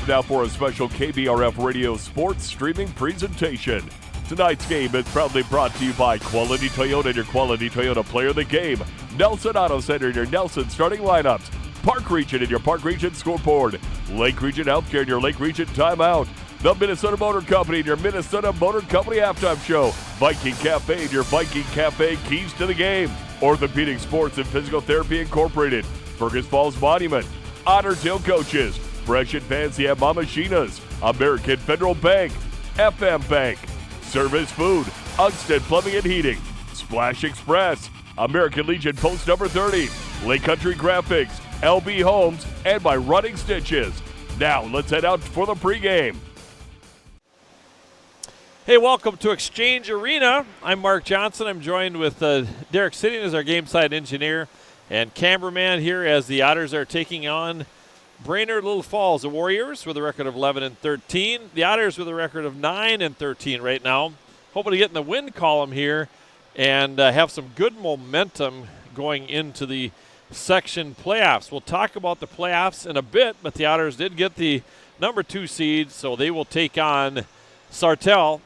now for a special KBRF Radio sports streaming presentation. Tonight's game is proudly brought to you by Quality Toyota and your Quality Toyota player of the game. Nelson Auto Center and your Nelson starting lineups. Park Region and your Park Region scoreboard. Lake Region Healthcare and your Lake Region timeout. The Minnesota Motor Company and your Minnesota Motor Company halftime show. Viking Cafe and your Viking Cafe keys to the game. Orthopedic Sports and Physical Therapy Incorporated. Fergus Falls Monument. Otters Hill Coaches. Fresh and Fancy at Mamashinas. American Federal Bank. FM Bank. Service Food. Ugsted Plumbing and Heating. Splash Express. American Legion Post number 30. Lake Country Graphics. LB Homes. And by Running Stitches. Now let's head out for the pregame. Hey, welcome to Exchange Arena. I'm Mark Johnson. I'm joined with Derek Sitting as our game side engineer and cameraman here as the Otters are taking on Brainerd-Little Falls, the Warriors with a record of 11-13. The Otters with a record of 9-13 right now. Hoping to get in the win column here and have some good momentum going into the section playoffs. We'll talk about the playoffs in a bit, but the Otters did get the number 2 seed, so they will take on Sartell.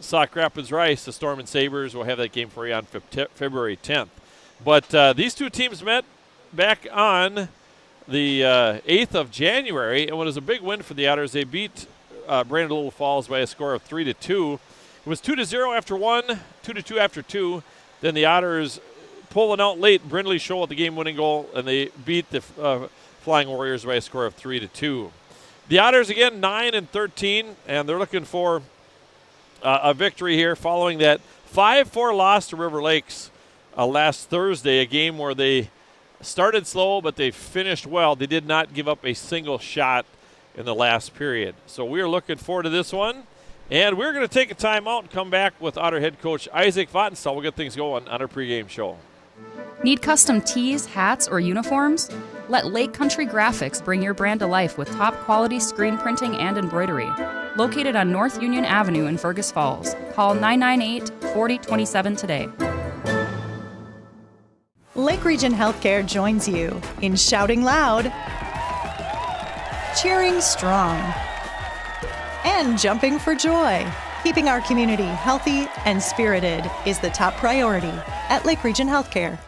Sauk Rapids Rice, the Storm and Sabres. We'll have that game for you on February 10th. But these two teams met back on the 8th of January, and it was a big win for the Otters. They beat Brainerd-Little Falls by a score of 3-2. It was 2-0 after 1, 2-2 after 2. Then the Otters pulling out late. Brindley Scholl at the game-winning goal, and they beat the Flying Warriors by a score of 3-2. The Otters, again, 9-13, and they're looking for a victory here following that 5-4 loss to River Lakes last Thursday, a game where they started slow, but they finished well. They did not give up a single shot in the last period. So we are looking forward to this one. And we're going to take a timeout and come back with Otter head coach Isaac Vattenstall. We'll get things going on our pregame show. Need custom tees, hats, or uniforms? Let Lake Country Graphics bring your brand to life with top quality screen printing and embroidery. Located on North Union Avenue in Fergus Falls. Call 998-4027 today. Lake Region Healthcare joins you in shouting loud, cheering strong, and jumping for joy. Keeping our community healthy and spirited is the top priority at Lake Region Healthcare.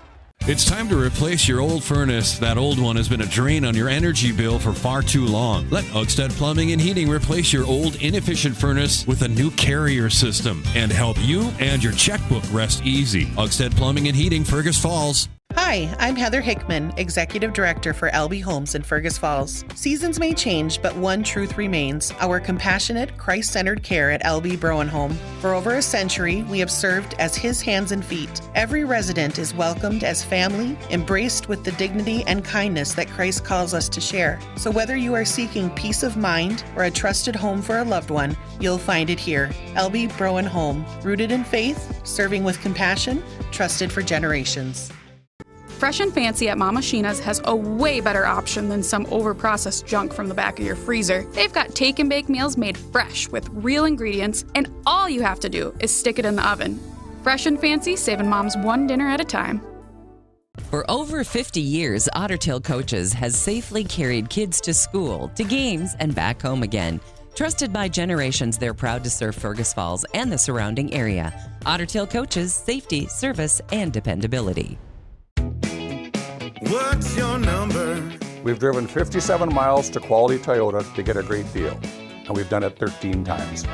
It's time to replace your old furnace. That old one has been a drain on your energy bill for far too long. Let Ugsted Plumbing and Heating replace your old inefficient furnace with a new carrier system and help you and your checkbook rest easy. Ugsted Plumbing and Heating, Fergus Falls. Hi, I'm Heather Hickman, Executive Director for LB Homes in Fergus Falls. Seasons may change, but one truth remains: our compassionate, Christ-centered care at LB Browen Home. For over a century, we have served as His hands and feet. Every resident is welcomed as family, embraced with the dignity and kindness that Christ calls us to share. So whether you are seeking peace of mind or a trusted home for a loved one, you'll find it here. LB Browen Home, rooted in faith, serving with compassion, trusted for generations. Fresh and Fancy at Mama Sheena's has a way better option than some overprocessed junk from the back of your freezer. They've got take and bake meals made fresh with real ingredients, and all you have to do is stick it in the oven. Fresh and Fancy, saving moms one dinner at a time. For over 50 years, Ottertail Coaches has safely carried kids to school, to games, and back home again. Trusted by generations, they're proud to serve Fergus Falls and the surrounding area. Ottertail Coaches, safety, service, and dependability. What's your number? We've driven 57 miles to Quality Toyota to get a great deal, and we've done it 13 times.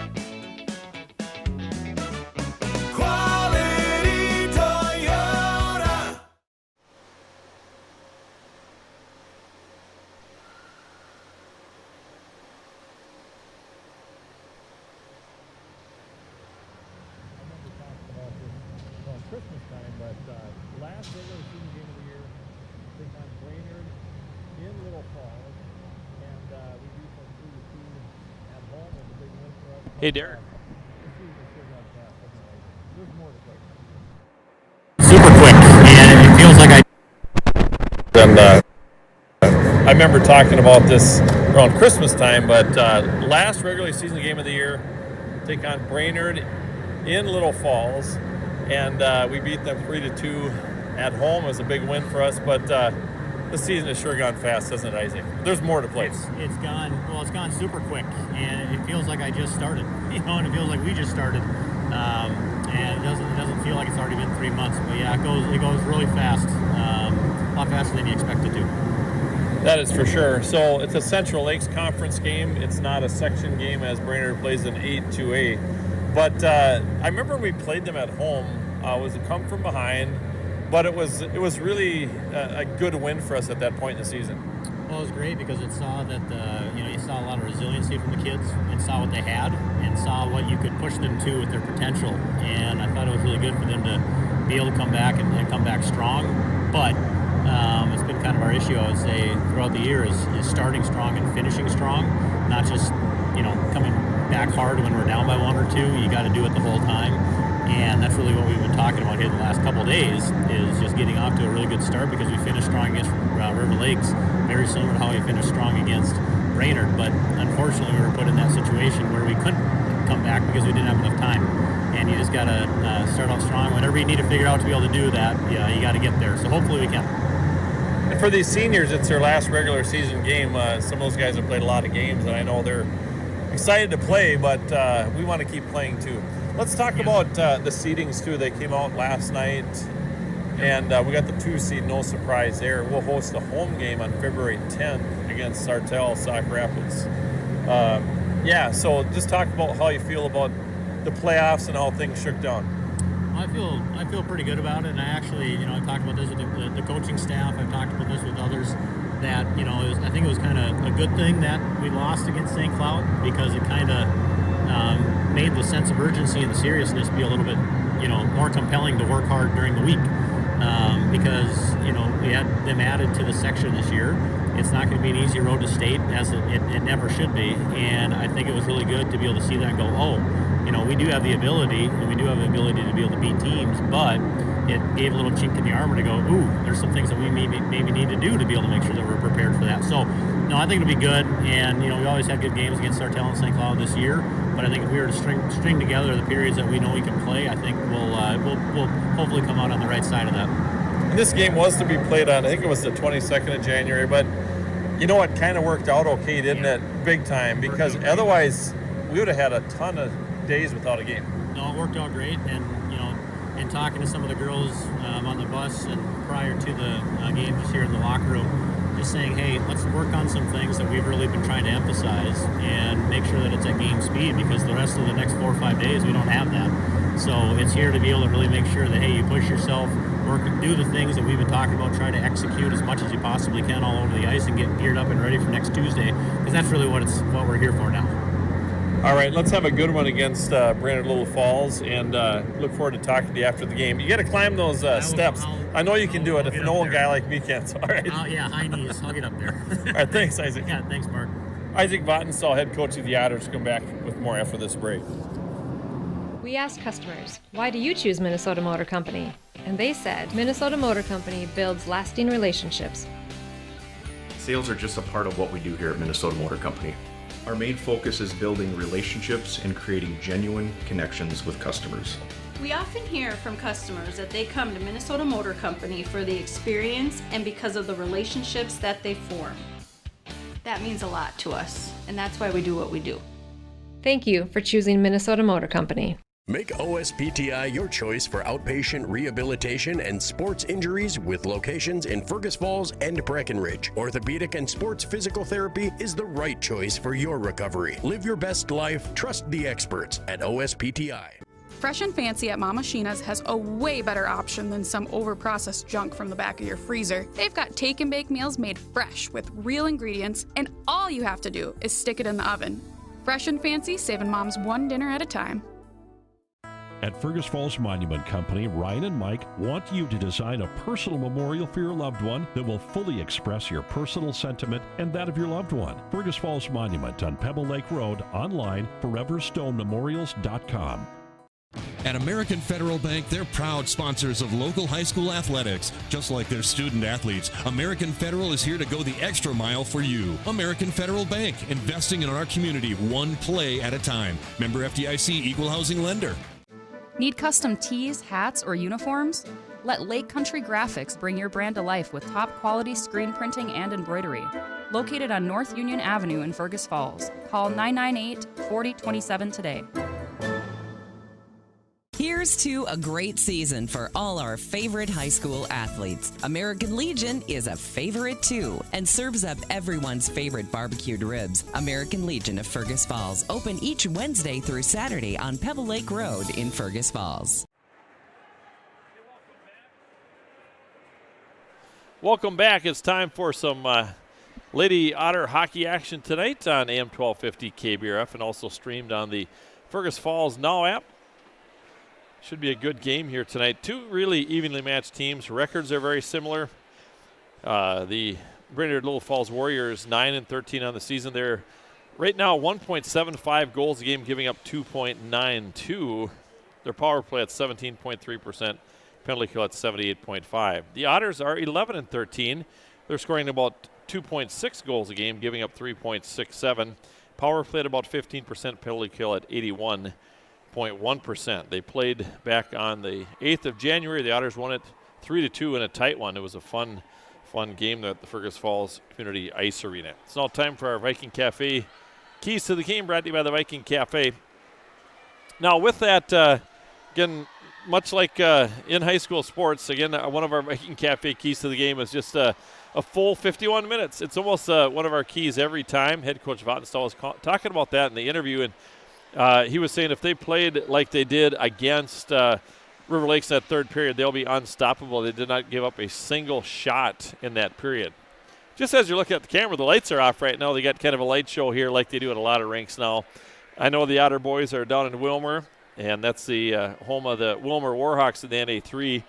Quality Toyota. Christmas time, but last regular season game of the year, take on Brainerd in Little Falls, and we beat them 3-2 at home. It was a big win for us. Hey, Derek. There's more to play. Super quick, and it feels like I remember talking about this around Christmas time, but last regular season game of the year, take on Brainerd in Little Falls, and we beat them 3-2 at home. It was a big win for us, but The season has sure gone fast, hasn't it, Isaac? There's more to play. It's gone super quick, and it feels like I just started, and it feels like we just started. And it doesn't feel like it's already been 3 months, but yeah, it goes really fast, a lot faster than you expect it to. That is for sure. So it's a Central Lakes Conference game. It's not a section game as Brainerd plays an 8-2A. But I remember we played them at home. It was a come from behind, but it was really a good win for us at that point in the season. Well, it was great because it saw that you saw a lot of resiliency from the kids and saw what they had and saw what you could push them to with their potential. And I thought it was really good for them to be able to come back and come back strong. But it's been kind of our issue, I would say, throughout the year is starting strong and finishing strong, not just coming back hard when we're down by 1 or 2. You got to do it the whole time. And that's really what we've been talking about here the last couple of days, is just getting off to a really good start because we finished strong against River Lakes, very similar to how we finished strong against Brainerd. But unfortunately, we were put in that situation where we couldn't come back because we didn't have enough time. And you just got to start out strong. Whatever you need to figure out to be able to do that, you got to get there. So hopefully we can. And for these seniors, it's their last regular season game. Some of those guys have played a lot of games, and I know they're excited to play, but we want to keep playing too. Let's talk about the seedings too. They came out last night, and we got the 2 seed, no surprise there. We'll host a home game on February 10th against Sartell, Sauk Rapids. So just talk about how you feel about the playoffs and how things shook down. I feel pretty good about it, and I actually, I talked about this with the coaching staff. I've talked about this with others. That I think it was kind of a good thing that we lost against St. Cloud because it kind of made the sense of urgency and the seriousness be a little bit, more compelling to work hard during the week because we had them added to the section this year. It's not going to be an easy road to state, as it never should be, and I think it was really good to be able to see that and go, we do have the ability, and we do have the ability to be able to beat teams, but it gave a little chink in the armor to go, there's some things that we maybe need to do to be able to make sure that we're prepared for that. So, no, I think it'll be good, and, we always had good games against Sartell and St. Cloud this year, but I think if we were to string together the periods that we know we can play, I think we'll hopefully come out on the right side of that. And this game was to be played on, I think it was the 22nd of January, but it kind of worked out okay, didn't it? Big time, because otherwise we would have had a ton of days without a game. No, it worked out great, and and talking to some of the girls on the bus and prior to the game just here in the locker room, just saying, hey, let's work on some things that we've really been trying to emphasize and make sure that it's at game speed, because the rest of the next 4 or 5 days we don't have that. So it's here to be able to really make sure that, hey, you push yourself, do the things that we've been talking about, try to execute as much as you possibly can all over the ice and get geared up and ready for next Tuesday, because that's really what we're here for now. All right, let's have a good one against Brainerd-Little Falls, and look forward to talking to you after the game. You got to climb those steps. I know you can do it if an old guy like me can't. All right. High knees. I'll get up there. All right, thanks, Isaac. Yeah, thanks, Mark. Isaac Vattenstall, head coach of the Otters, come back with more after this break. We asked customers, why do you choose Minnesota Motor Company? And they said, Minnesota Motor Company builds lasting relationships. Sales are just a part of what we do here at Minnesota Motor Company. Our main focus is building relationships and creating genuine connections with customers. We often hear from customers that they come to Minnesota Motor Company for the experience and because of the relationships that they form. That means a lot to us, and that's why we do what we do. Thank you for choosing Minnesota Motor Company. Make OSPTI your choice for outpatient rehabilitation and sports injuries with locations in Fergus Falls and Breckenridge. Orthopedic and sports physical therapy is the right choice for your recovery. Live your best life. Trust the experts at OSPTI. Fresh and Fancy at Mama Sheena's has a way better option than some overprocessed junk from the back of your freezer. They've got take and bake meals made fresh with real ingredients, and all you have to do is stick it in the oven. Fresh and Fancy, saving moms one dinner at a time. At Fergus Falls Monument Company, Ryan and Mike want you to design a personal memorial for your loved one that will fully express your personal sentiment and that of your loved one. Fergus Falls Monument on Pebble Lake Road, online, foreverstonememorials.com. At American Federal Bank, they're proud sponsors of local high school athletics. Just like their student athletes, American Federal is here to go the extra mile for you. American Federal Bank, investing in our community one play at a time. Member FDIC, equal housing lender. Need custom tees, hats, or uniforms? Let Lake Country Graphics bring your brand to life with top quality screen printing and embroidery. Located on North Union Avenue in Fergus Falls. Call 998-4027 today. Here's to a great season for all our favorite high school athletes. American Legion is a favorite too and serves up everyone's favorite barbecued ribs. American Legion of Fergus Falls, open each Wednesday through Saturday on Pebble Lake Road in Fergus Falls. Welcome back. It's time for some Lady Otter hockey action tonight on AM 1250 KBRF and also streamed on the Fergus Falls Now app. Should be a good game here tonight. Two really evenly matched teams. Records are very similar. The Brainerd-Little Falls Warriors 9-13 on the season. They're right now 1.75 goals a game, giving up 2.92. Their power play at 17.3%. Penalty kill at 78.5. The Otters are 11-13. They're scoring about 2.6 goals a game, giving up 3.67. Power play at about 15%. Penalty kill at 81.1%. They played back on the 8th of January. The Otters won it 3-2 in a tight one. It was a fun game at the Fergus Falls Community Ice Arena. It's now time for our Viking Cafe Keys to the Game, brought to you by the Viking Cafe. Now with that, again, much like in high school sports, again, one of our Viking Cafe Keys to the Game is just a full 51 minutes. It's almost one of our keys every time. Head coach Vattenstall was talking about that in the interview, and he was saying if they played like they did against River Lakes in that third period, they'll be unstoppable. They did not give up a single shot in that period. Just as you're looking at the camera, the lights are off right now. They got kind of a light show here like they do at a lot of rinks now. I know the Otter boys are down in Wilmer, and that's the home of the Wilmer Warhawks in the NA3.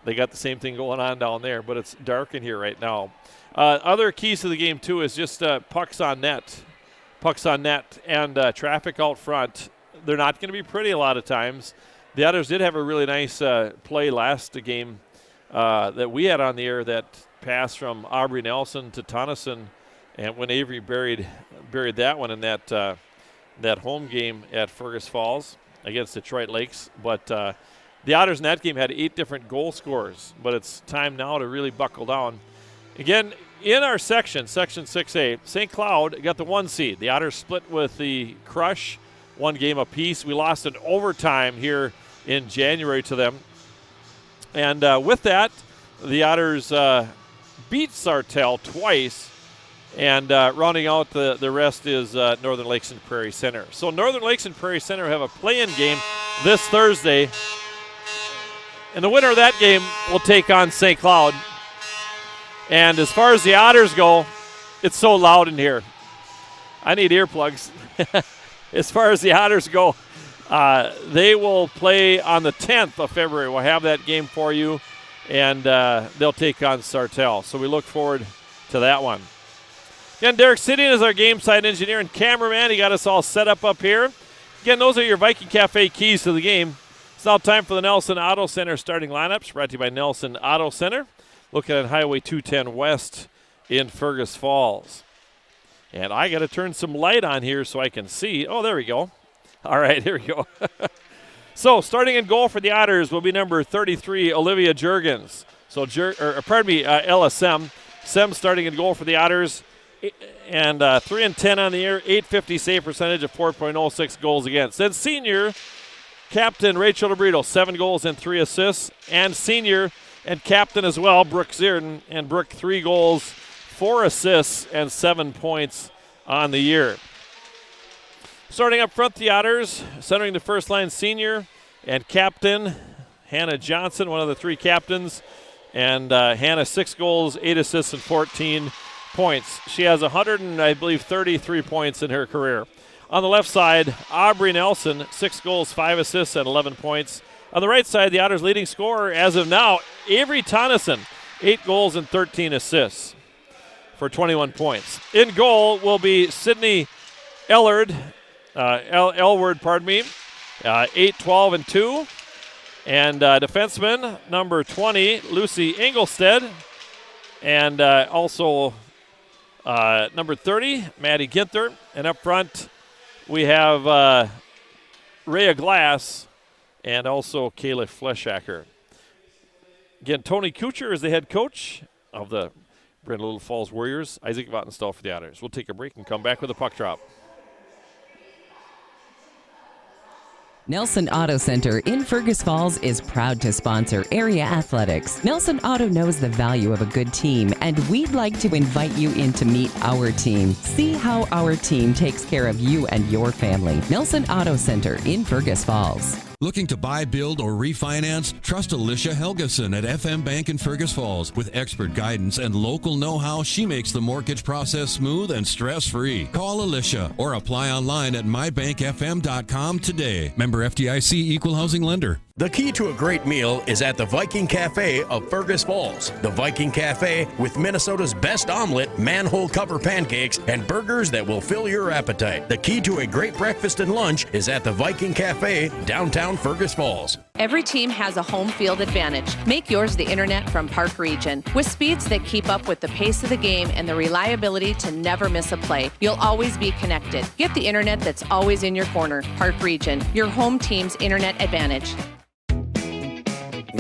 They got the same thing going on down there, but it's dark in here right now. Other keys to the game, too, is just pucks on net. Pucks on net and traffic out front. They're not going to be pretty a lot of times. The Otters did have a really nice play last game that we had on the air, that pass from Aubrey Nelson to Tonneson, and when Avery buried that one in that home game at Fergus Falls against Detroit Lakes. But the Otters in that game had 8 different goal scorers, but it's time now to really buckle down. Again, in our section 6A, St. Cloud got the 1 seed. The Otters split with the Crush, 1 game apiece. We lost in overtime here in January to them. And with that, the Otters beat Sartell twice. And rounding out the rest is Northern Lakes and Prairie Center. So Northern Lakes and Prairie Center have a play-in game this Thursday. And the winner of that game will take on St. Cloud. And as far as the Otters go, it's so loud in here. I need earplugs. As far as the Otters go, they will play on the 10th of February. We'll have that game for you, and they'll take on Sartell. So we look forward to that one. Again, Derek Sidian is our game side engineer and cameraman. He got us all set up here. Again, those are your Viking Cafe keys to the game. It's now time for the Nelson Auto Center starting lineups, brought to you by Nelson Auto Center, located on Highway 210 West in Fergus Falls. And I got to turn some light on here so I can see. Oh, there we go. All right, here we go. So starting in goal for the Otters will be number 33, Olivia Jurgens. LSM. Sem starting in goal for the Otters. And 3-10 on the year, .850 save percentage of 4.06 goals against. Then senior captain Rachel DeBrito, 7 goals and 3 assists. And senior and captain as well, Brooke Zierden. And Brooke, 3 goals, 4 assists, and 7 points on the year. Starting up front, the Otters, centering the first line, senior and captain Hannah Johnson, one of the 3 captains. And Hannah, 6 goals, 8 assists, and 14 points. She has 33 points in her career. On the left side, Aubrey Nelson, 6 goals, 5 assists, and 11 points. On the right side, the Otters' leading scorer as of now, Avery Tonneson, 8 goals and 13 assists for 21 points. In goal will be Sydney Elward, 8, 12, and 2. And defenseman, number 20, Lucy Engelstead. And also number 30, Maddie Ginther. And up front, we have Rhea Glass and also Kayla Fleshacker. Again, Tony Kuchar is the head coach of the Brainerd-Little Falls Warriors. Isaac Vattenstall for the Otters. We'll take a break and come back with a puck drop. Nelson Auto Center in Fergus Falls is proud to sponsor area athletics. Nelson Auto knows the value of a good team, and we'd like to invite you in to meet our team. See how our team takes care of you and your family. Nelson Auto Center in Fergus Falls. Looking to buy, build, or refinance? Trust Alicia Helgeson at FM Bank in Fergus Falls. With expert guidance and local know-how, she makes the mortgage process smooth and stress-free. Call Alicia or apply online at mybankfm.com today. Member FDIC Equal Housing Lender. The key to a great meal is at the Viking Cafe of Fergus Falls. The Viking Cafe with Minnesota's best omelet, manhole cover pancakes, and burgers that will fill your appetite. The key to a great breakfast and lunch is at the Viking Cafe, downtown Fergus Falls. Every team has a home field advantage. Make yours the internet from Park Region. With speeds that keep up with the pace of the game and the reliability to never miss a play, you'll always be connected. Get the internet that's always in your corner. Park Region, your home team's internet advantage.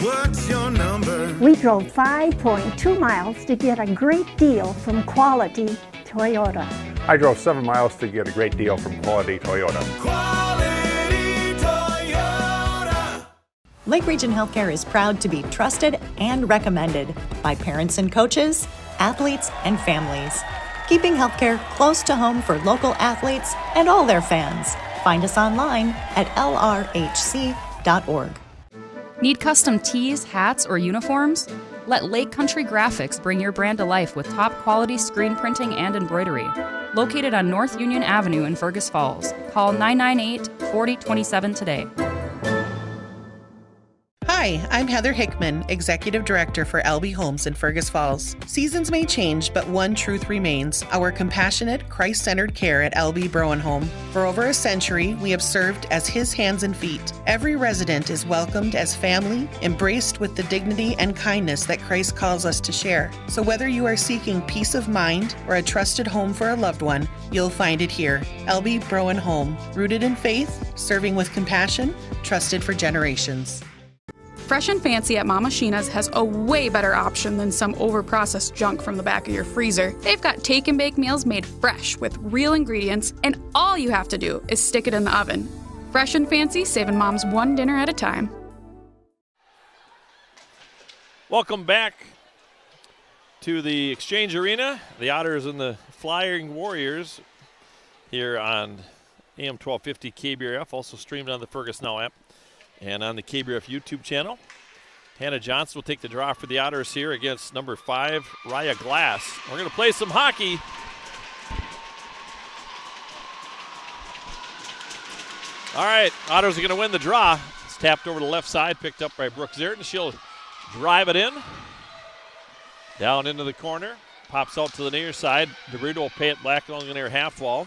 What's your number? We drove 5.2 miles to get a great deal from Quality Toyota. I drove 7 miles to get a great deal from Quality Toyota. Quality Toyota. Lake Region Healthcare is proud to be trusted and recommended by parents and coaches, athletes, and families. Keeping healthcare close to home for local athletes and all their fans. Find us online at lrhc.org. Need custom tees, hats, or uniforms? Let Lake Country Graphics bring your brand to life with top quality screen printing and embroidery. Located on North Union Avenue in Fergus Falls. Call 998-4027 today. Hi, I'm Heather Hickman, Executive Director for LB Homes in Fergus Falls. Seasons may change, but one truth remains: our compassionate, Christ-centered care at LB Browen Home. For over a century, we have served as His hands and feet. Every resident is welcomed as family, embraced with the dignity and kindness that Christ calls us to share. So whether you are seeking peace of mind or a trusted home for a loved one, you'll find it here. LB Browen Home, rooted in faith, serving with compassion, trusted for generations. Fresh and Fancy at Mama Sheena's has a way better option than some overprocessed junk from the back of your freezer. They've got take and bake meals made fresh with real ingredients, and all you have to do is stick it in the oven. Fresh and Fancy, saving moms one dinner at a time. Welcome back to the Exchange Arena. The Otters and the Flying Warriors here on AM 1250 KBRF, also streamed on the Fergus Now app and on the KBRF YouTube channel. Hannah Johnson will take the draw for the Otters here against number 5, Raya Glass. We're going to play some hockey. All right, Otters are going to win the draw. It's tapped over the left side, picked up by Brooke Zerton. She'll drive it in. Down into the corner. Pops out to the near side. DeBrito will pay it back along the near half wall.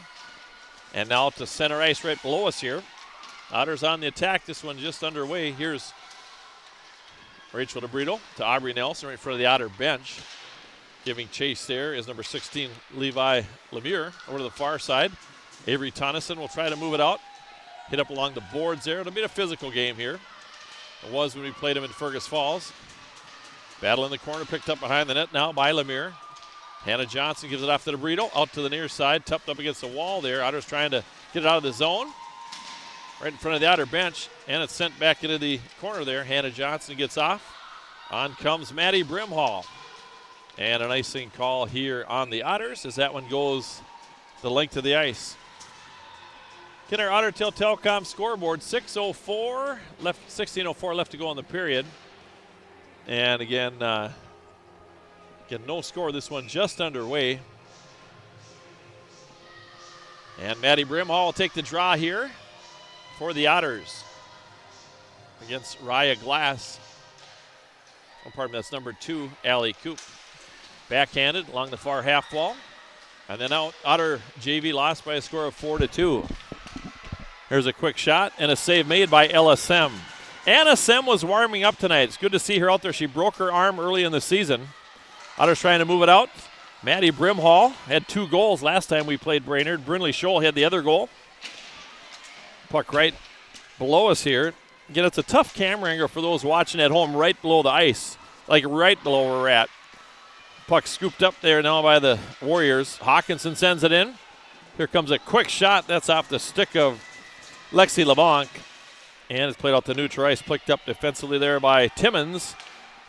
And now to center ice right below us here. Otters on the attack. This one just underway. Here's Rachel DeBrito to Aubrey Nelson right in front of the Otter bench. Giving chase there is number 16, Levi Lemieux. Over to the far side. Avery Tonneson will try to move it out. Hit up along the boards there. It'll be a physical game here. It was when we played him in Fergus Falls. Battle in the corner, picked up behind the net now by Lemieux. Hannah Johnson gives it off to DeBrito. Out to the near side, tucked up against the wall there. Otters trying to get it out of the zone. Right in front of the Otter bench, and it's sent back into the corner there. Hannah Johnson gets off. On comes Maddie Brimhall. And an icing call here on the Otters as that one goes the length of the ice. Get our Otter Tail Telecom scoreboard, 16:04 left to go in the period. And again, no score. This one just underway. And Maddie Brimhall will take the draw here for the Otters against Raya Glass. Oh, pardon me, that's number 2, Allie Coop. Backhanded along the far half wall. And then out, Otter JV lost by a score of 4-2. Here's a quick shot and a save made by Ella Sem. Anna Sem was warming up tonight. It's good to see her out there. She broke her arm early in the season. Otters trying to move it out. Maddie Brimhall had 2 goals last time we played Brainerd. Brynley Scholl had the other goal. Puck right below us here. Again, it's a tough camera angle for those watching at home right below the ice. like right below where we're at. Puck scooped up there now by the Warriors. Hawkinson sends it in. Here comes a quick shot. That's off the stick of Lexi LeBlanc. And it's played out to neutral ice. Picked up defensively there by Timmons.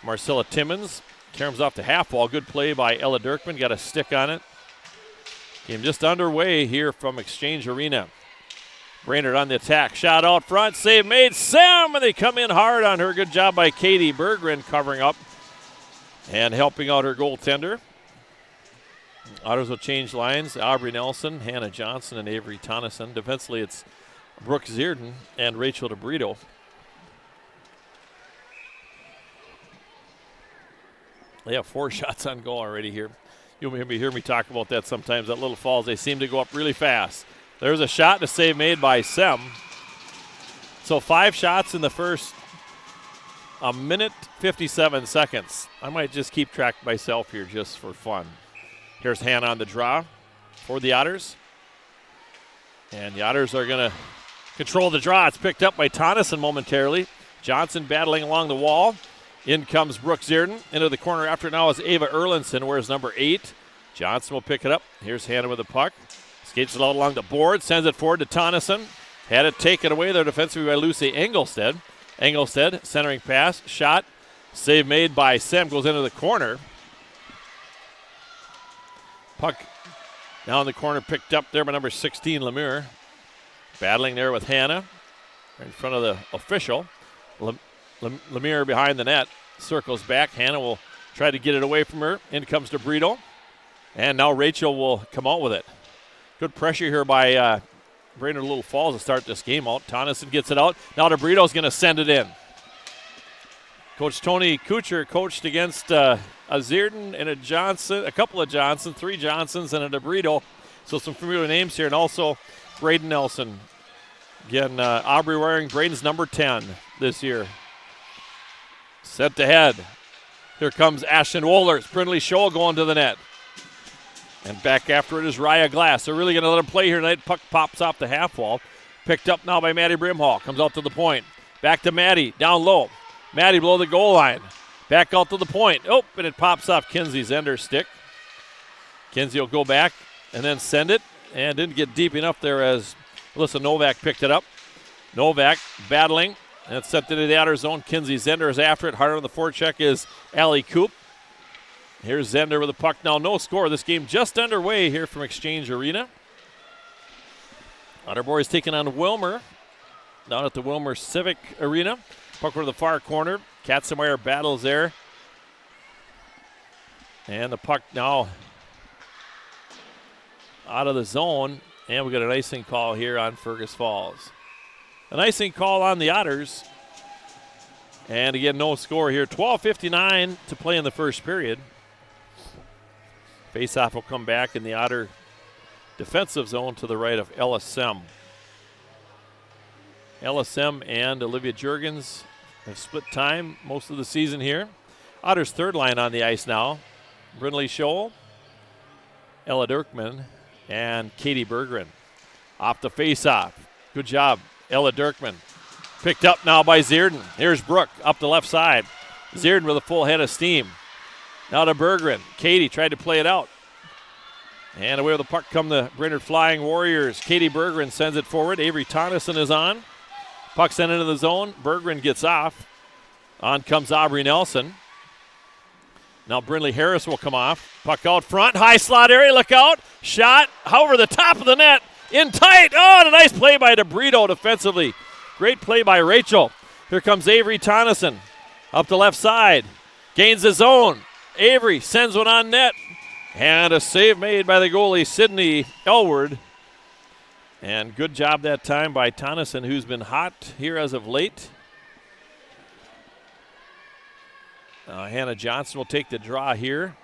Marcella Timmons. Caroms off the half wall. Good play by Ella Dirkman. Got a stick on it. Game just underway here from Exchange Arena. Brainerd on the attack. Shot out front. Save made. Sam, and they come in hard on her. Good job by Katie Berggren covering up and helping out her goaltender. Otters will change lines. Aubrey Nelson, Hannah Johnson, and Avery Tonneson. Defensively, it's Brooke Zierden and Rachel DeBrito. They have 4 shots on goal already here. You'll hear me talk about that sometimes at Little Falls. They seem to go up really fast. There's a shot and a save made by Sem. So 5 shots in the first 1 57 seconds. I might just keep track myself here just for fun. Here's Hannah on the draw for the Otters. And the Otters are going to control the draw. It's picked up by Tonneson momentarily. Johnson battling along the wall. In comes Brooke Zierden. Into the corner after it now is Ava Erlinson. Where's number 8? Johnson will pick it up. Here's Hannah with the puck. Skates it out along the board. Sends it forward to Tonneson. Had it taken away there defensively by Lucy Engelstead. Engelstead centering pass. Shot. Save made by Sem. Goes into the corner. Puck now in the corner picked up there by number 16, Lemire. Battling there with Hannah. Right in front of the official. Lemire behind the net. Circles back. Hannah will try to get it away from her. In comes DeBrito. And now Rachel will come out with it. Good pressure here by Brainerd-Little Falls to start this game out. Tonneson gets it out. Now DeBrito's going to send it in. Coach Tony Kuchar coached against a Zierden and a Johnson, a couple of Johnsons, 3 Johnsons and a DeBrito. So some familiar names here. And also Braden Nelson. Again, Aubrey wearing Braden's number 10 this year. Set to head. Here comes Ashton Wohlers. Brindley Scholl going to the net. And back after it is Raya Glass. They're really going to let him play here tonight. Puck pops off the half wall. Picked up now by Maddie Brimhall. Comes out to the point. Back to Maddie. Down low. Maddie below the goal line. Back out to the point. Oh, and it pops off Kinsey Zender's stick. Kinsey will go back and then send it. And didn't get deep enough there as Alyssa Novak picked it up. Novak battling. And it's sent into the outer zone. Kinsey Zender is after it. Harder on the forecheck is Allie Coop. Here's Zender with the puck now. No score. This game just underway here from Exchange Arena. Otter Boys taking on Wilmer down at the Wilmer Civic Arena. Puck over to the far corner. Katzenmeyer battles there. And the puck now out of the zone. And we got an icing call here on Fergus Falls. An icing call on the Otters. And again, no score here. 12:59 to play in the first period. Faceoff will come back in the Otter defensive zone to the right of Ella Sem. Ella Sem and Olivia Juergens have split time most of the season here. Otters' third line on the ice now. Brindley Scholl, Ella Dirkman, and Katie Berggren. Off the faceoff. Good job, Ella Dirkman. Picked up now by Zierden. Here's Brooke up the left side. Zierden with a full head of steam. Now to Berggren. Katie tried to play it out. And away with the puck come the Brainerd Flying Warriors. Katie Berggren sends it forward. Avery Tonneson is on. Puck sent into the zone. Berggren gets off. On comes Aubrey Nelson. Now Brindley Harris will come off. Puck out front. High slot area. Look out. Shot. However, the top of the net. In tight. Oh, and a nice play by DeBrito defensively. Great play by Rachel. Here comes Avery Tonneson. Up the left side. Gains his own. Avery sends one on net. And a save made by the goalie, Sydney Elward. And good job that time by Tonneson, who's been hot here as of late. Hannah Johnson will take the draw here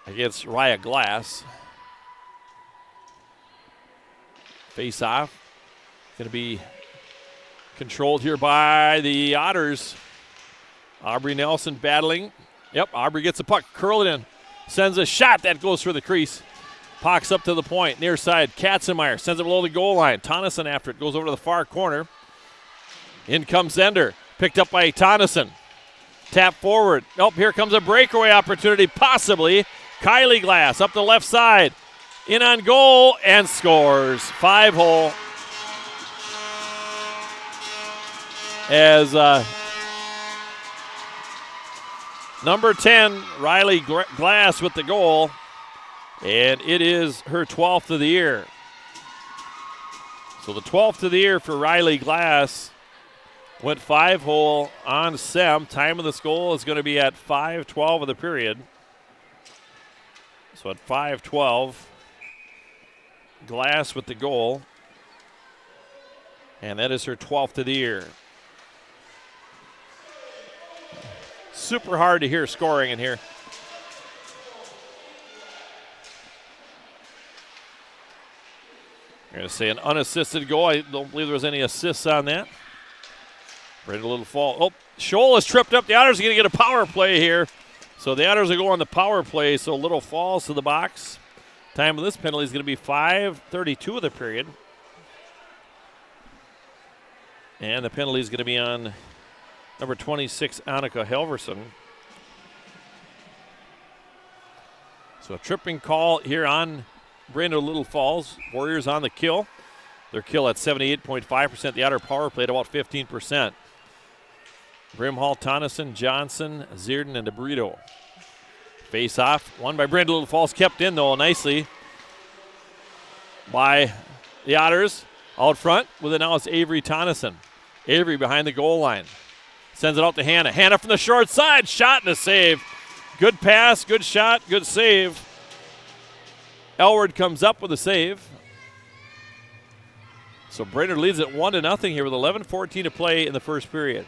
against Raya Glass. Face off. Going to be controlled here by the Otters. Aubrey Nelson battling. Yep, Aubrey gets the puck, curled in. Sends a shot that goes through the crease. Pucks up to the point, near side. Katzenmeyer sends it below the goal line. Tonneson after it, goes over to the far corner. In comes Zender, picked up by Tonneson. Tap forward. Nope, here comes a breakaway opportunity, possibly. Kylie Glass up the left side. In on goal and scores. 5-hole. As number 10, Riley Glass with the goal. And it is her 12th of the year. So the 12th of the year for Riley Glass. Went 5-hole on Sem. Time of this goal is going to be at 5:12 of the period. So at 5:12, Glass with the goal. And that is her 12th of the year. Super hard to hear scoring in here. I'm going to say an unassisted goal. I don't believe there was any assists on that. Brainerd-Little fall. Oh, Scholl is tripped up. The Otters are going to get a power play here. So the Otters will go on the power play. So Little falls to the box. Time of this penalty is going to be 5:32 of the period. And the penalty is going to be on number 26, Annika Helverson. So a tripping call here on Brainerd-Little Falls. Warriors on the kill. Their kill at 78.5%. The Otter power play at about 15%. Brimhall, Tonneson, Johnson, Zierden, and DeBrito. Face off. Won by Brainerd-Little Falls. Kept in, though, nicely by the Otters. Out front with it now is Avery Tonneson. Avery behind the goal line. Sends it out to Hannah. Hannah from the short side. Shot and a save. Good pass, good shot, good save. Elward comes up with a save. So Brainerd leads it 1-0 here with 11:14 to play in the first period.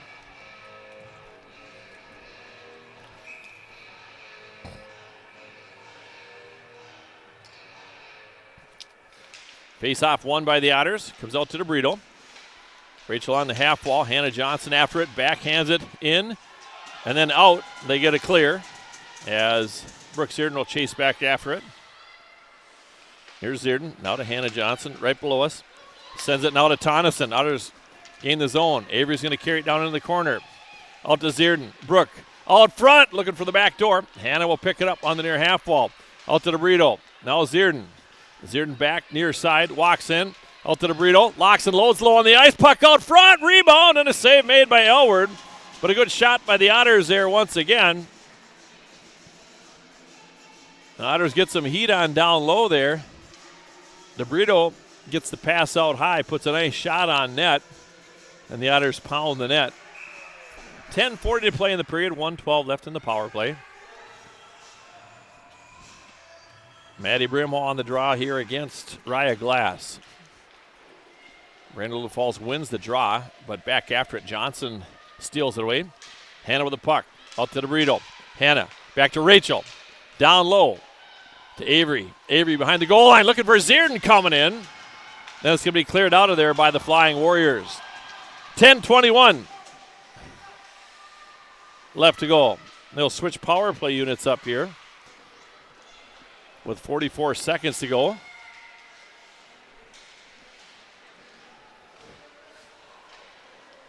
Face-off won by the Otters. Comes out to DeBrito. Rachel on the half wall. Hannah Johnson after it. Backhands it in. And then out. They get a clear as Brooke Zierden will chase back after it. Here's Zierden. Now to Hannah Johnson right below us. Sends it now to Tonneson. Otters gain the zone. Avery's going to carry it down into the corner. Out to Zierden. Brooke out front looking for the back door. Hannah will pick it up on the near half wall. Out to DeBrito. Now Zierden. Zierden back near side. Walks in. Out to DeBrito. Locks and loads low on the ice. Puck out front. Rebound and a save made by Elward. But a good shot by the Otters there once again. The Otters get some heat on down low there. DeBrito gets the pass out high. Puts a nice shot on net. And the Otters pound the net. 10:40 to play in the period. 1:12 left in the power play. Maddie Brimhall on the draw here against Raya Glass. Brainerd-Little Falls wins the draw, but back after it, Johnson steals it away. Hannah with the puck, out to DeBrito. Hannah, back to Rachel. Down low to Avery. Avery behind the goal line, looking for Zierden coming in. Then it's going to be cleared out of there by the Flying Warriors. 10:21 left to go. They'll switch power play units up here with 44 seconds to go.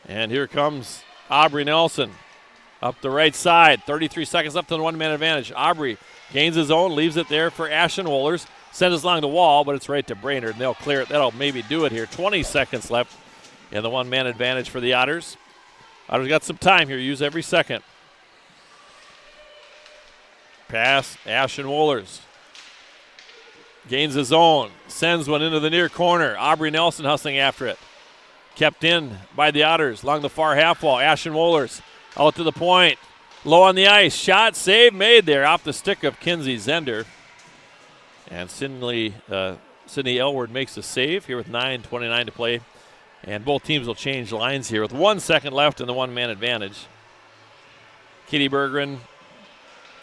And here comes Aubrey Nelson up the right side. 33 seconds left on the one-man advantage. Aubrey gains his own, leaves it there for Ashton Wohlers. Sends it along the wall, but it's right to Brainerd, and they'll clear it. That'll maybe do it here. 20 seconds left in the one-man advantage for the Otters. Otters got some time here. Use every second. Pass, Ashton Wohlers. Gains his own. Sends one into the near corner. Aubrey Nelson hustling after it. Kept in by the Otters along the far half wall. Ashton Wohlers out to the point. Low on the ice. Shot, save made there off the stick of Kinsey Zender. And Sydney Elward makes the save here with 9:29 to play. And both teams will change lines here with 1 second left in the one-man advantage. Kitty Berggren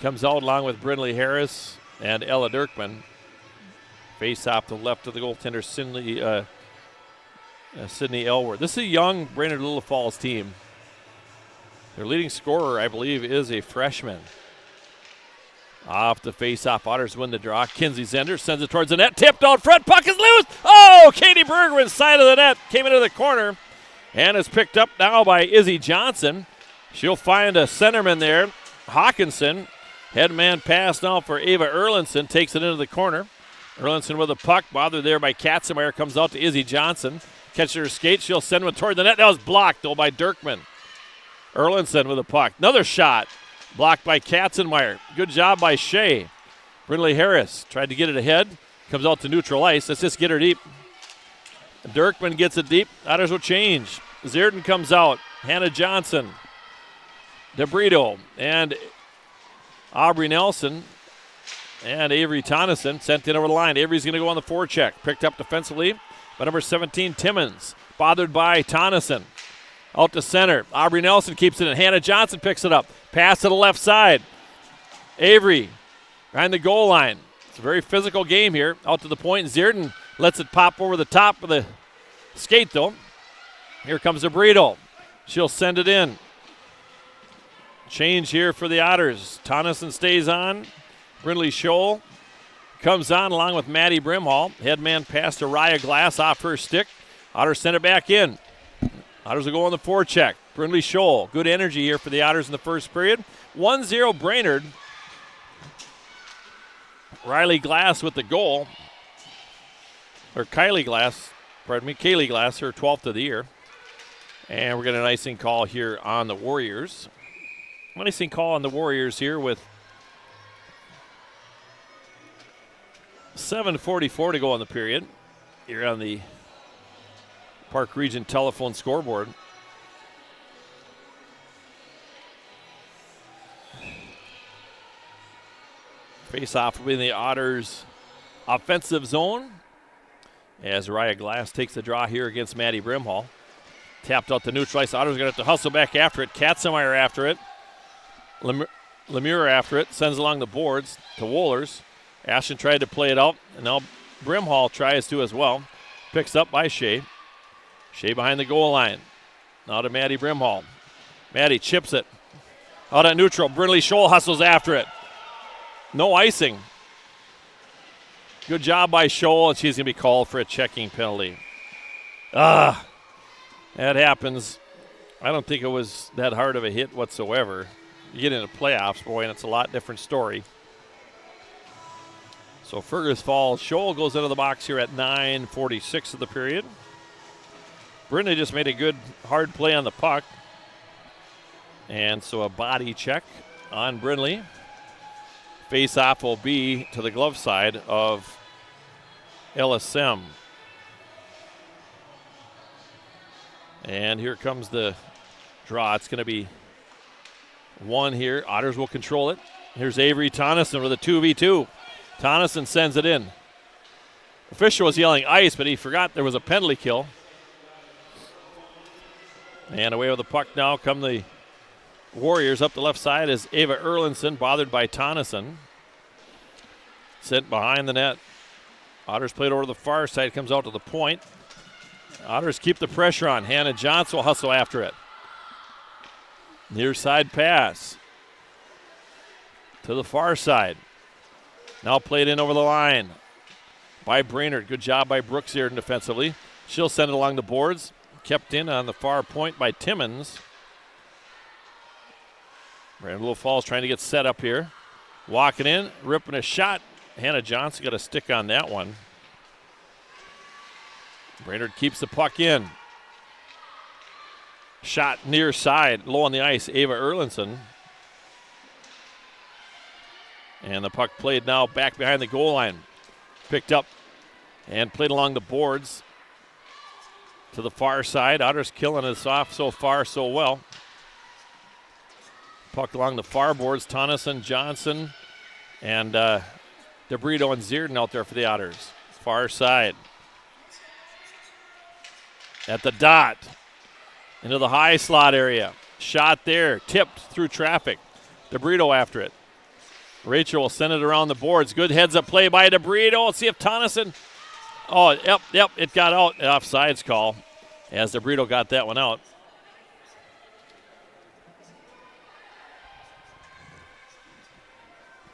comes out along with Brindley Harris and Ella Dirkman. Face off to the left of the goaltender, Sydney Elward. This is a young Brainerd-Little Falls team. Their leading scorer, I believe, is a freshman. Off the face-off, Otters win the draw. Kinsey Zender sends it towards the net. Tipped out front, puck is loose. Oh, Katie Bergman's side of the net came into the corner and is picked up now by Izzy Johnson. She'll find a centerman there. Hawkinson. Head man pass now for Ava Erlinson. Takes it into the corner. Erlinson with a puck. Bothered there by Katzenmeyer. Comes out to Izzy Johnson. Catches her skate. She'll send one toward the net. That was blocked, though, by Dirkman. Erlinson with a puck. Another shot. Blocked by Katzenmeyer. Good job by Shea. Brindley Harris tried to get it ahead. Comes out to neutral ice. Let's just get her deep. Dirkman gets it deep. Otters will change. Zierden comes out. Hannah Johnson. DeBrito and Aubrey Nelson and Avery Tonneson sent in over the line. Avery's going to go on the forecheck. Picked up defensively by number 17, Timmons. Bothered by Tonneson. Out to center. Aubrey Nelson keeps it in. Hannah Johnson picks it up. Pass to the left side. Avery behind the goal line. It's a very physical game here. Out to the point. Zierden lets it pop over the top of the skate, though. Here comes DeBrito. She'll send it in. Change here for the Otters. Tonneson stays on. Brindley Scholl comes on along with Maddie Brimhall. Headman pass to Raya Glass off her stick. Otters send it back in. Otters will go on the forecheck. Brindley Scholl. Good energy here for the Otters in the first period. 1-0 Brainerd. Riley Glass with the goal. Or Kaylee Glass, her 12th of the year. And we're getting an icing call here on the Warriors. Icing call on the Warriors here with 7:44 to go in the period. Here on the Park Region telephone scoreboard. Face-off will be in the Otters' offensive zone as Raya Glass takes the draw here against Maddie Brimhall. Tapped out the neutral ice. Otters are going to have to hustle back after it. Katzenmeyer after it. Lemure after it. Sends along the boards to Wohlers. Ashton tried to play it out, and now Brimhall tries to as well. Picks up by Shea. Shea behind the goal line. Now to Maddie Brimhall. Maddie chips it. Out at neutral. Brindley Scholl hustles after it. No icing. Good job by Scholl, and she's going to be called for a checking penalty. That happens. I don't think it was that hard of a hit whatsoever. You get into playoffs, boy, and it's a lot different story. So Fergus Falls. Scholl goes into the box here at 9:46 of the period. Brindley just made a good hard play on the puck. And so a body check on Brindley. Face-off will be to the glove side of LSM. And here comes the draw. It's going to be one here. Otters will control it. Here's Avery Tonneson with a 2v2. Tonneson sends it in. Official was yelling ice, but he forgot there was a penalty kill. And away with the puck now come the Warriors. Up the left side is Ava Erlinson, bothered by Tonneson. Sent behind the net. Otters played over to the far side, comes out to the point. Otters keep the pressure on. Hannah Johnson will hustle after it. Near side pass to the far side. Now played in over the line by Brainerd. Good job by Brooks here defensively. She'll send it along the boards. Kept in on the far point by Timmons. Brainerd-Little Falls trying to get set up here. Walking in, ripping a shot. Hannah Johnson got a stick on that one. Brainerd keeps the puck in. Shot near side, low on the ice, Ava Erlinson. And the puck played now back behind the goal line. Picked up and played along the boards to the far side. Otters killing us off so far so well. Puck along the far boards. Tonneson, Johnson, and DeBrito and Zierden out there for the Otters. Far side. At the dot. Into the high slot area. Shot there. Tipped through traffic. DeBrito after it. Rachel will send it around the boards. Good heads-up play by DeBrito. Let's see if Tonneson. Oh, yep, it got out. Offsides call as DeBrito got that one out.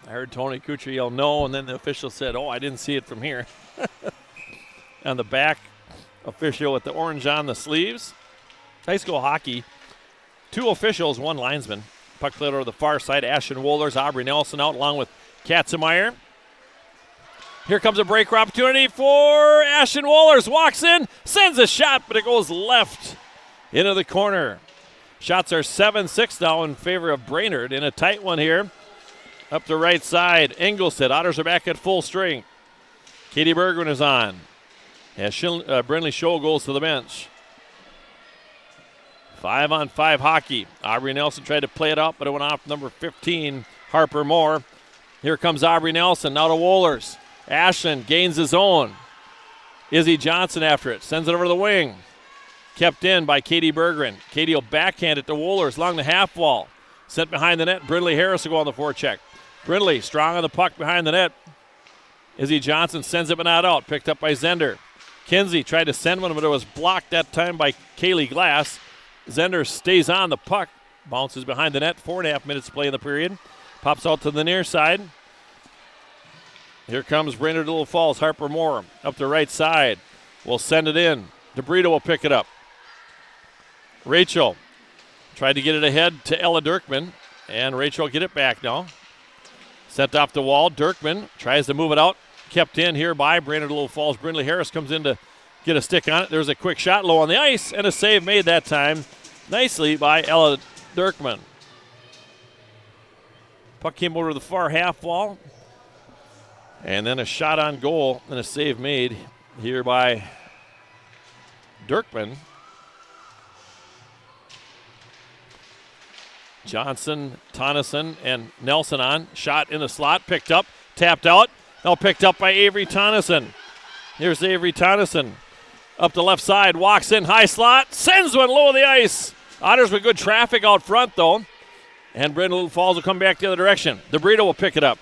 I heard Tony Kuchar yell no, and then the official said, I didn't see it from here. On the back, official with the orange on the sleeves. High school hockey 2 officials, 1 linesman. Puck played over the far side. Ashton Wohlers, Aubrey Nelson out along with Katzenmeyer. Here comes a breaker opportunity for Ashton Wohlers. Walks in, sends a shot, but it goes left into the corner. Shots are 7-6 now in favor of Brainerd in a tight one here. Up the right side, Engelstead. Otters are back at full strength. Katie Bergman is on. As Brindley Scholl goes to the bench. 5-on-5 hockey. Aubrey Nelson tried to play it out, but it went off number 15, Harper Moore. Here comes Aubrey Nelson, now to Wohlers. Ashland gains his own. Izzy Johnson after it, sends it over the wing. Kept in by Katie Bergren. Katie will backhand it to Wohlers along the half wall. Sent behind the net. Brindley Harris will go on the forecheck. Brindley strong on the puck behind the net. Izzy Johnson sends it but not out. Picked up by Zender. Kinsey tried to send one, but it was blocked that time by Kaylee Glass. Zender stays on the puck. Bounces behind the net. 4.5 minutes to play in the period. Pops out to the near side. Here comes Brainerd-Little Falls. Harper Moore up the right side. Will send it in. DeBrito will pick it up. Rachel tried to get it ahead to Ella Dirkman, and Rachel will get it back now. Sent off the wall. Dirkman tries to move it out. Kept in here by Brainerd-Little Falls. Brindley Harris comes in to get a stick on it. There's a quick shot low on the ice, and a save made that time nicely by Ella Dirkman. Puck came over to the far half wall, and then a shot on goal and a save made here by Dirkman. Johnson, Tonneson, and Nelson on. Shot in the slot, picked up, tapped out. Now picked up by Avery Tonneson. Here's Avery Tonneson. Up the left side, walks in, high slot, sends one low on the ice. Otters with good traffic out front, though. And Brainerd-Little Falls will come back the other direction. DeBrito will pick it up.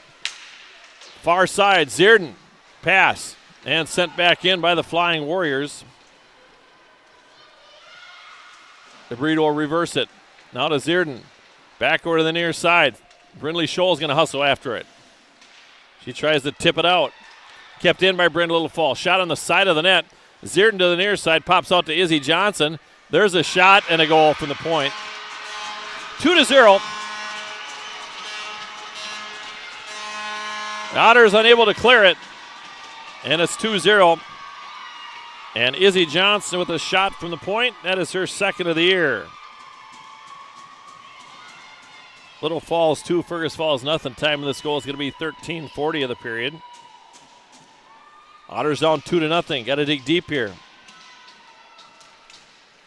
Far side, Zierden. Pass. And sent back in by the Flying Warriors. DeBrito will reverse it. Now to Zierden. Back over to the near side. Brindley Scholl is going to hustle after it. She tries to tip it out. Kept in by Brainerd-Little Falls. Shot on the side of the net. Zierden to the near side. Pops out to Izzy Johnson. There's a shot and a goal from the point. 2-0. Otters unable to clear it. And it's 2-0. And Izzy Johnson with a shot from the point. That is her second of the year. Little Falls 2, Fergus Falls nothing. Time of this goal is going to be 13:40 of the period. Otters down 2-0. Got to dig deep here.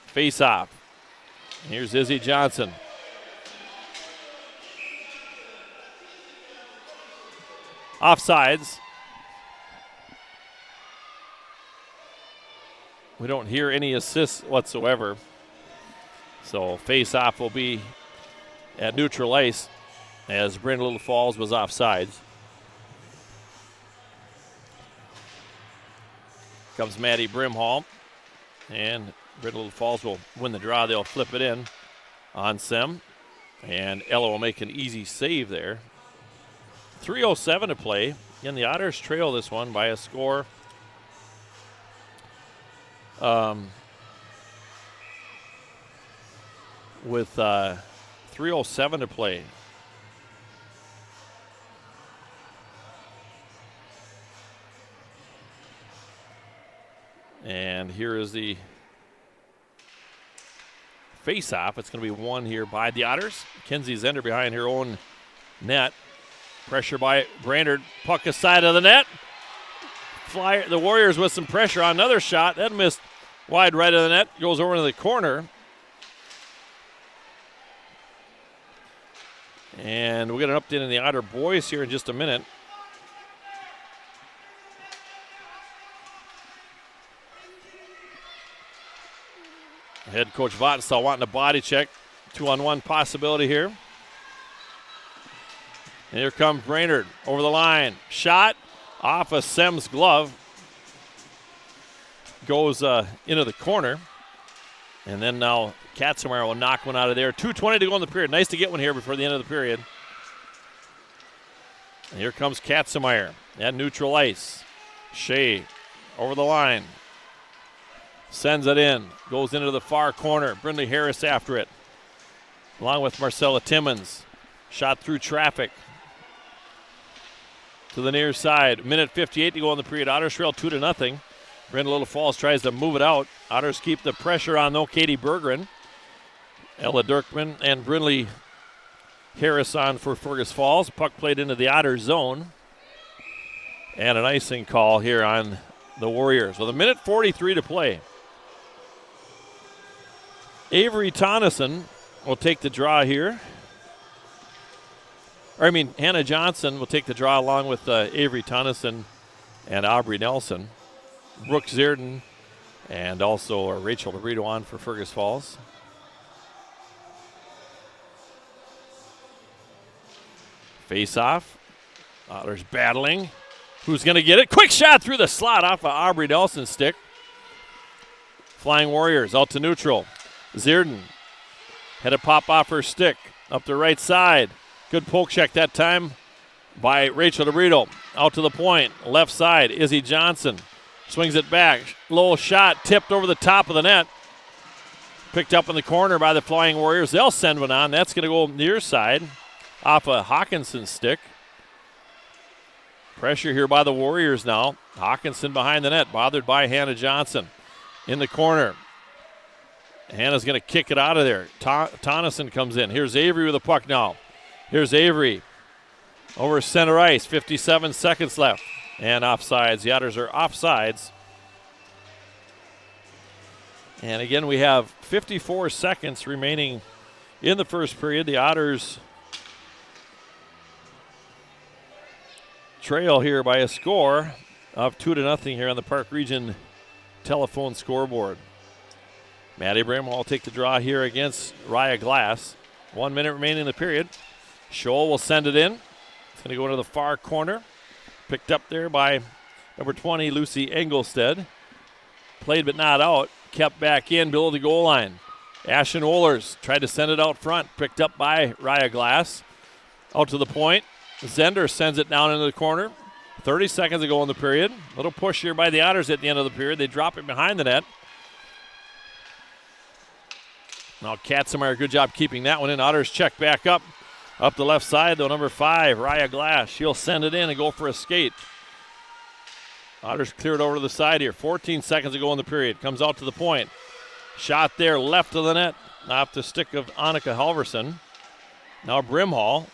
Face off. Here's Izzy Johnson. Offsides. We don't hear any assists whatsoever. So face off will be at neutral ice as Brainerd-Little Falls was offsides. Comes Maddie Brimhall, and Brainerd-Little Falls will win the draw. They'll flip it in on Sem, and Ella will make an easy save there. 3:07 to play. Again, the Otters trail this one by a score with 3:07 to play. And here is the face-off. It's going to be won here by the Otters. Kinsey Zender behind her own net. Pressure by Brainerd. Puck aside of the net. The Warriors with some pressure on another shot. That missed wide right of the net. Goes over to the corner. And we'll get an update on the Otter boys here in just a minute. Head coach Vattenstall wanting a body check. 2-on-1 possibility here. And here comes Brainerd over the line. Shot off of Sem's glove. Goes into the corner. And then now Katzenmeyer will knock one out of there. 2:20 to go in the period. Nice to get one here before the end of the period. And here comes Katzenmeyer at neutral ice. Shea over the line. Sends it in. Goes into the far corner. Brindley Harris after it. along with Marcella Timmons. Shot through traffic to the near side. Minute 58 to go in the period. Otters trail 2-0. Brainerd-Little Falls tries to move it out. Otters keep the pressure on, though. Katie Bergeron, Ella Dirkman, and Brinley Harris on for Fergus Falls. Puck played into the Otters zone. And an icing call here on the Warriors with a minute 43 to play. Avery Tonneson will take the draw here. Hannah Johnson will take the draw along with Avery Tonneson and Aubrey Nelson. Brooke Zierden and also Rachel DeBrito on for Fergus Falls. Face off. Otters battling. Who's going to get it? Quick shot through the slot off of Aubrey Nelson's stick. Flying Warriors out to neutral. Zierden had a pop off her stick up the right side. Good poke check that time by Rachel DeBrito. Out to the point, left side, Izzy Johnson. Swings it back. Low shot, tipped over the top of the net. Picked up in the corner by the Flying Warriors. They'll send one on. That's going to go near side off of Hawkinson's stick. Pressure here by the Warriors now. Hawkinson behind the net, bothered by Hannah Johnson. In the corner. Hannah's going to kick it out of there. Tonneson comes in. Here's Avery with the puck now. Here's Avery over center ice. 57 seconds left. And offsides. The Otters are offsides. And again, we have 54 seconds remaining in the first period. The Otters trail here by a score of 2-0 here on the Park Region telephone scoreboard. Maddie Bramwell will take the draw here against Raya Glass. 1 minute remaining in the period. Scholl will send it in. It's going to go into the far corner. Picked up there by number 20, Lucy Engelstead. Played but not out. Kept back in below the goal line. Ashen Wohlers tried to send it out front. Picked up by Raya Glass. Out to the point. Zender sends it down into the corner. 30 seconds to go in the period. Little push here by the Otters at the end of the period. They drop it behind the net. Now Katzenmeyer, good job keeping that one in. Otters check back up. Up the left side, though, number 5, Raya Glass. She'll send it in and go for a skate. Otters cleared over to the side here. 14 seconds to go in the period. Comes out to the point. Shot there, left of the net. Off the stick of Annika Halverson. Now Brimhall.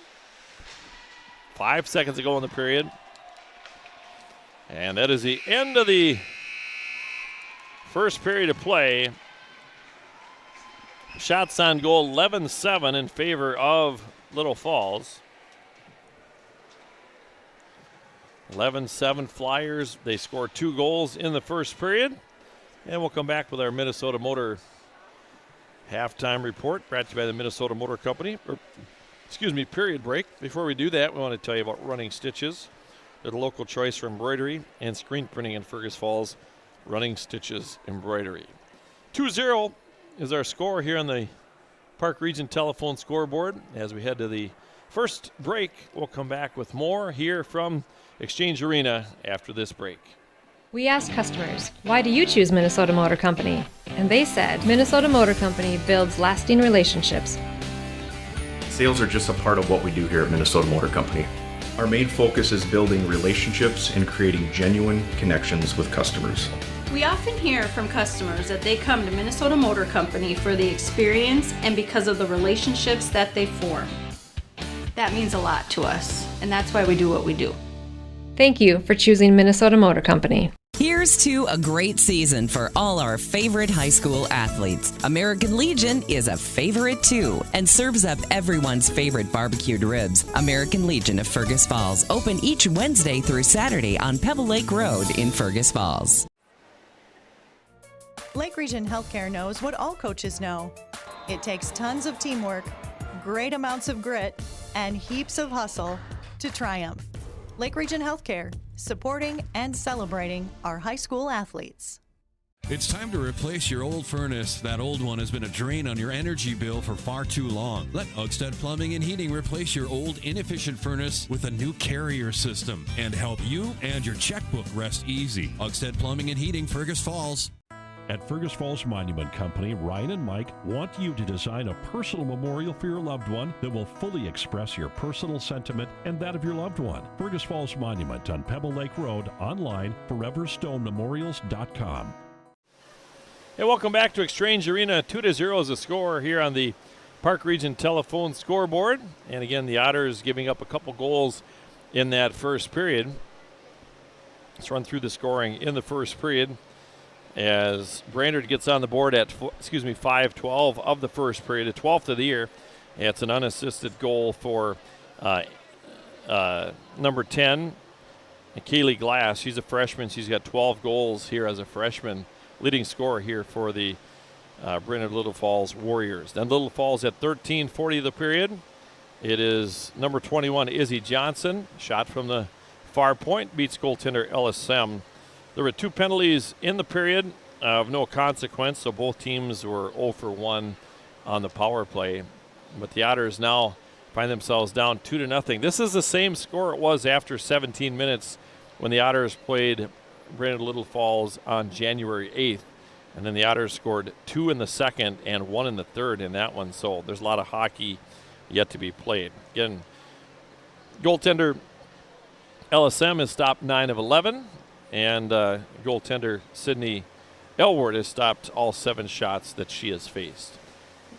5 seconds to go in the period. And that is the end of the first period of play. Shots on goal 11-7 in favor of Little Falls. 11-7 Flyers. They scored 2 goals in the first period. And we'll come back with our Minnesota Motor halftime report brought to you by the Minnesota Motor Company. Period break. Before we do that, we want to tell you about Running Stitches. They're the local choice for embroidery and screen printing in Fergus Falls. Running Stitches Embroidery. 2-0 is our score here on the Park Region telephone scoreboard. As we head to the first break, we'll come back with more here from Exchange Arena after this break. We asked customers, why do you choose Minnesota Motor Company? And they said, Minnesota Motor Company builds lasting relationships. Sales are just a part of what we do here at Minnesota Motor Company. Our main focus is building relationships and creating genuine connections with customers. We often hear from customers that they come to Minnesota Motor Company for the experience and because of the relationships that they form. That means a lot to us, and that's why we do what we do. Thank you for choosing Minnesota Motor Company. Here's to a great season for all our favorite high school athletes. American Legion is a favorite too and serves up everyone's favorite barbecued ribs. American Legion of Fergus Falls, open each Wednesday through Saturday on Pebble Lake Road in Fergus Falls. Lake Region Healthcare knows what all coaches know. It takes tons of teamwork, great amounts of grit, and heaps of hustle to triumph. Lake Region Healthcare, supporting and celebrating our high school athletes. It's time to replace your old furnace. That old one has been a drain on your energy bill for far too long. Let Otters Plumbing and Heating replace your old inefficient furnace with a new carrier system and help you and your checkbook rest easy. Otters Plumbing and Heating, Fergus Falls. At Fergus Falls Monument Company, Ryan and Mike want you to design a personal memorial for your loved one that will fully express your personal sentiment and that of your loved one. Fergus Falls Monument on Pebble Lake Road, online, foreverstonememorials.com. Hey, welcome back to Exchange Arena. 2-0 is the score here on the Park Region Telephone scoreboard. And again, the Otters giving up a couple goals in that first period. Let's run through the scoring in the first period as Brainerd gets on the board at 5:12 of the first period, the 12th of the year. It's an unassisted goal for number 10, Kaylee Glass. She's a freshman. She's got 12 goals here as a freshman, leading scorer here for the Brainerd-Little Falls Warriors. Then Little Falls at 13:40 of the period. It is number 21, Izzy Johnson. Shot from the far point, beats goaltender LSM. There were 2 penalties in the period of no consequence, so both teams were 0 for 1 on the power play. But the Otters now find themselves down 2-0. This is the same score it was after 17 minutes when the Otters played Brainerd-Little Falls on January 8th. And then the Otters scored 2 in the second and 1 in the third in that one. So there's a lot of hockey yet to be played. Again, goaltender LSM has stopped 9 of 11. And goaltender Sydney Elward has stopped all 7 shots that she has faced.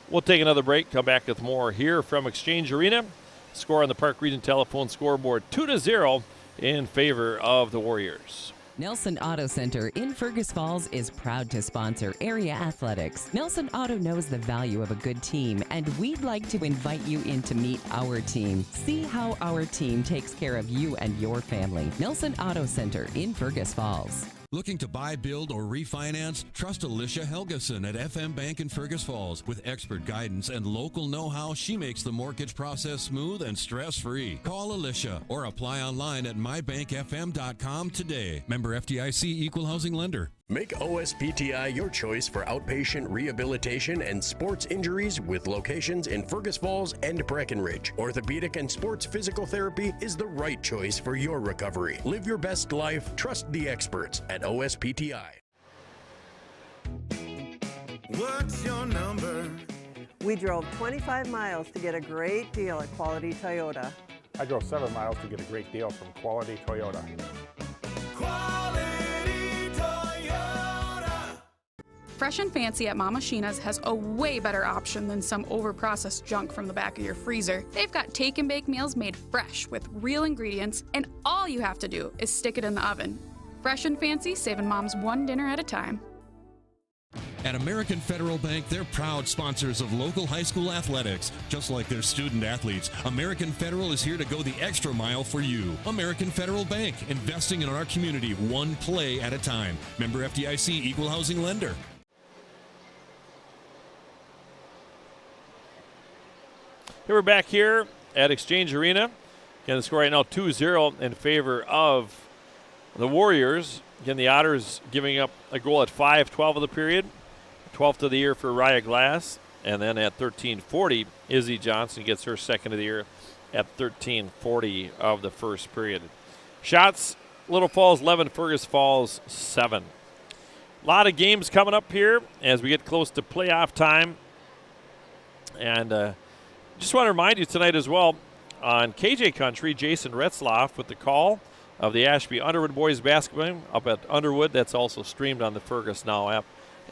We'll take another break, come back with more here from Exchange Arena. Score on the Park Region Telephone scoreboard, 2-0 in favor of the Warriors. Nelson Auto Center in Fergus Falls is proud to sponsor area athletics. Nelson Auto knows the value of a good team, and we'd like to invite you in to meet our team. See how our team takes care of you and your family. Nelson Auto Center in Fergus Falls. Looking to buy, build, or refinance? Trust Alicia Helgeson at FM Bank in Fergus Falls. With expert guidance and local know-how, she makes the mortgage process smooth and stress-free. Call Alicia or apply online at mybankfm.com today. Member FDIC Equal Housing Lender. Make OSPTI your choice for outpatient rehabilitation and sports injuries with locations in Fergus Falls and Breckenridge. Orthopedic and sports physical therapy is the right choice for your recovery. Live your best life. Trust the experts at OSPTI. What's your number? We drove 25 miles to get a great deal at Quality Toyota. I drove 7 miles to get a great deal from Quality Toyota. Fresh and Fancy at Mama Sheena's has a way better option than some overprocessed junk from the back of your freezer. They've got take and bake meals made fresh with real ingredients, and all you have to do is stick it in the oven. Fresh and Fancy, saving moms one dinner at a time. At American Federal Bank, they're proud sponsors of local high school athletics. Just like their student athletes, American Federal is here to go the extra mile for you. American Federal Bank, investing in our community one play at a time. Member FDIC Equal Housing Lender. Here we're back here at Exchange Arena. Again, the score right now 2-0 in favor of the Warriors. Again, the Otters giving up a goal at 5:12 of the period. 12th of the year for Raya Glass. And then at 13:40, Izzy Johnson gets her second of the year at 13:40 of the first period. Shots, Little Falls 11, Fergus Falls 7. A lot of games coming up here as we get close to playoff time. And just want to remind you tonight as well, on KJ Country, Jason Retzloff with the call of the Ashby Underwood boys basketball game up at Underwood. That's also streamed on the Fergus Now app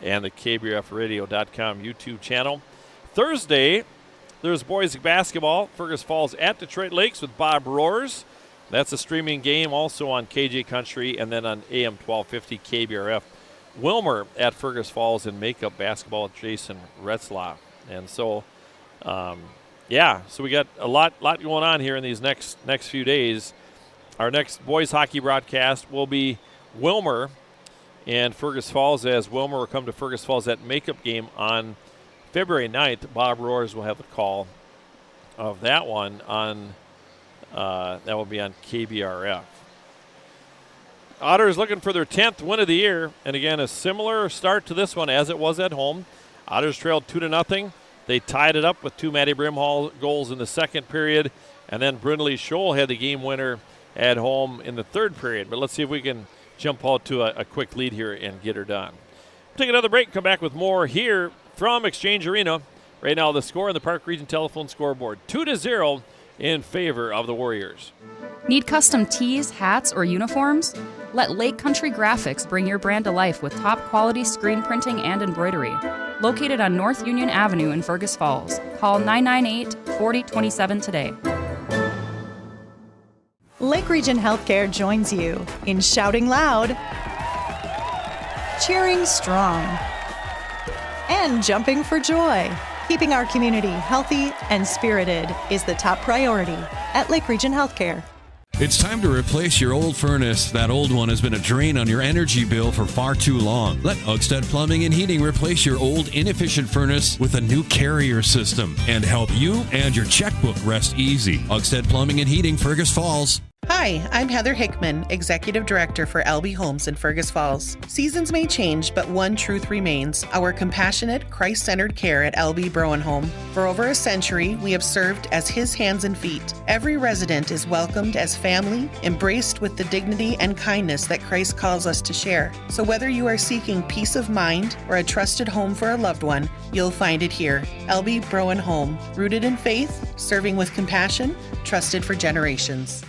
and the KBRFradio.com YouTube channel. Thursday, there's boys basketball, Fergus Falls at Detroit Lakes with Bob Roars. That's a streaming game also on KJ Country and then on AM 1250 KBRF. Wilmer at Fergus Falls in makeup basketball with Jason Retzloff. And so, so we got a lot going on here in these next few days. Our next boys hockey broadcast will be Wilmer and Fergus Falls, as Wilmer will come to Fergus Falls that makeup game on February 9th. Bob Roars will have the call of that one on that will be on KBRF. Otters looking for their 10th win of the year, and again a similar start to this one as it was at home. Otters trailed 2-0. They tied it up with 2 Maddie Brimhall goals in the second period, and then Brindley Scholl had the game winner at home in the third period. But let's see if we can jump out to a quick lead here and get her done. Take another break. Come back with more here from Exchange Arena. Right now, the score on the Park Region telephone scoreboard, 2-0 in favor of the Warriors. Need custom tees, hats, or uniforms? Let Lake Country Graphics bring your brand to life with top quality screen printing and embroidery. Located on North Union Avenue in Fergus Falls. Call 998-4027 today. Lake Region Healthcare joins you in shouting loud, cheering strong, and jumping for joy. Keeping our community healthy and spirited is the top priority at Lake Region Healthcare. It's time to replace your old furnace. That old one has been a drain on your energy bill for far too long. Let Otters Plumbing and Heating replace your old inefficient furnace with a new carrier system and help you and your checkbook rest easy. Otters Plumbing and Heating, Fergus Falls. Hi, I'm Heather Hickman, Executive Director for LB Homes in Fergus Falls. Seasons may change, but one truth remains: our compassionate, Christ-centered care at LB Browen Home. For over a century, we have served as His hands and feet. Every resident is welcomed as family, embraced with the dignity and kindness that Christ calls us to share. So whether you are seeking peace of mind or a trusted home for a loved one, you'll find it here. LB Browen Home, rooted in faith, serving with compassion, trusted for generations.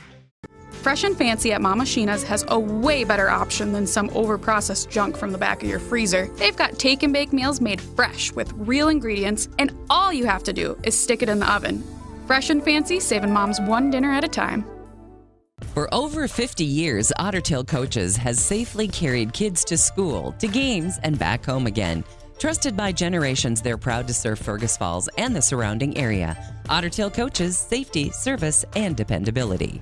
Fresh and Fancy at Mama Sheena's has a way better option than some overprocessed junk from the back of your freezer. They've got take and bake meals made fresh with real ingredients, and all you have to do is stick it in the oven. Fresh and Fancy, saving moms one dinner at a time. For over 50 years, Ottertail Coaches has safely carried kids to school, to games, and back home again. Trusted by generations, they're proud to serve Fergus Falls and the surrounding area. Ottertail Coaches, safety, service, and dependability.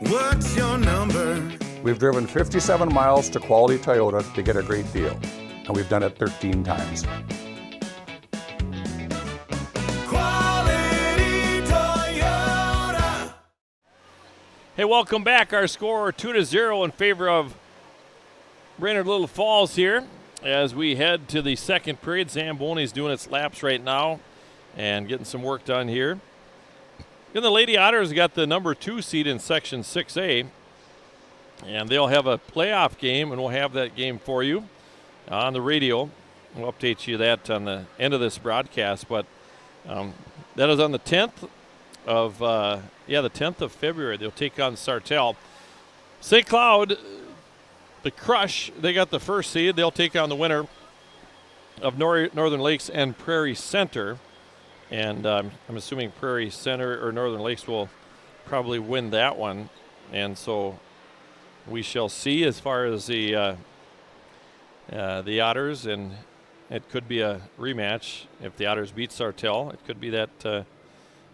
What's your number? We've driven 57 miles to Quality Toyota to get a great deal, and we've done it 13 times. Quality Toyota. Hey, welcome back. Our score 2-0 in favor of Brainerd-Little Falls here as we head to the second period. Zamboni's doing its laps right now and getting some work done here. And the Lady Otters got the number 2 seed in Section 6A, and they'll have a playoff game, and we'll have that game for you on the radio. We'll update you that on the end of this broadcast, but that is on the 10th of the 10th of February. They'll take on Sartell. St. Cloud, the Crush, they got the first seed. They'll take on the winner of Northern Lakes and Prairie Center. And I'm assuming Prairie Center or Northern Lakes will probably win that one. And so we shall see as far as the Otters, and it could be a rematch. If the Otters beat Sartell, it could be that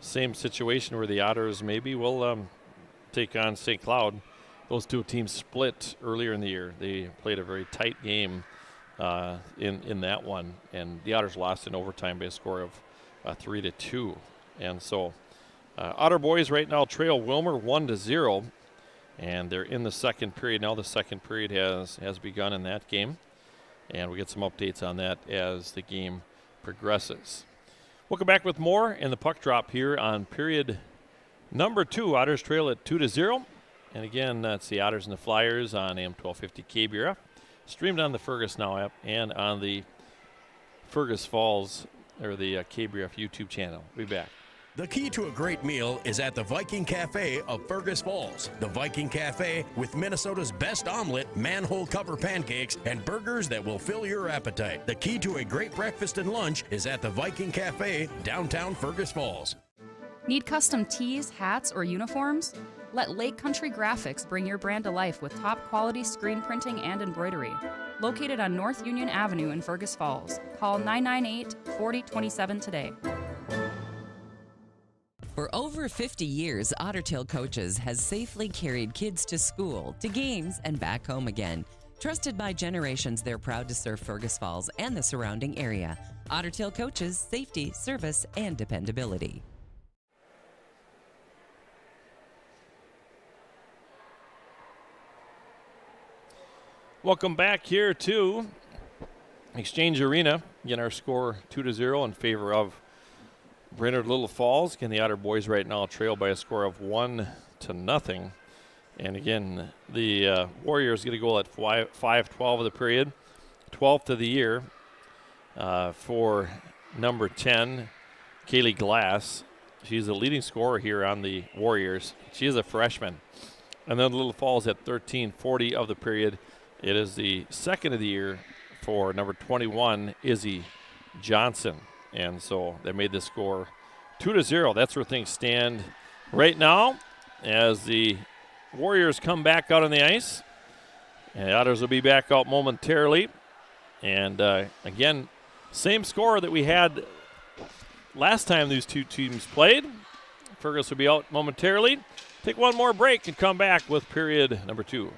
same situation where the Otters maybe will take on St. Cloud. Those two teams split earlier in the year. They played a very tight game in that one, and the Otters lost in overtime by a score of 3-2. And so Otter boys right now trail Wilmer 1-0, and they're in the second period now. The second period has begun in that game, and we'll get some updates on that as the game progresses. We'll come back with more in the puck drop here on period number 2. Otters trail at 2-0, and again, that's the Otters and the Flyers on AM 1250 KBRF, streamed on the Fergus Now app and on the Fergus Falls or the KBRF YouTube channel. We'll be back. The key to a great meal is at the Viking Cafe of Fergus Falls. The Viking Cafe with Minnesota's best omelet, manhole cover pancakes, and burgers that will fill your appetite. The key to a great breakfast and lunch is at the Viking Cafe, downtown Fergus Falls. Need custom tees, hats, or uniforms? Let Lake Country Graphics bring your brand to life with top quality screen printing and embroidery. Located on North Union Avenue in Fergus Falls. Call 998-4027 today. For over 50 years, Ottertail Coaches has safely carried kids to school, to games, and back home again. Trusted by generations, they're proud to serve Fergus Falls and the surrounding area. Ottertail Coaches, safety, service, and dependability. Welcome back here to Exchange Arena. Again, our score 2-0 in favor of Brainerd-Little Falls. Again, the Otter boys right now trail by a score of 1-0. And again, the Warriors get a goal at 5:12 of the period. 12th of the year for number 10, Kaylee Glass. She's the leading scorer here on the Warriors. She is a freshman. And then Little Falls at 13:40 of the period. It is the second of the year for number 21, Izzy Johnson. And so they made the score 2-0. That's where things stand right now as the Warriors come back out on the ice. And the Otters will be back out momentarily. And again, same score that we had last time these two teams played. Fergus will be out momentarily. Take one more break and come back with period number 2.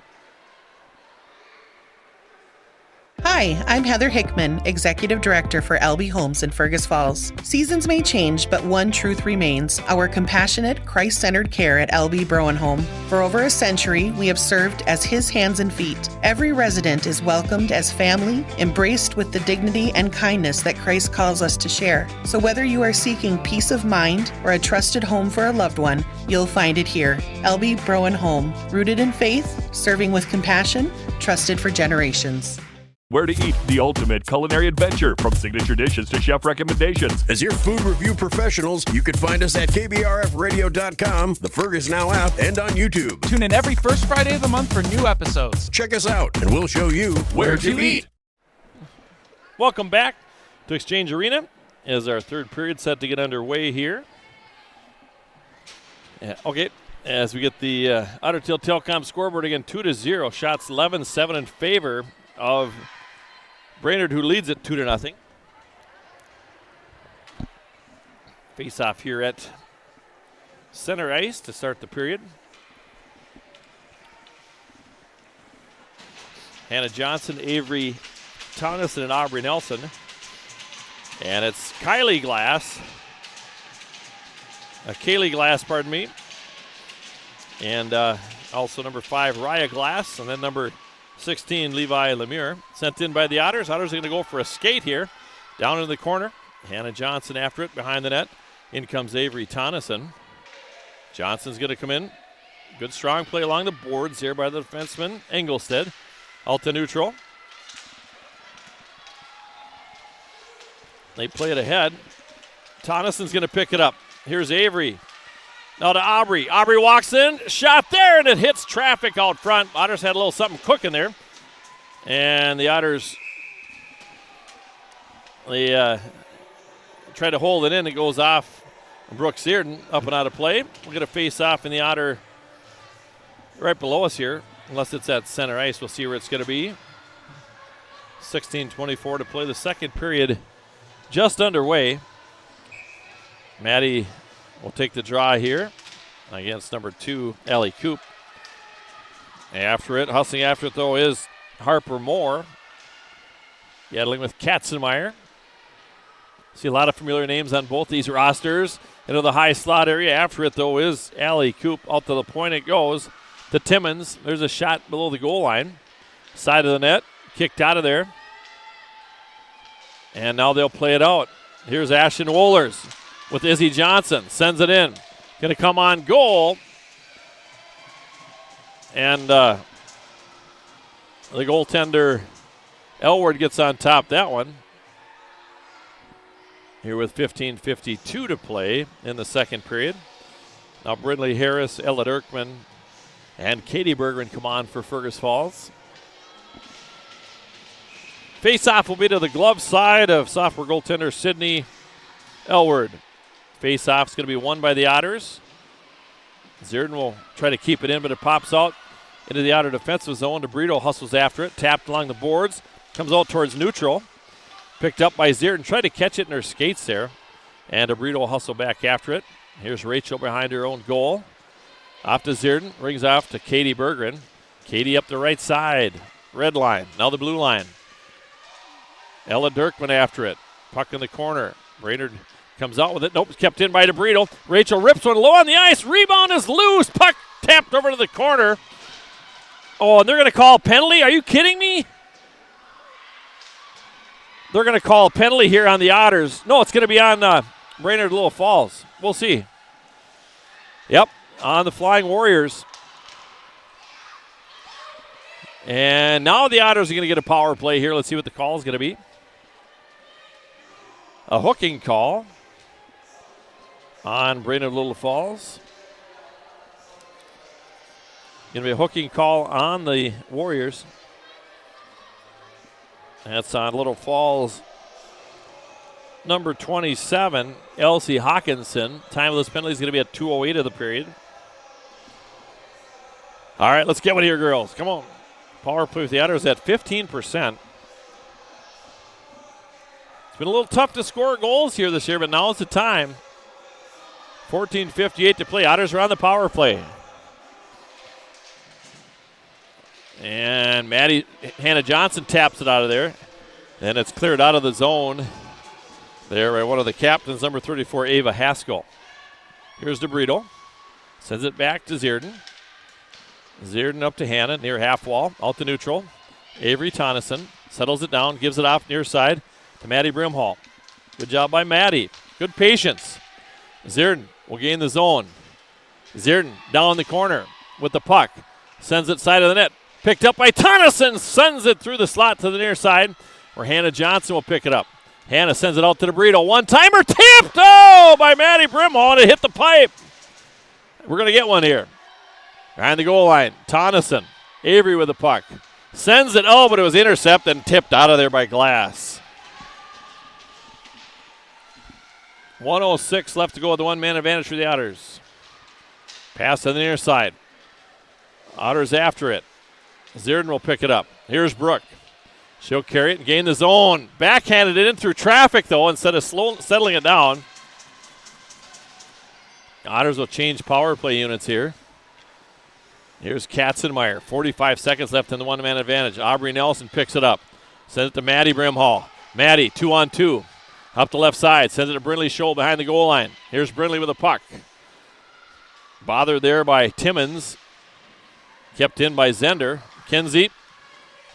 Hi, I'm Heather Hickman, Executive Director for LB Homes in Fergus Falls. Seasons may change, but one truth remains: our compassionate, Christ-centered care at LB Browen Home. For over a century, we have served as His hands and feet. Every resident is welcomed as family, embraced with the dignity and kindness that Christ calls us to share. So whether you are seeking peace of mind or a trusted home for a loved one, you'll find it here. LB Browen Home, rooted in faith, serving with compassion, trusted for generations. Where to eat, the ultimate culinary adventure, from signature dishes to chef recommendations. As your food review professionals, you can find us at kbrfradio.com, the Fergus Now app, and on YouTube. Tune in every first Friday of the month for new episodes. Check us out, and we'll show you where to eat. Welcome back to Exchange Arena as our third period set to get underway here. Okay, as we get the Otter Tail Telecom scoreboard again, 2-0. Shots 11-7 in favor of Brainerd, who leads it 2-0. Face off here at center ice to start the period. Hannah Johnson, Avery Townsend, and Aubrey Nelson. And it's Kaylee Glass, pardon me. And also number 5, Raya Glass, and then number 16, Levi Lemire. Sent in by the Otters. Otters are going to go for a skate here. Down in the corner. Hannah Johnson after it, behind the net. In comes Avery Tonneson. Johnson's going to come in. Good strong play along the boards here by the defenseman, Engelstead. Out to neutral. They play it ahead. Tonneson's going to pick it up. Here's Avery. Now to Aubrey. Aubrey walks in, shot there, and it hits traffic out front. Otters had a little something cooking there. And the Otters, they try to hold it in. It goes off Brooks Searden, up and out of play. We're going to face off in the Otter right below us here, unless it's at center ice. We'll see where it's going to be. 16:24 to play. The second period just underway. Maddie will take the draw here against number 2, Allie Coop. Hustling after it, though, is Harper Moore. Yattling with Katzenmeyer. See a lot of familiar names on both these rosters. Into the high slot area. After it, though, is Allie Coop. Out to the point it goes to Timmons. There's a shot below the goal line. Side of the net. Kicked out of there. And now they'll play it out. Here's Ashton Wohlers with Izzy Johnson. Sends it in. Going to come on goal. And the goaltender, Elward, gets on top that one. Here with 15:52 to play in the second period. Now Brindley Harris, Ella Dirkman, and Katie Bergman come on for Fergus Falls. Face-off will be to the glove side of sophomore goaltender Sydney Elward. Face-off is going to be won by the Otters. Zerden will try to keep it in, but it pops out into the Otter defensive zone. DeBrito hustles after it, tapped along the boards, comes out towards neutral. Picked up by Zerden, tried to catch it in her skates there. And DeBrito will hustle back after it. Here's Rachel behind her own goal. Off to Zerden, rings off to Katie Bergren. Katie up the right side, red line, now the blue line. Ella Dirkman after it. Puck in the corner. Brainerd comes out with it. Nope, kept in by DeBrito. Rachel rips one low on the ice. Rebound is loose. Puck tapped over to the corner. Oh, and they're going to call a penalty? Are you kidding me? They're going to call a penalty here on the Otters. No, it's going to be on Brainerd-Little Falls. We'll see. Yep, on the Flying Warriors. And now the Otters are going to get a power play here. Let's see what the call is going to be. A hooking call on Brainerd-Little Falls. Going to be a hooking call on the Warriors. That's on Little Falls number 27, Elsie Hawkinson. Time of this penalty is going to be at 2:08 of the period. All right, let's get one here, girls. Come on. Power play with the Otters at 15%. It's been a little tough to score goals here this year, but now is the time. 14:58 to play. Otters are on the power play. And Hannah Johnson taps it out of there. And it's cleared out of the zone there by one of the captains, number 34, Ava Haskell. Here's DeBrito. Sends it back to Zierden. Zierden up to Hannah, near half wall, out to neutral. Avery Tonneson settles it down, gives it off near side to Maddie Brimhall. Good job by Maddie. Good patience. Zierden will gain the zone. Zierden down the corner with the puck. Sends it side of the net. Picked up by Tonneson. Sends it through the slot to the near side where Hannah Johnson will pick it up. Hannah sends it out to DeBrito. One-timer tipped. Oh, by Maddie Brimhall, and it hit the pipe. We're going to get one here. Behind the goal line, Tonneson. Avery with the puck. Sends it, but it was intercepted and tipped out of there by Glass. 1:06 left to go with the one-man advantage for the Otters. Pass to the near side. Otters after it. Zierden will pick it up. Here's Brooke. She'll carry it and gain the zone. Backhanded it in through traffic, though, instead of settling it down. Otters will change power play units here. Here's Katzenmeyer. 45 seconds left in the one-man advantage. Aubrey Nelson picks it up. Sends it to Maddie Brimhall. Maddie, 2-on-2. Up the left side. Sends it to Brindley Scholl behind the goal line. Here's Brindley with a puck. Bothered there by Timmons. Kept in by Zender. Kinsey.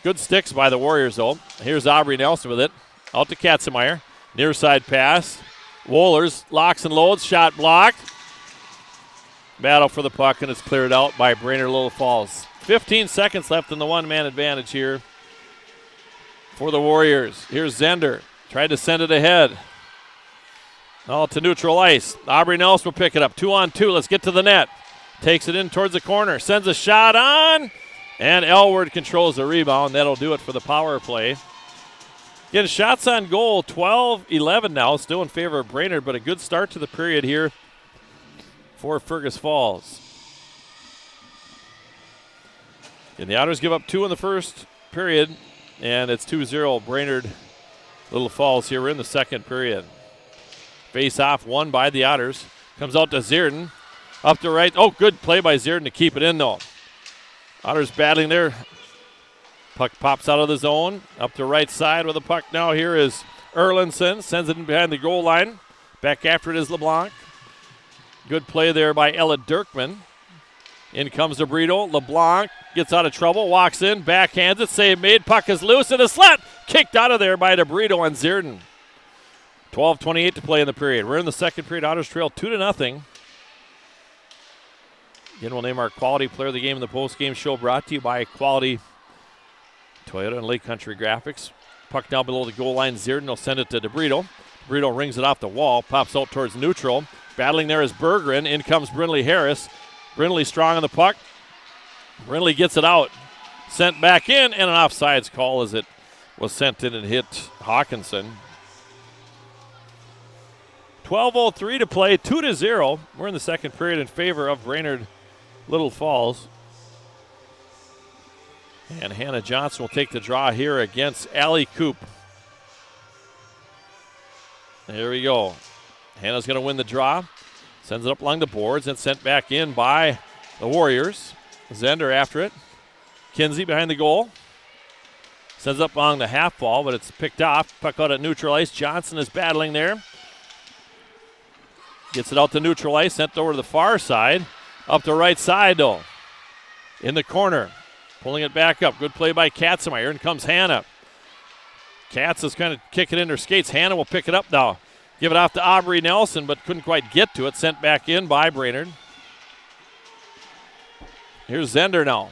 Good sticks by the Warriors, though. Here's Aubrey Nelson with it. Out to Katzenmeyer. Near side pass. Wohlers locks and loads. Shot blocked. Battle for the puck, and it's cleared out by Brainerd-Little Falls. 15 seconds left in the one-man advantage here for the Warriors. Here's Zender. Tried to send it ahead. All to neutral ice. Aubrey Nelson will pick it up. 2-on-2. Let's get to the net. Takes it in towards the corner. Sends a shot on. And Elward controls the rebound. That'll do it for the power play. Again, shots on goal, 12-11 now. Still in favor of Brainerd, but a good start to the period here for Fergus Falls. And the Otters give up 2 in the first period, and it's 2-0 Brainerd-Little Falls here. We're in the second period. Face off won by the Otters. Comes out to Zierden. Up to right. Oh, good play by Zierden to keep it in, though. Otters battling there. Puck pops out of the zone. Up to right side with the puck now. Here is Erlinson. Sends it in behind the goal line. Back after it is LeBlanc. Good play there by Ella Dirkman. In comes DeBrito. LeBlanc gets out of trouble. Walks in. Backhands it. Save made. Puck is loose in the slot. Kicked out of there by DeBrito and Zierden. 12:28 to play in the period. We're in the second period. Otters trail 2-0. Again, we'll name our Quality Player of the Game in the post-game show, brought to you by Quality Toyota and Lake Country Graphics. Puck down below the goal line. Zierden will send it to DeBrito. DeBrito rings it off the wall, pops out towards neutral. Battling there is Berggren. In comes Brindley Harris. Brindley strong on the puck. Brindley gets it out. Sent back in, and an offsides call as it was sent in and hit Hawkinson. 12:03 to play, 2-0. We're in the second period in favor of Brainerd-Little Falls. And Hannah Johnson will take the draw here against Allie Coop. There we go. Hannah's going to win the draw. Sends it up along the boards and sent back in by the Warriors. Zender after it. Kinsey behind the goal. Sends up along the half ball, but it's picked off. Puck out at neutral ice. Johnson is battling there. Gets it out to neutral ice, sent over to the far side. Up the right side, though. In the corner. Pulling it back up. Good play by Katzenmeyer. In comes Hannah. Katz is kind of kicking in her skates. Hannah will pick it up now. Give it off to Aubrey Nelson, but couldn't quite get to it. Sent back in by Brainerd. Here's Zender now.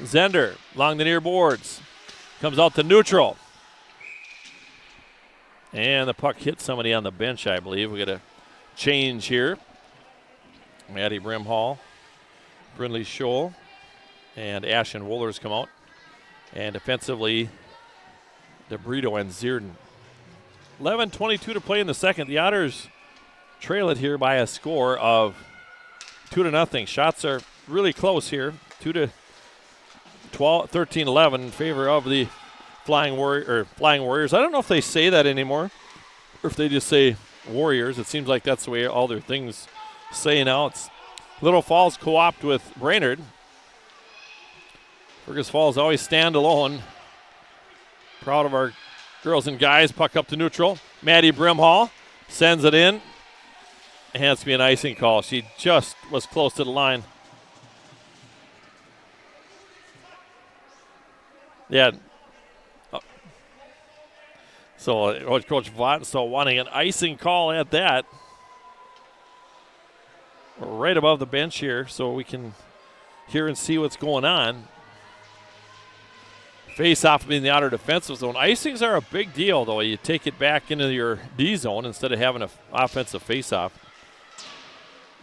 Zender along the near boards. Comes out to neutral. And the puck hit somebody on the bench, I believe. We got a change here. Maddie Brimhall, Brindley Scholl, and Ashton Wohlers come out. And defensively, DeBrito and Zierden. 11:22 to play in the second. The Otters trail it here by a score of 2-0. Shots are really close here. 13-11 in favor of the Flying Warriors. I don't know if they say that anymore or if they just say Warriors. It seems like that's the way all their things say now. It's Little Falls co-opt with Brainerd. Fergus Falls always stand alone. Proud of our girls and guys. Puck up to neutral. Maddie Brimhall sends it in. And it's to be an icing call. She just was close to the line. Yeah. So Coach Vottenstall wanting an icing call at that. Right above the bench here so we can hear and see what's going on. Face off in the outer defensive zone. Icings are a big deal, though. You take it back into your D zone instead of having an offensive face-off.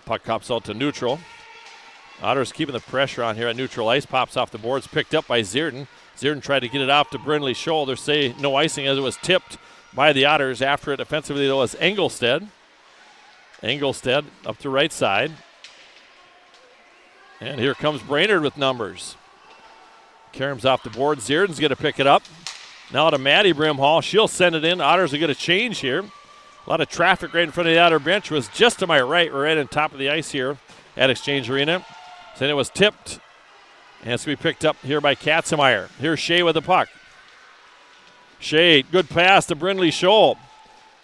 Puck cops out to neutral. Otters keeping the pressure on here at neutral ice. Pops off the boards, picked up by Zierden. Zierden tried to get it off to Brindley Scholl. They say no icing as it was tipped by the Otters. After it offensively, though, is Engelstead. Engelstead up to right side. And here comes Brainerd with numbers. Karam's off the board. Zierden's going to pick it up. Now to Maddie Brimhall. She'll send it in. Otters will get a change here. A lot of traffic right in front of the Otter bench. Was just to my right. We're right on top of the ice here at Exchange Arena. Then it was tipped. And it's going to be picked up here by Katzenmeyer. Here's Shea with the puck. Shea, good pass to Brindley Scholl.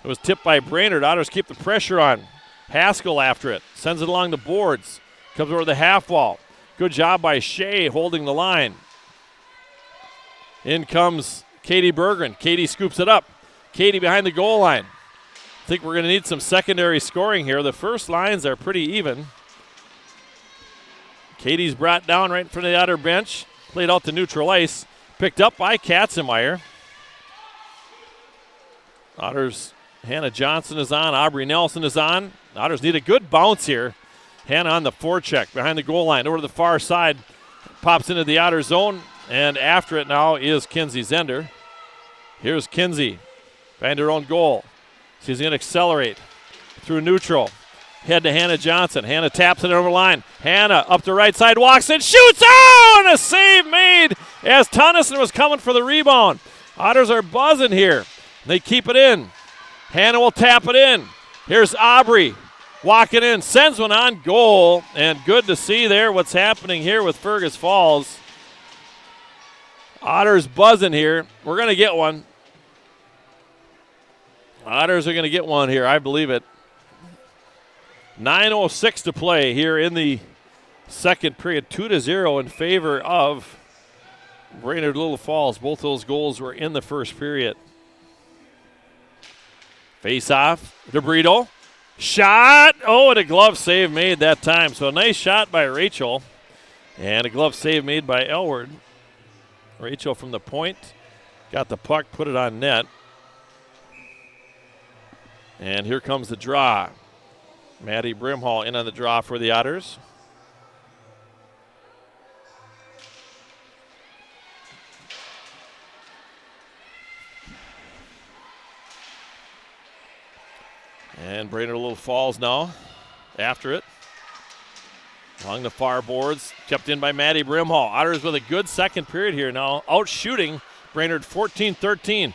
It was tipped by Brainerd. Otters keep the pressure on. Haskell after it. Sends it along the boards. Comes over the half wall. Good job by Shea holding the line. In comes Katie Berggren. Katie scoops it up. Katie behind the goal line. I think we're going to need some secondary scoring here. The first lines are pretty even. Katie's brought down right in front of the Otter bench. Played out to neutral ice. Picked up by Katzenmeyer. Otters, Hannah Johnson is on. Aubrey Nelson is on. Otters need a good bounce here. Hannah on the forecheck behind the goal line. Over to the far side. Pops into the Otter zone. And after it now is Kinsey Zender. Here's Kinsey behind her own goal. She's going to accelerate through neutral. Head to Hannah Johnson. Hannah taps it over the line. Hannah up the right side, walks in, shoots! Oh, and a save made as Tonneson was coming for the rebound. Otters are buzzing here. They keep it in. Hannah will tap it in. Here's Aubrey walking in, sends one on goal, and good to see there what's happening here with Fergus Falls. Otters buzzing here. We're going to get one. Otters are going to get one here, I believe it. 9:06 to play here in the second period. 2-0 in favor of Brainerd-Little Falls. Both those goals were in the first period. Face off. DeBrito. Shot. Oh, and a glove save made that time. So a nice shot by Rachel. And a glove save made by Elward. Rachel from the point. Got the puck, put it on net. And here comes the draw. Maddie Brimhall in on the draw for the Otters. And Brainerd-Little Falls now after it. Along the far boards, kept in by Maddie Brimhall. Otters with a good second period here now. Out shooting Brainerd 14-13.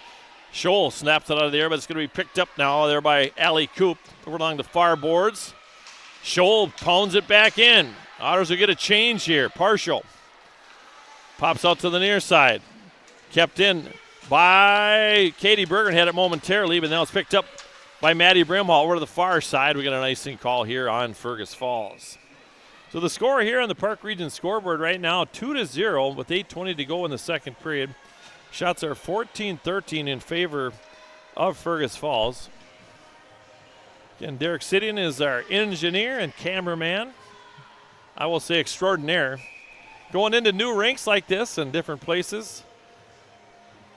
Scholl snaps it out of the air, but it's going to be picked up now there by Allie Coop. Over along the far boards. Scholl pounds it back in. Otters will get a change here. Partial. Pops out to the near side. Kept in by Katie Berggren. Had it momentarily, but now it's picked up by Maddie Brimhall. Over to the far side. We got an icing call here on Fergus Falls. So the score here on the Park Region scoreboard right now, 2-0 with 8:20 to go in the second period. Shots are 14-13 in favor of Fergus Falls. Again, Derek Sidian is our engineer and cameraman. I will say extraordinaire. going into new rinks like this and different places.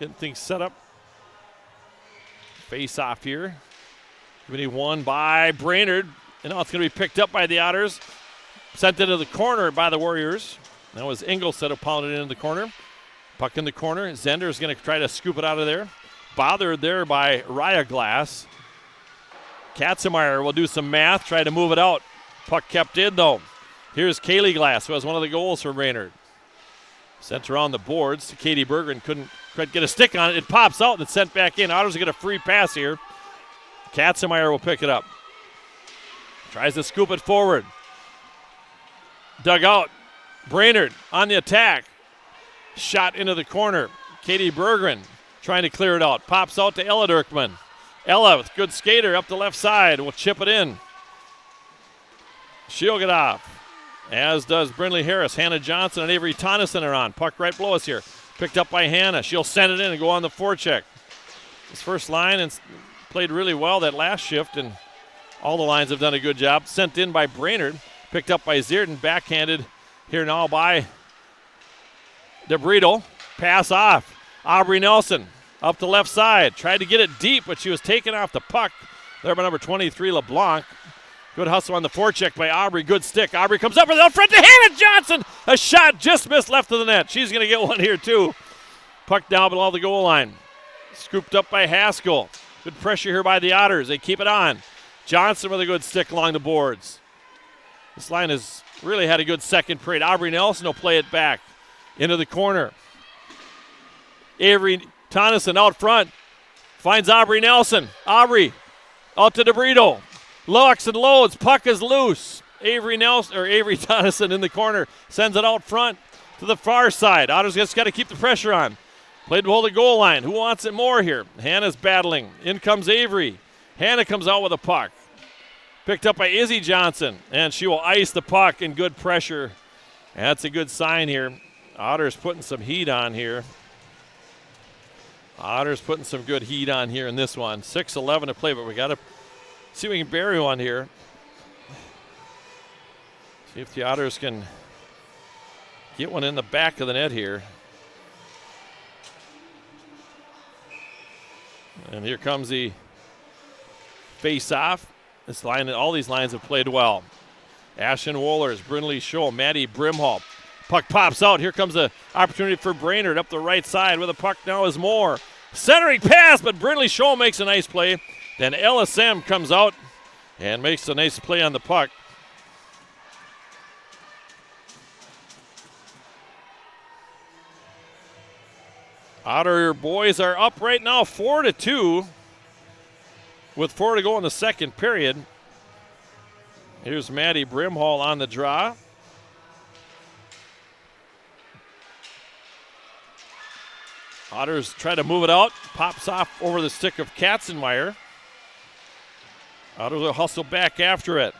Getting things set up. Face off here. Committee won by Brainerd. And now it's going to be picked up by the Otters. Sent into the corner by the Warriors. That was Ingolstadt who pounded it into the corner. Puck in the corner. Zender is going to try to scoop it out of there. Bothered there by Raya Glass. Katzenmeyer will do some math, try to move it out. Puck kept in though. Here's Kaylee Glass, who has one of the goals for Brainerd. Sent around the boards. Katie Bergen couldn't quite get a stick on it. It pops out and it's sent back in. Otters get a free pass here. Katzenmeyer will pick it up. Tries to scoop it forward. Dug out. Brainerd on the attack. Shot into the corner. Katie Bergen trying to clear it out. Pops out to Ella Dirkman. Ella with good skater up the left side. Will chip it in. She'll get off. As does Brindley Harris. Hannah Johnson and Avery Tonneson are on. Puck right below us here. Picked up by Hannah. She'll send it in and go on the forecheck. This first line and played really well that last shift, and all the lines have done a good job. Sent in by Brainerd. Picked up by Zierden. Backhanded here now by DeBrito. Pass off. Aubrey Nelson up the left side. Tried to get it deep, but she was taken off the puck there by number 23, LeBlanc. Good hustle on the forecheck by Aubrey. Good stick. Aubrey comes up with it out front to Hannah Johnson. A shot just missed left of the net. She's going to get one here, too. Puck down below the goal line. Scooped up by Haskell. Good pressure here by the Otters. They keep it on. Johnson with a good stick along the boards. This line has really had a good second period. Aubrey Nelson will play it back into the corner. Avery Tonneson out front. Finds Aubrey Nelson. Aubrey out to DeBrito. Locks and loads. Puck is loose. Avery Tonneson in the corner. Sends it out front to the far side. Otters just got to keep the pressure on. Played below the goal line. Who wants it more here? Hannah's battling. In comes Avery. Hannah comes out with a puck. Picked up by Izzy Johnson. And she will ice the puck in good pressure. And that's a good sign here. Otters putting some heat on here. Otters putting some good heat on here in this one. 6:11 to play, but we got to see if we can bury one here. See if the Otters can get one in the back of the net here. And here comes the face-off. This line, all these lines have played well. Ashton Wohlers, Brindley Scholl, Maddie Brimhall. Puck pops out. Here comes an opportunity for Brainerd up the right side with a puck now is Moore. Centering pass, but Brindley Scholl makes a nice play. Then LSM comes out and makes a nice play on the puck. Otter boys are up right now 4-2 with 4 to go in the second period. Here's Maddie Brimhall on the draw. Otters try to move it out. Pops off over the stick of Katzenmeyer. Otters will hustle back after it.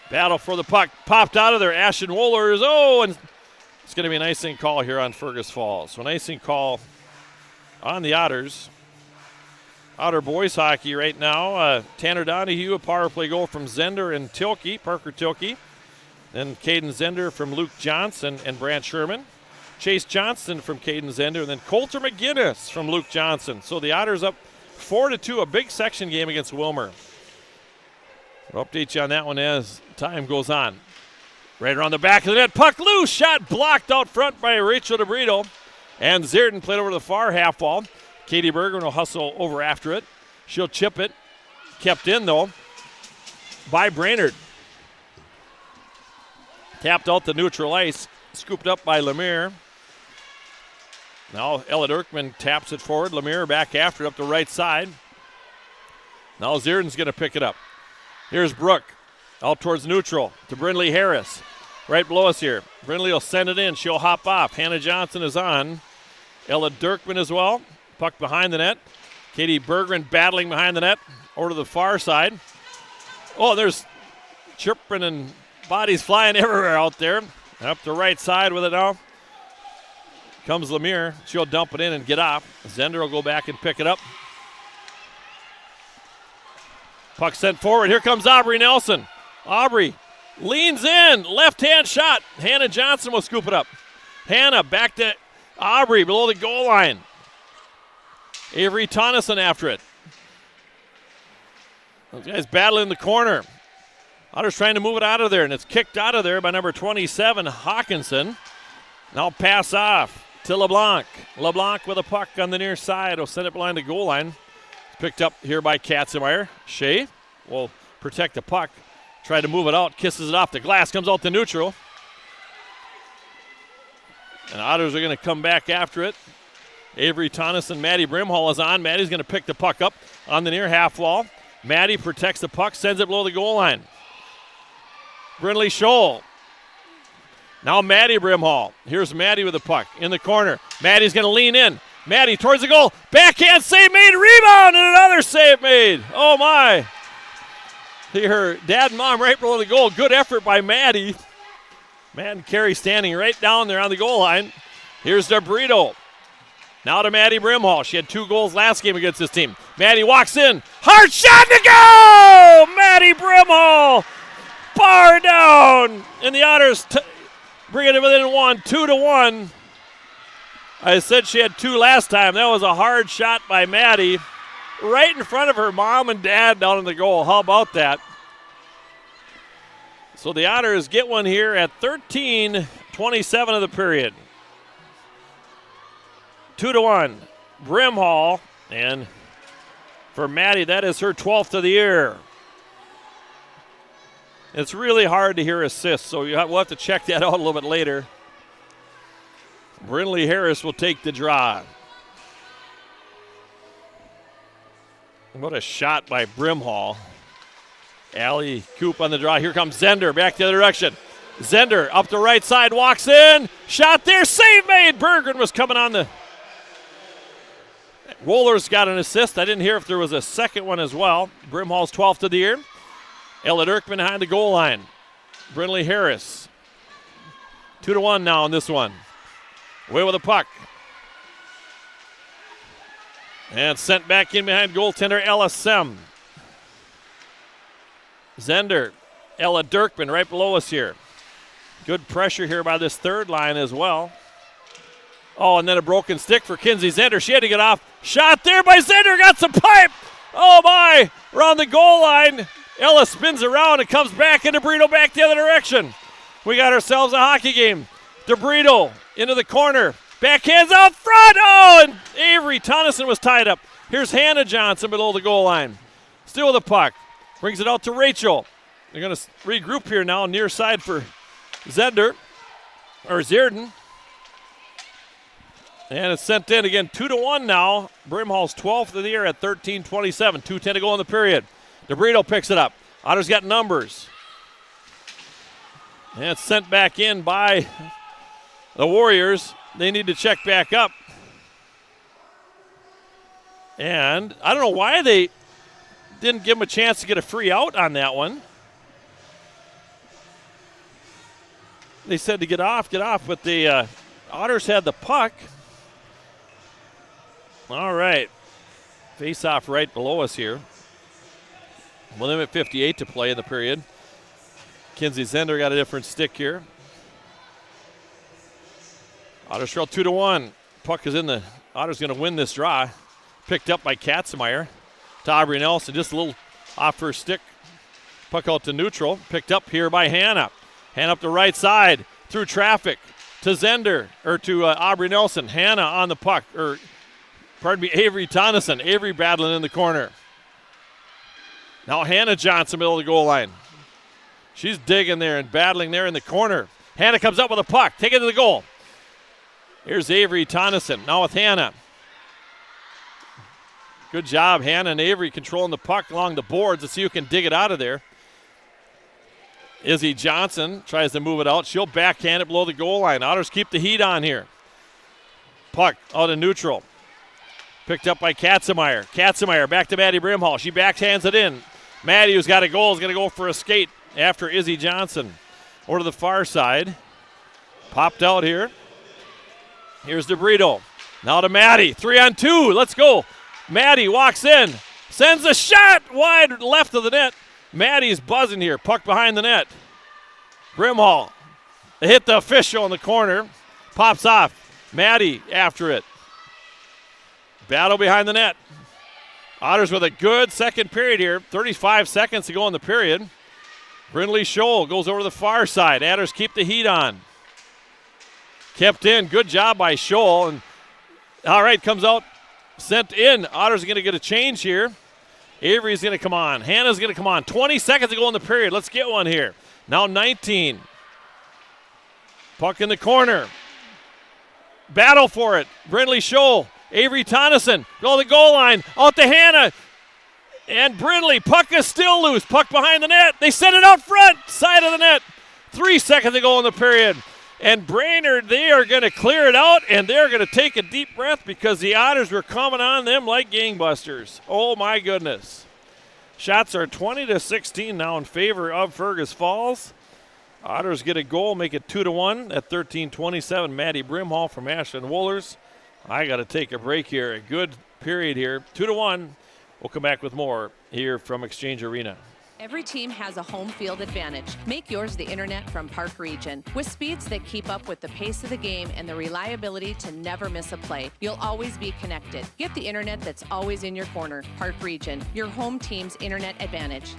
Battle for the puck. Popped out of there. Ashton Wohlers. Oh, and it's going to be an icing call here on Fergus Falls. So an icing call on the Otters. Otter boys hockey right now. Tanner Donahue, a power play goal from Zender and Tilke, Parker Tilke. Then Caden Zender from Luke Johnson and Brant Sherman. Chase Johnston from Caden Zender, and then Coulter McGinnis from Luke Johnson. So the Otters up 4-2, a big section game against Wilmer. We'll update you on that one as time goes on. Right around the back of the net, puck loose, shot blocked out front by Rachel DeBrito. And Zierden played over the far half wall. Katie Berger will hustle over after it. She'll chip it. Kept in, though, by Brainerd. Tapped out the neutral ice. Scooped up by Lemire. Now Ella Dirkman taps it forward. Lemire back after it up the right side. Now Zierden's going to pick it up. Here's Brooke out towards neutral to Brindley Harris. Right below us here. Brindley will send it in. She'll hop off. Hannah Johnson is on. Ella Dirkman as well. Puck behind the net. Katie Bergren battling behind the net. Over to the far side. Oh, there's chirping and bodies flying everywhere out there. Up the right side with it now. Comes Lemire. She'll dump it in and get off. Zender will go back and pick it up. Puck sent forward. Here comes Aubrey Nelson. Aubrey Leans in, left-hand shot. Hannah Johnson will scoop it up. Hannah back to Aubrey below the goal line. Avery Tonneson after it. Those guys battling in the corner. Otters trying to move it out of there, and it's kicked out of there by number 27, Hawkinson. Now pass off to LeBlanc. LeBlanc with a puck on the near side. Will send it behind the goal line. It's picked up here by Katzenmeyer. Shea will protect the puck. Try to move it out. Kisses it off the glass. Comes out to neutral. And Otters are going to come back after it. Avery Tonneson, Maddie Brimhall is on. Maddie's going to pick the puck up on the near half wall. Maddie protects the puck, sends it below the goal line. Brindley Scholl. Now Maddie Brimhall. Here's Maddie with the puck in the corner. Maddie's going to lean in. Maddie towards the goal. Backhand save made. Rebound and another save made. Oh my. Her dad and mom right below the goal. Good effort by Maddie. Matt and Carey standing right down there on the goal line. Here's DeBrito. Now to Maddie Brimhall. She had 2 goals last game against this team. Maddie walks in. Hard shot to go! Maddie Brimhall. Bar down. And the Otters bring it within 1, 2-1. I said she had 2 last time. That was a hard shot by Maddie. Right in front of her mom and dad down in the goal. How about that? So the Otters get one here at 13:27 of the period. 2-1. Brimhall, and for Maddie, that is her 12th of the year. It's really hard to hear assists, so we'll have to check that out a little bit later. Brindley Harris will take the draw. What a shot by Brimhall. Allie Coop on the draw. Here comes Zender back the other direction. Zender up the right side, walks in. Shot there, save made. Berggren was coming on the. Woller's got an assist. I didn't hear if there was a second one as well. Brimhall's 12th of the year. Ella Dirkman behind the goal line. Brindley Harris. 2-1 now on this one. Away with the puck. And sent back in behind goaltender Ella Sem. Zender, Ella Dirkman right below us here. Good pressure here by this third line as well. Oh, and then a broken stick for Kinsey Zender. She had to get off. Shot there by Zender. Got some pipe. Oh, my. Around the goal line. Ella spins around and comes back, and DeBrito back the other direction. We got ourselves a hockey game. DeBrito into the corner. Backhands out front. Oh, and Avery Tonneson was tied up. Here's Hannah Johnson below the goal line. Still with the puck. Brings it out to Rachel. They're going to regroup here now, near side for Zerden. And it's sent in again, 2-1 now. Brimhall's 12th of the year at 13:27. 2:10 to go in the period. DeBrito picks it up. Otters got numbers. And it's sent back in by the Warriors. They need to check back up. And I don't know why they didn't give him a chance to get a free out on that one. They said to get off, but the Otters had the puck. All right. Face-off right below us here. 1:58 to play in the period. Kinsey Zender got a different stick here. Otters trail 2-1. Puck is in the. Otters going to win this draw. Picked up by Katzenmeyer. To Aubrey Nelson, just a little off her stick. Puck out to neutral. Picked up here by Hannah. Hannah up the right side through traffic to Zender, or to Aubrey Nelson. Hannah on the puck, Avery Tonneson. Avery battling in the corner. Now Hannah Johnson, middle of the goal line. She's digging there and battling there in the corner. Hannah comes up with a puck. Take it to the goal. Here's Avery Tonneson. Now with Hannah. Good job, Hannah and Avery controlling the puck along the boards. Let's see who can dig it out of there. Izzy Johnson tries to move it out. She'll backhand it below the goal line. Otters keep the heat on here. Puck out of neutral. Picked up by Katzenmeyer. Katzenmeyer back to Maddie Brimhall. She backhands it in. Maddie, who's got a goal, is going to go for a skate after Izzy Johnson. Over to the far side. Popped out here. Here's DeBrito. Now to Maddie. 3-on-2. Let's go. Maddie walks in. Sends a shot wide left of the net. Maddie's buzzing here. Puck behind the net. Brimhall. They hit the official in the corner. Pops off. Maddie after it. Battle behind the net. Otters with a good second period here. 35 seconds to go in the period. Brindley-Scholl goes over to the far side. Otters keep the heat on. Kept in. Good job by Scholl. And all right, comes out. Sent in. Otters are going to get a change here. Avery's going to come on. Hannah's going to come on. 20 seconds to go in the period. Let's get one here. Now 19. Puck in the corner. Battle for it. Brindley-Scholl. Avery Tonneson. Go to the goal line. Out to Hannah. And Brindley. Puck is still loose. Puck behind the net. They set it out front. Side of the net. 3 seconds to go in the period. And Brainerd, they are going to clear it out, and they're going to take a deep breath because the Otters were coming on them like gangbusters. Oh, my goodness. Shots are 20-16 now in favor of Fergus Falls. Otters get a goal, make it 2-1 at 13:27. Maddie Brimhall from Ashland Woolers. I got to take a break here. A good period here. 2-1. We'll come back with more here from Exchange Arena. Every team has a home field advantage. Make yours the internet from Park Region. With speeds that keep up with the pace of the game and the reliability to never miss a play, you'll always be connected. Get the internet that's always in your corner. Park Region, your home team's internet advantage.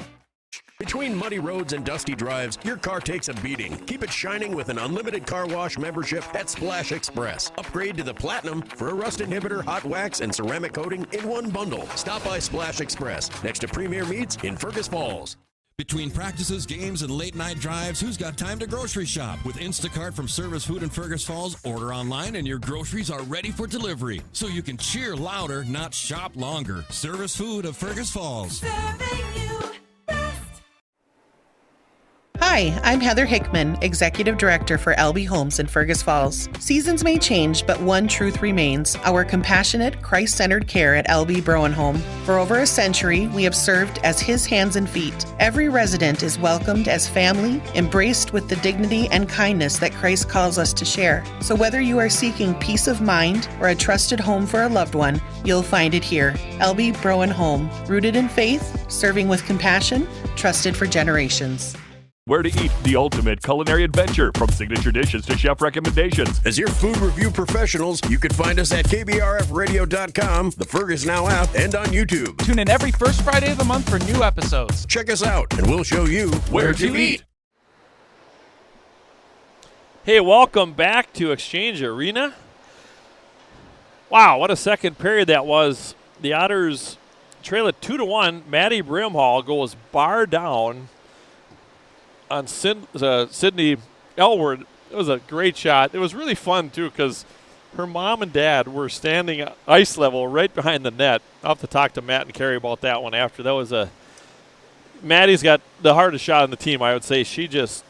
Between muddy roads and dusty drives, your car takes a beating. Keep it shining with an unlimited car wash membership at Splash Express. Upgrade to the Platinum for a rust inhibitor, hot wax, and ceramic coating in one bundle. Stop by Splash Express next to Premier Meats in Fergus Falls. Between practices, games, and late-night drives, who's got time to grocery shop? With Instacart from Service Food in Fergus Falls, order online and your groceries are ready for delivery. So you can cheer louder, not shop longer. Service Food of Fergus Falls. Hi, I'm Heather Hickman, Executive Director for LB Homes in Fergus Falls. Seasons may change, but one truth remains: our compassionate, Christ-centered care at LB Browen Home. For over a century, we have served as His hands and feet. Every resident is welcomed as family, embraced with the dignity and kindness that Christ calls us to share. So whether you are seeking peace of mind or a trusted home for a loved one, you'll find it here. LB Browen Home, rooted in faith, serving with compassion, trusted for generations. Where to eat, the ultimate culinary adventure, from signature dishes to chef recommendations. As your food review professionals, you can find us at kbrfradio.com, the Fergus Now app, and on YouTube. Tune in every first Friday of the month for new episodes. Check us out, and we'll show you where to eat. Hey, welcome back to Exchange Arena. Wow, what a second period that was. The Otters trail it 2-1. Maddie Brimhall goes bar down on Sydney Elward. It was a great shot. It was really fun, too, because her mom and dad were standing at ice level right behind the net. I'll have to talk to Matt and Carrie about that one after. That was Maddie's got the hardest shot on the team, I would say. She just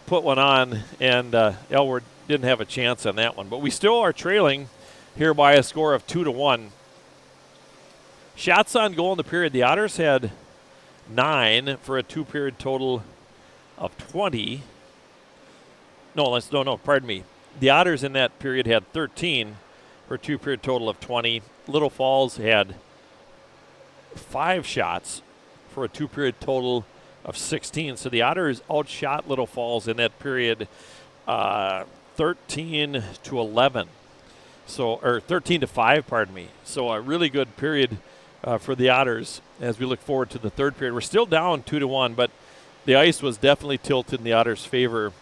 put one on, and Elward didn't have a chance on that one. But we still are trailing here by a score of 2-1. Shots on goal in the period. The Otters had 9 for a two-period total of 20. Pardon me. The Otters in that period had 13 for a two-period total of 20. Little Falls had 5 shots for a two-period total of 16. So the Otters outshot Little Falls in that period 13-11. Or 13-5, pardon me. So a really good period for the Otters as we look forward to the third period. We're still down 2-1, but the ice was definitely tilted in the Otters' favor,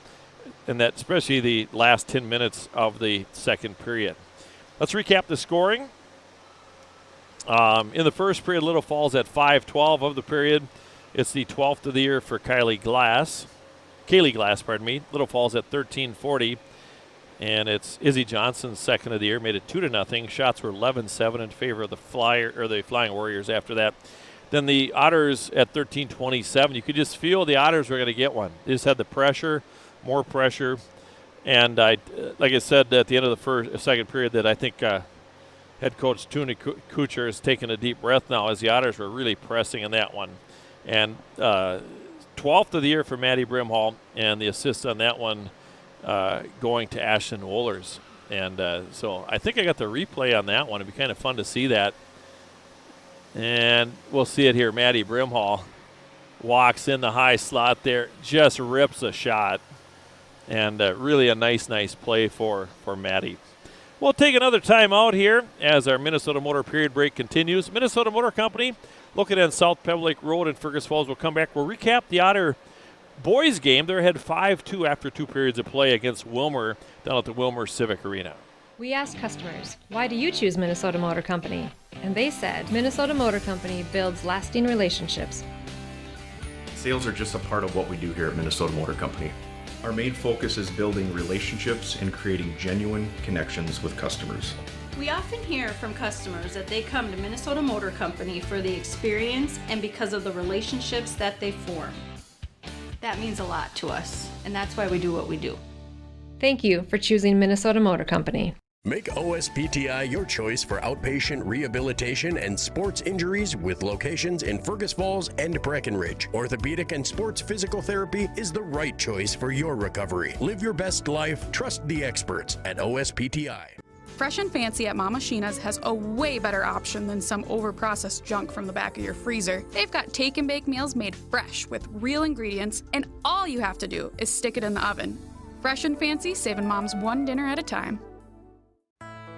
and that especially the last 10 minutes of the second period. Let's recap the scoring. In the first period, Little Falls at 5-12 of the period. It's the 12th of the year for Kaylee Glass, Little Falls at 13-40. And it's Izzy Johnson's second of the year, made it 2-0. Shots were 11-7 in favor of the Flying Warriors after that. Then the Otters at 13-27. You could just feel the Otters were going to get one. They just had the pressure, more pressure. And like I said at the end of the second period, that I think head coach Tuna Kuchar has taken a deep breath now as the Otters were really pressing in that one. And 12th of the year for Maddie Brimhall, and the assist on that one going to Ashland Woolers. And so I think I got the replay on that one. It'd be kind of fun to see that. And we'll see it here. Maddie Brimhall walks in the high slot there, just rips a shot. And really a nice play for Maddie. We'll take another time out here as our Minnesota Motor period break continues. Minnesota Motor Company located on South Pebble Lake Road in Fergus Falls. We'll come back. We'll recap the Otter boys game. They're ahead 5-2 after 2 periods of play against Wilmer down at the Wilmer Civic Arena. We asked customers, why do you choose Minnesota Motor Company? And they said, Minnesota Motor Company builds lasting relationships. Sales are just a part of what we do here at Minnesota Motor Company. Our main focus is building relationships and creating genuine connections with customers. We often hear from customers that they come to Minnesota Motor Company for the experience and because of the relationships that they form. That means a lot to us, and that's why we do what we do. Thank you for choosing Minnesota Motor Company. Make OSPTI your choice for outpatient rehabilitation and sports injuries with locations in Fergus Falls and Breckenridge. Orthopedic and sports physical therapy is the right choice for your recovery. Live your best life. Trust the experts at OSPTI. Fresh and Fancy at Mama Sheena's has a way better option than some overprocessed junk from the back of your freezer. They've got take and bake meals made fresh with real ingredients, and all you have to do is stick it in the oven. Fresh and Fancy, saving moms one dinner at a time.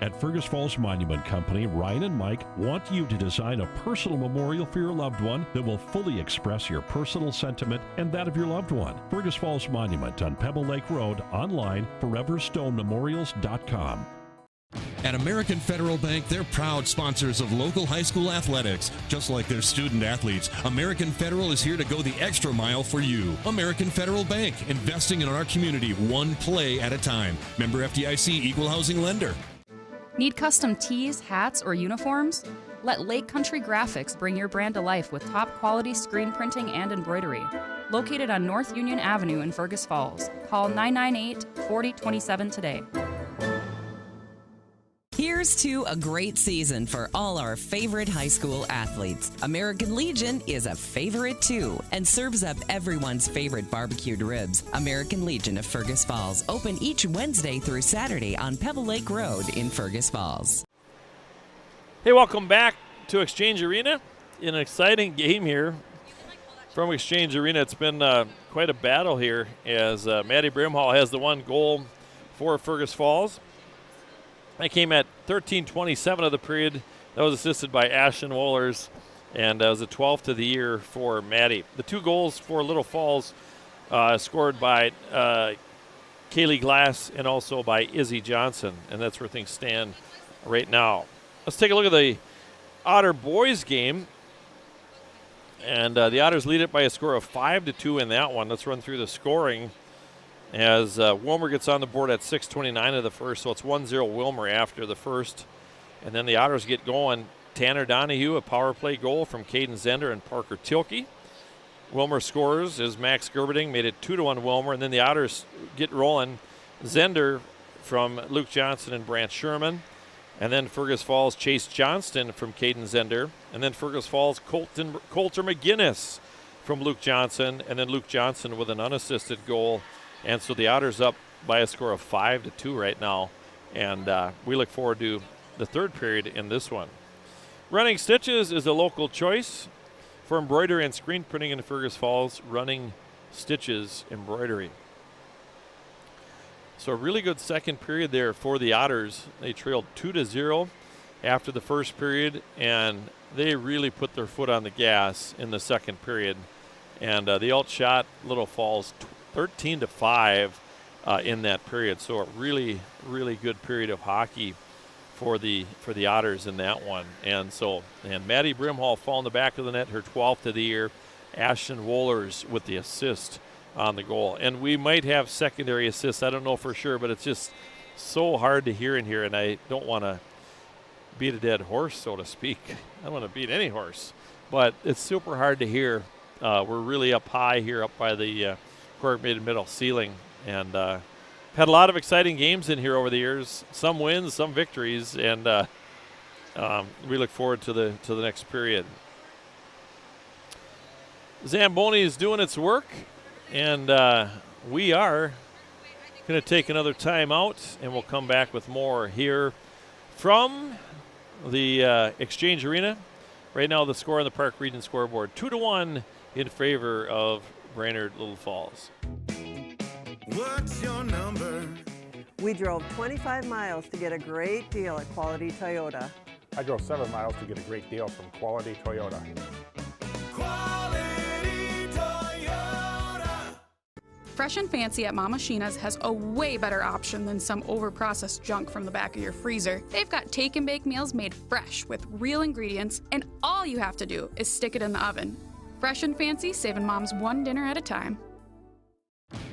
At Fergus Falls Monument Company, Ryan and Mike want you to design a personal memorial for your loved one that will fully express your personal sentiment and that of your loved one. Fergus Falls Monument on Pebble Lake Road, online, foreverstonememorials.com. At American Federal Bank, they're proud sponsors of local high school athletics. Just like their student athletes, American Federal is here to go the extra mile for you. American Federal Bank, investing in our community one play at a time. Member FDIC, equal housing lender. Need custom tees, hats, or uniforms? Let Lake Country Graphics bring your brand to life with top quality screen printing and embroidery. Located on North Union Avenue in Fergus Falls. Call 998-4027 today. Here's to a great season for all our favorite high school athletes. American Legion is a favorite too and serves up everyone's favorite barbecued ribs. American Legion of Fergus Falls, open each Wednesday through Saturday on Pebble Lake Road in Fergus Falls. Hey, welcome back to Exchange Arena. An exciting game here from Exchange Arena. It's been quite a battle here as Maddie Brimhall has the one goal for Fergus Falls. That came at 13:27 of the period. That was assisted by Ashton Wohlers, and that was the 12th of the year for Maddie. The 2 goals for Little Falls scored by Kaylee Glass and also by Izzy Johnson, and that's where things stand right now. Let's take a look at the Otter boys game, and the Otters lead it by a score of 5-2 in that one. Let's run through the scoring. As Wilmer gets on the board at 6:29 of the first, so it's 1-0 Wilmer after the first. And then the Otters get going. Tanner Donahue, a power play goal from Caden Zender and Parker Tilke. Wilmer scores as Max Gerberding made it 2-1 Wilmer, and then the Otters get rolling. Zender from Luke Johnson and Brant Sherman. And then Fergus Falls, Chase Johnston from Caden Zender. And then Fergus Falls, Coulter McGinnis from Luke Johnson. And then Luke Johnson with an unassisted goal. And so the Otters up by a score of 5-2 right now. And we look forward to the third period in this one. Running Stitches is a local choice for embroidery and screen printing in Fergus Falls. Running Stitches Embroidery. So a really good second period there for the Otters. They trailed 2-0 after the first period, and they really put their foot on the gas in the second period. And they outshot Little Falls 13-5 in that period. So a really, really good period of hockey for the Otters in that one. And Maddie Brimhall falling the back of the net, her 12th of the year. Ashton Wohlers with the assist on the goal. And we might have secondary assists. I don't know for sure, but it's just so hard to hear in here, and I don't want to beat a dead horse, so to speak. I don't want to beat any horse, but it's super hard to hear. We're really up high here, up by the corrugated middle ceiling, and had a lot of exciting games in here over the years. Some wins, some victories, and we look forward to the next period. Zamboni is doing its work, and we are going to take another time out, and we'll come back with more here from the Exchange Arena. Right now, the score on the Park Region scoreboard: 2-1 in favor of Brainerd-Little Falls. What's your number? We drove 25 miles to get a great deal at Quality Toyota. I drove 7 miles to get a great deal from Quality Toyota. Quality Toyota. Fresh and Fancy at Mama Sheena's has a way better option than some overprocessed junk from the back of your freezer. They've got take and bake meals made fresh with real ingredients, and all you have to do is stick it in the oven. Fresh and Fancy, saving moms one dinner at a time.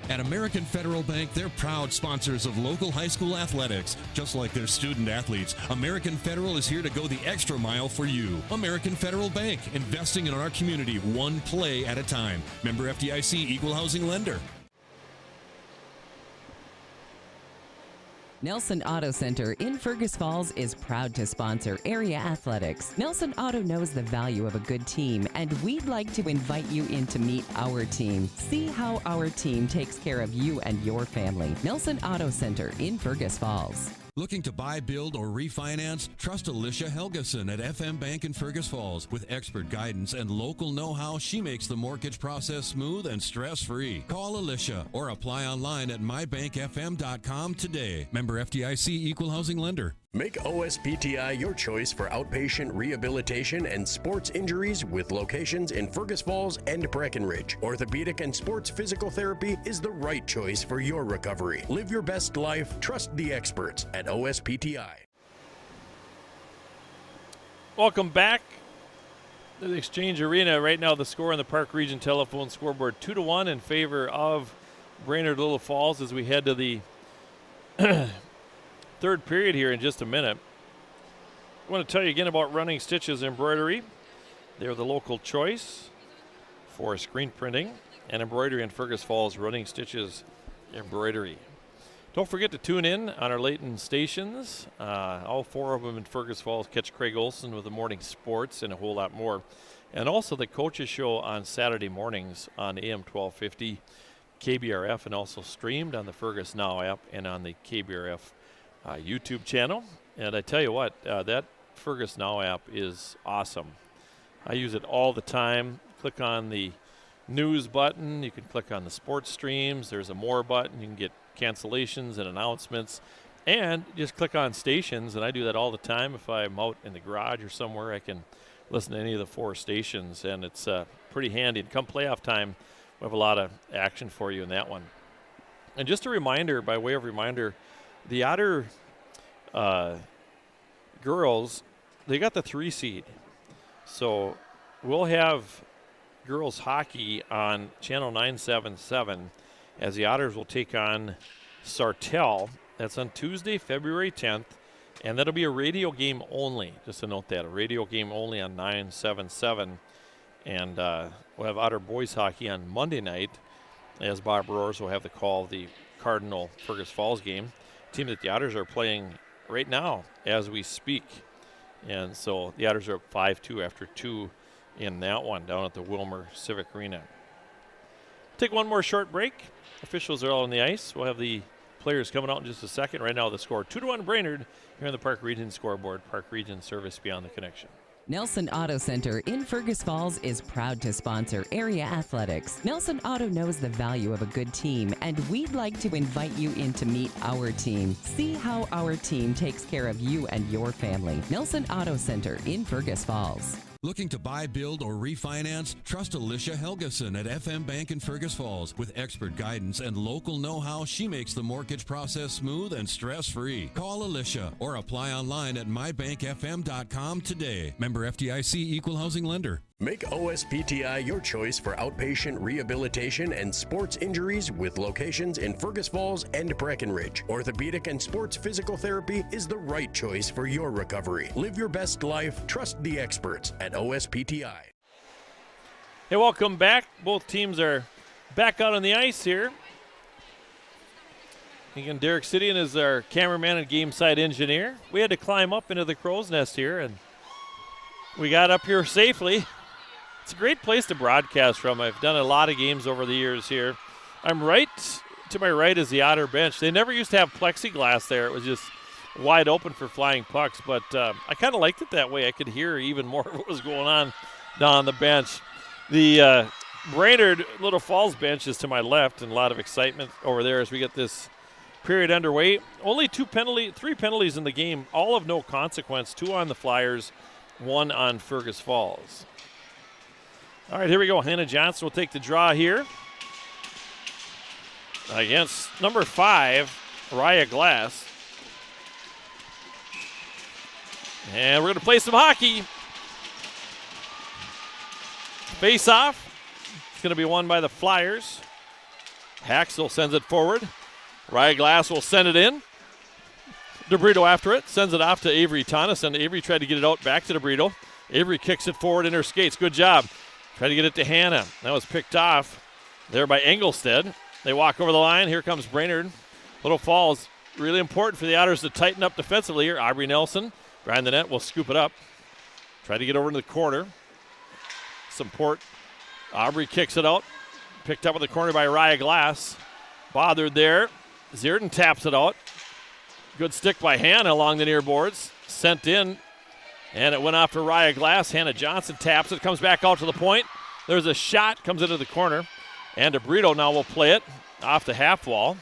At American Federal Bank, they're proud sponsors of local high school athletics. Just like their student athletes, American Federal is here to go the extra mile for you. American Federal Bank, investing in our community one play at a time. Member FDIC, equal housing lender. Nelson Auto Center in Fergus Falls is proud to sponsor area athletics. Nelson Auto knows the value of a good team, and we'd like to invite you in to meet our team. See how our team takes care of you and your family. Nelson Auto Center in Fergus Falls. Looking to buy, build, or refinance? Trust Alicia Helgeson at FM Bank in Fergus Falls. With expert guidance and local know-how, she makes the mortgage process smooth and stress-free. Call Alicia or apply online at mybankfm.com today. Member FDIC, equal housing lender. Make OSPTI your choice for outpatient rehabilitation and sports injuries with locations in Fergus Falls and Breckenridge. Orthopedic and sports physical therapy is the right choice for your recovery. Live your best life. Trust the experts at OSPTI. Welcome back to the Exchange Arena. Right now the score on the Park Region telephone scoreboard 2-1 in favor of Brainerd-Little Falls as we head to the third period here in just a minute. I want to tell you again about Running Stitches Embroidery. They're the local choice for screen printing and embroidery in Fergus Falls. Running Stitches Embroidery. Don't forget to tune in on our Layton stations. All four of them in Fergus Falls. Catch Craig Olson with the morning sports and a whole lot more. And also the Coaches Show on Saturday mornings on AM 1250 KBRF, and also streamed on the Fergus Now app and on the KBRF YouTube channel. And I tell you what, that Fergus Now app is awesome. I use it all the time. Click on the news button. You can click on the sports streams. There's a more button. You can get cancellations and announcements. And just click on stations, and I do that all the time. If I'm out in the garage or somewhere, I can listen to any of the four stations, and it's pretty handy. And come playoff time, we have a lot of action for you in that one. And just a reminder, by way of reminder, the Otter girls, they got the 3 seed. So we'll have girls hockey on Channel 977 as the Otters will take on Sartell. That's on Tuesday, February 10th. And that'll be a radio game only. Just to note that, a radio game only on 977. And we'll have Otter boys hockey on Monday night as Bob Roars will have the call of the Cardinal Fergus Falls game. Team that the Otters are playing right now as we speak. And so the Otters are up 5-2 after 2 in that one down at the Wilmer Civic Arena. Take one more short break. Officials are all on the ice. We'll have the players coming out in just a second. Right now the score 2-1 Brainerd here on the Park Region scoreboard. Park Region service beyond the connection. Nelson Auto Center in Fergus Falls is proud to sponsor area athletics. Nelson Auto knows the value of a good team, and we'd like to invite you in to meet our team. See how our team takes care of you and your family. Nelson Auto Center in Fergus Falls. Looking to buy, build, or refinance? Trust Alicia Helgeson at FM Bank in Fergus Falls. With expert guidance and local know-how, she makes the mortgage process smooth and stress-free. Call Alicia or apply online at mybankfm.com today. Member FDIC, equal housing lender. Make OSPTI your choice for outpatient rehabilitation and sports injuries with locations in Fergus Falls and Breckenridge. Orthopedic and sports physical therapy is the right choice for your recovery. Live your best life. Trust the experts at OSPTI. Hey, welcome back. Both teams are back out on the ice here. Again, Derek Sidian is our cameraman and game side engineer. We had to climb up into the crow's nest here, and we got up here safely. It's a great place to broadcast from. I've done a lot of games over the years here. I'm right to my right is the Otter bench. They never used to have plexiglass there. It was just wide open for flying pucks, but I kind of liked it that way. I could hear even more of what was going on down on the bench. The Brainerd-Little Falls bench is to my left, and a lot of excitement over there as we get this period underway. Only three penalties in the game, all of no consequence. 2 on the Flyers, 1 on Fergus Falls. All right, here we go. Hannah Johnson will take the draw here against number 5, Raya Glass. And we're going to play some hockey. Face off. It's going to be won by the Flyers. Haxel sends it forward. Raya Glass will send it in. DeBrito after it. Sends it off to Avery Tonneson. Avery tried to get it out back to DeBrito. Avery kicks it forward in her skates. Good job. Tried to get it to Hannah. That was picked off there by Engelstead. They walk over the line. Here comes Brainerd. Little Falls. Really important for the Otters to tighten up defensively here. Aubrey Nelson. Behind the net. Will scoop it up. Try to get over into the corner. Support. Aubrey kicks it out. Picked up in the corner by Raya Glass. Bothered there. Zierden taps it out. Good stick by Hannah along the near boards. Sent in. And it went off for Raya Glass. Hannah Johnson taps it. Comes back out to the point. There's a shot. Comes into the corner. And DeBrito now will play it off the half wall.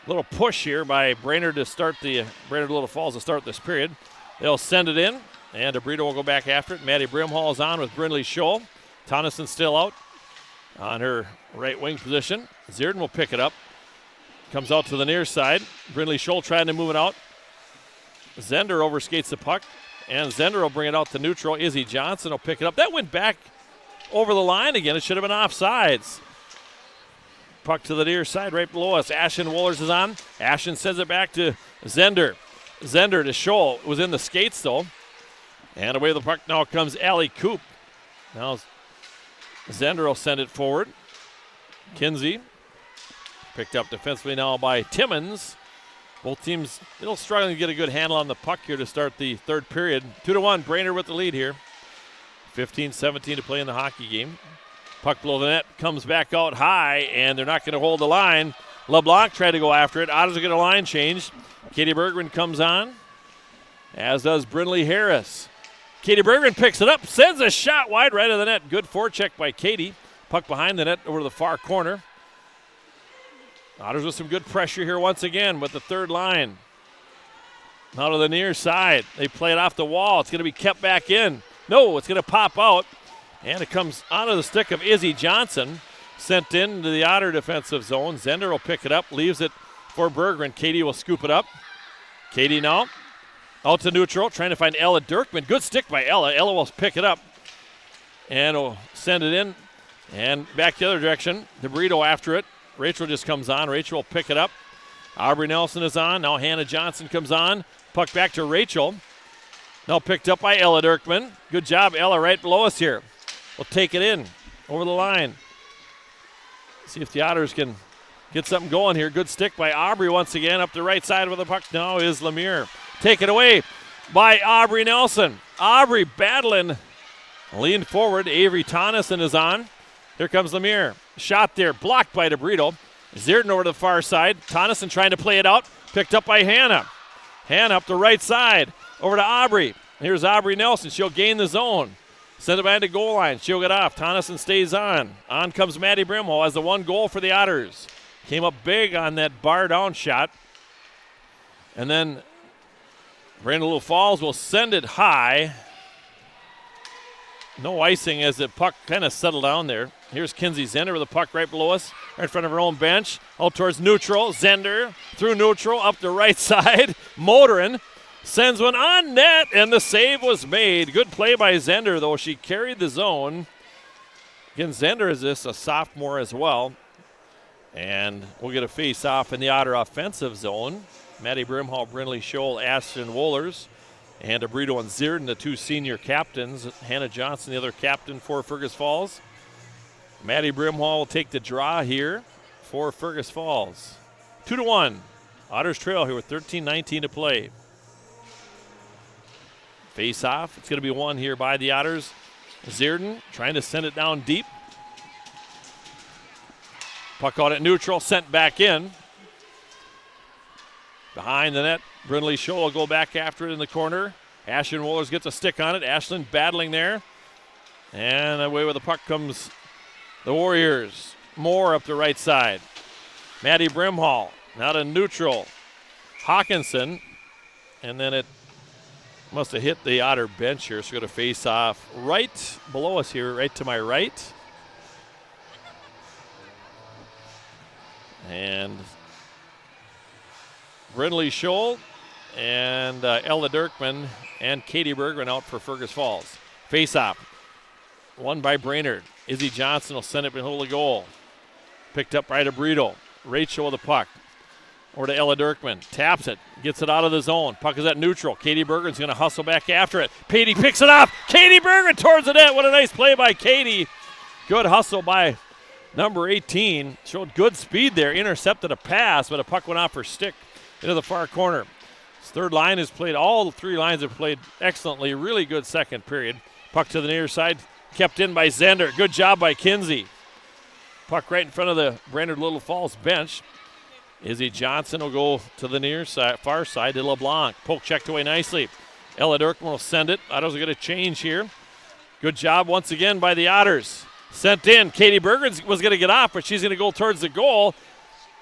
Little push here by Brainerd to start Brainerd-Little Falls to start this period. They'll send it in. And DeBrito will go back after it. Maddie Brimhall is on with Brindley Scholl. Tonneson still out on her right wing position. Zierden will pick it up. Comes out to the near side. Brindley Scholl trying to move it out. Zender overskates the puck. And Zender will bring it out to neutral. Izzy Johnson will pick it up. That went back over the line again. It should have been offsides. Puck to the near side right below us. Ashton Wohlers is on. Ashton sends it back to Zender. Zender to Scholl. It was in the skates though. And away the puck now comes Allie Coop. Now Zender will send it forward. Kinsey picked up defensively now by Timmons. Both teams struggling to get a good handle on the puck here to start the third period. 2-1, Brainerd with the lead here. 15-17 to play in the hockey game. Puck below the net comes back out high, and they're not going to hold the line. LeBlanc tried to go after it. Otters will get a line change. Katie Bergman comes on, as does Brindley Harris. Katie Bergman picks it up, sends a shot wide right of the net. Good forecheck by Katie. Puck behind the net over to the far corner. Otters with some good pressure here once again with the third line. Now to the near side. They play it off the wall. It's going to be kept back in. No, it's going to pop out. And it comes onto the stick of Izzy Johnson. Sent into the Otter defensive zone. Zender will pick it up, leaves it for Bergman. Katie will scoop it up. Katie now out to neutral, trying to find Ella Dirkman. Good stick by Ella. Ella will pick it up and will send it in. And back the other direction. DeBrito after it. Rachel just comes on. Rachel will pick it up. Aubrey Nelson is on. Now Hannah Johnson comes on. Puck back to Rachel. Now picked up by Ella Dirkman. Good job, Ella, right below us here. We'll take it in over the line. See if the Otters can get something going here. Good stick by Aubrey once again. Up the right side of the puck now is Lemire. Taken away by Aubrey Nelson. Aubrey battling. Leaned forward. Avery Tonneson is on. Here comes Lemire. Shot there. Blocked by DeBrito. Zierden over to the far side. Tonneson trying to play it out. Picked up by Hannah. Hannah up the right side. Over to Aubrey. Here's Aubrey Nelson. She'll gain the zone. Send it behind the goal line. She'll get off. Tonneson stays on. On comes Maddie Brimhall as the one goal for the Otters. Came up big on that bar down shot. And then Brainerd-Little Falls will send it high. No icing as the puck kind of settled down there. Here's Kinsey Zender with the puck right below us, right in front of her own bench. Out towards neutral. Zender through neutral up the right side. Motorin sends one on net, and the save was made. Good play by Zender, though. She carried the zone. Again, Zender is a sophomore as well. And we'll get a face-off in the Otter offensive zone. Maddie Brimhall, Brindley Scholl, Ashton Wohlers, and DeBrito and Zierden, the two senior captains. Hannah Johnson, the other captain for Fergus Falls. Maddie Brimhall will take the draw here for Fergus Falls. 2-1. Otters trail here with 13:19 to play. Face off. It's going to be won here by the Otters. Zierden trying to send it down deep. Puck out at neutral, sent back in. Behind the net, Brindley Scholl will go back after it in the corner. Ashton Wohlers gets a stick on it. Ashlyn battling there. And away with the puck comes The Warriors, Moore up the right side. Maddie Brimhall, now to neutral. Hawkinson, and then it must have hit the Otter bench here, so going to face off right below us here, right to my right. And Brindley Scholl and Ella Dirkman and Katie Bergman out for Fergus Falls. Face off. Won by Brainerd. Izzy Johnson will send it behind the goal. Picked up by DeBrito. Rachel with the puck. Over to Ella Dirkman. Taps it. Gets it out of the zone. Puck is at neutral. Katie Bergman's going to hustle back after it. Katie picks it up. Katie Bergman towards the net. What a nice play by Katie. Good hustle by number 18. Showed good speed there. Intercepted a pass, but a puck went off her stick into the far corner. His third line has played. All three lines have played excellently. Really good second period. Puck to the near side. Kept in by Zender. Good job by Kinsey. Puck right in front of the Brainerd-Little Falls bench. Izzy Johnson will go to the near side, far side to LeBlanc. Poke checked away nicely. Ella Dirkman will send it. Otters are going to change here. Good job once again by the Otters. Sent in. Katie Bergen was going to get off, but she's going to go towards the goal.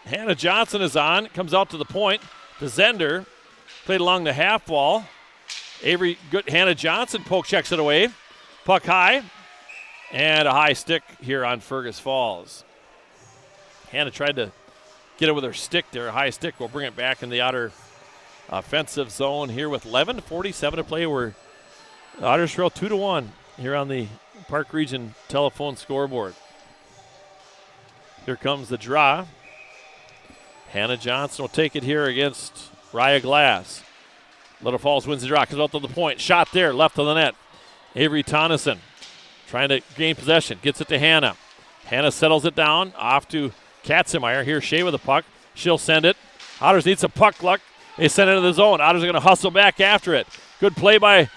Hannah Johnson is on. Comes out to the point. To Zender. Played along the half wall. Avery, good. Hannah Johnson poke checks it away. Puck high. And a high stick here on Fergus Falls. Hannah tried to get it with her stick there. A high stick will bring it back in the Otter offensive zone here with 11:47 to play. We're Otters trail 2-1 here on the Park Region telephone scoreboard. Here comes the draw. Hannah Johnson will take it here against Raya Glass. Little Falls wins the draw. Comes out to the point. Shot there, left of the net. Avery Tonneson trying to gain possession. Gets it to Hannah. Hannah settles it down. Off to Katzenmeyer. Here's Shea with the puck. She'll send it. Otters need some puck luck. They send it to the zone. Otters are going to hustle back after it. Good play by,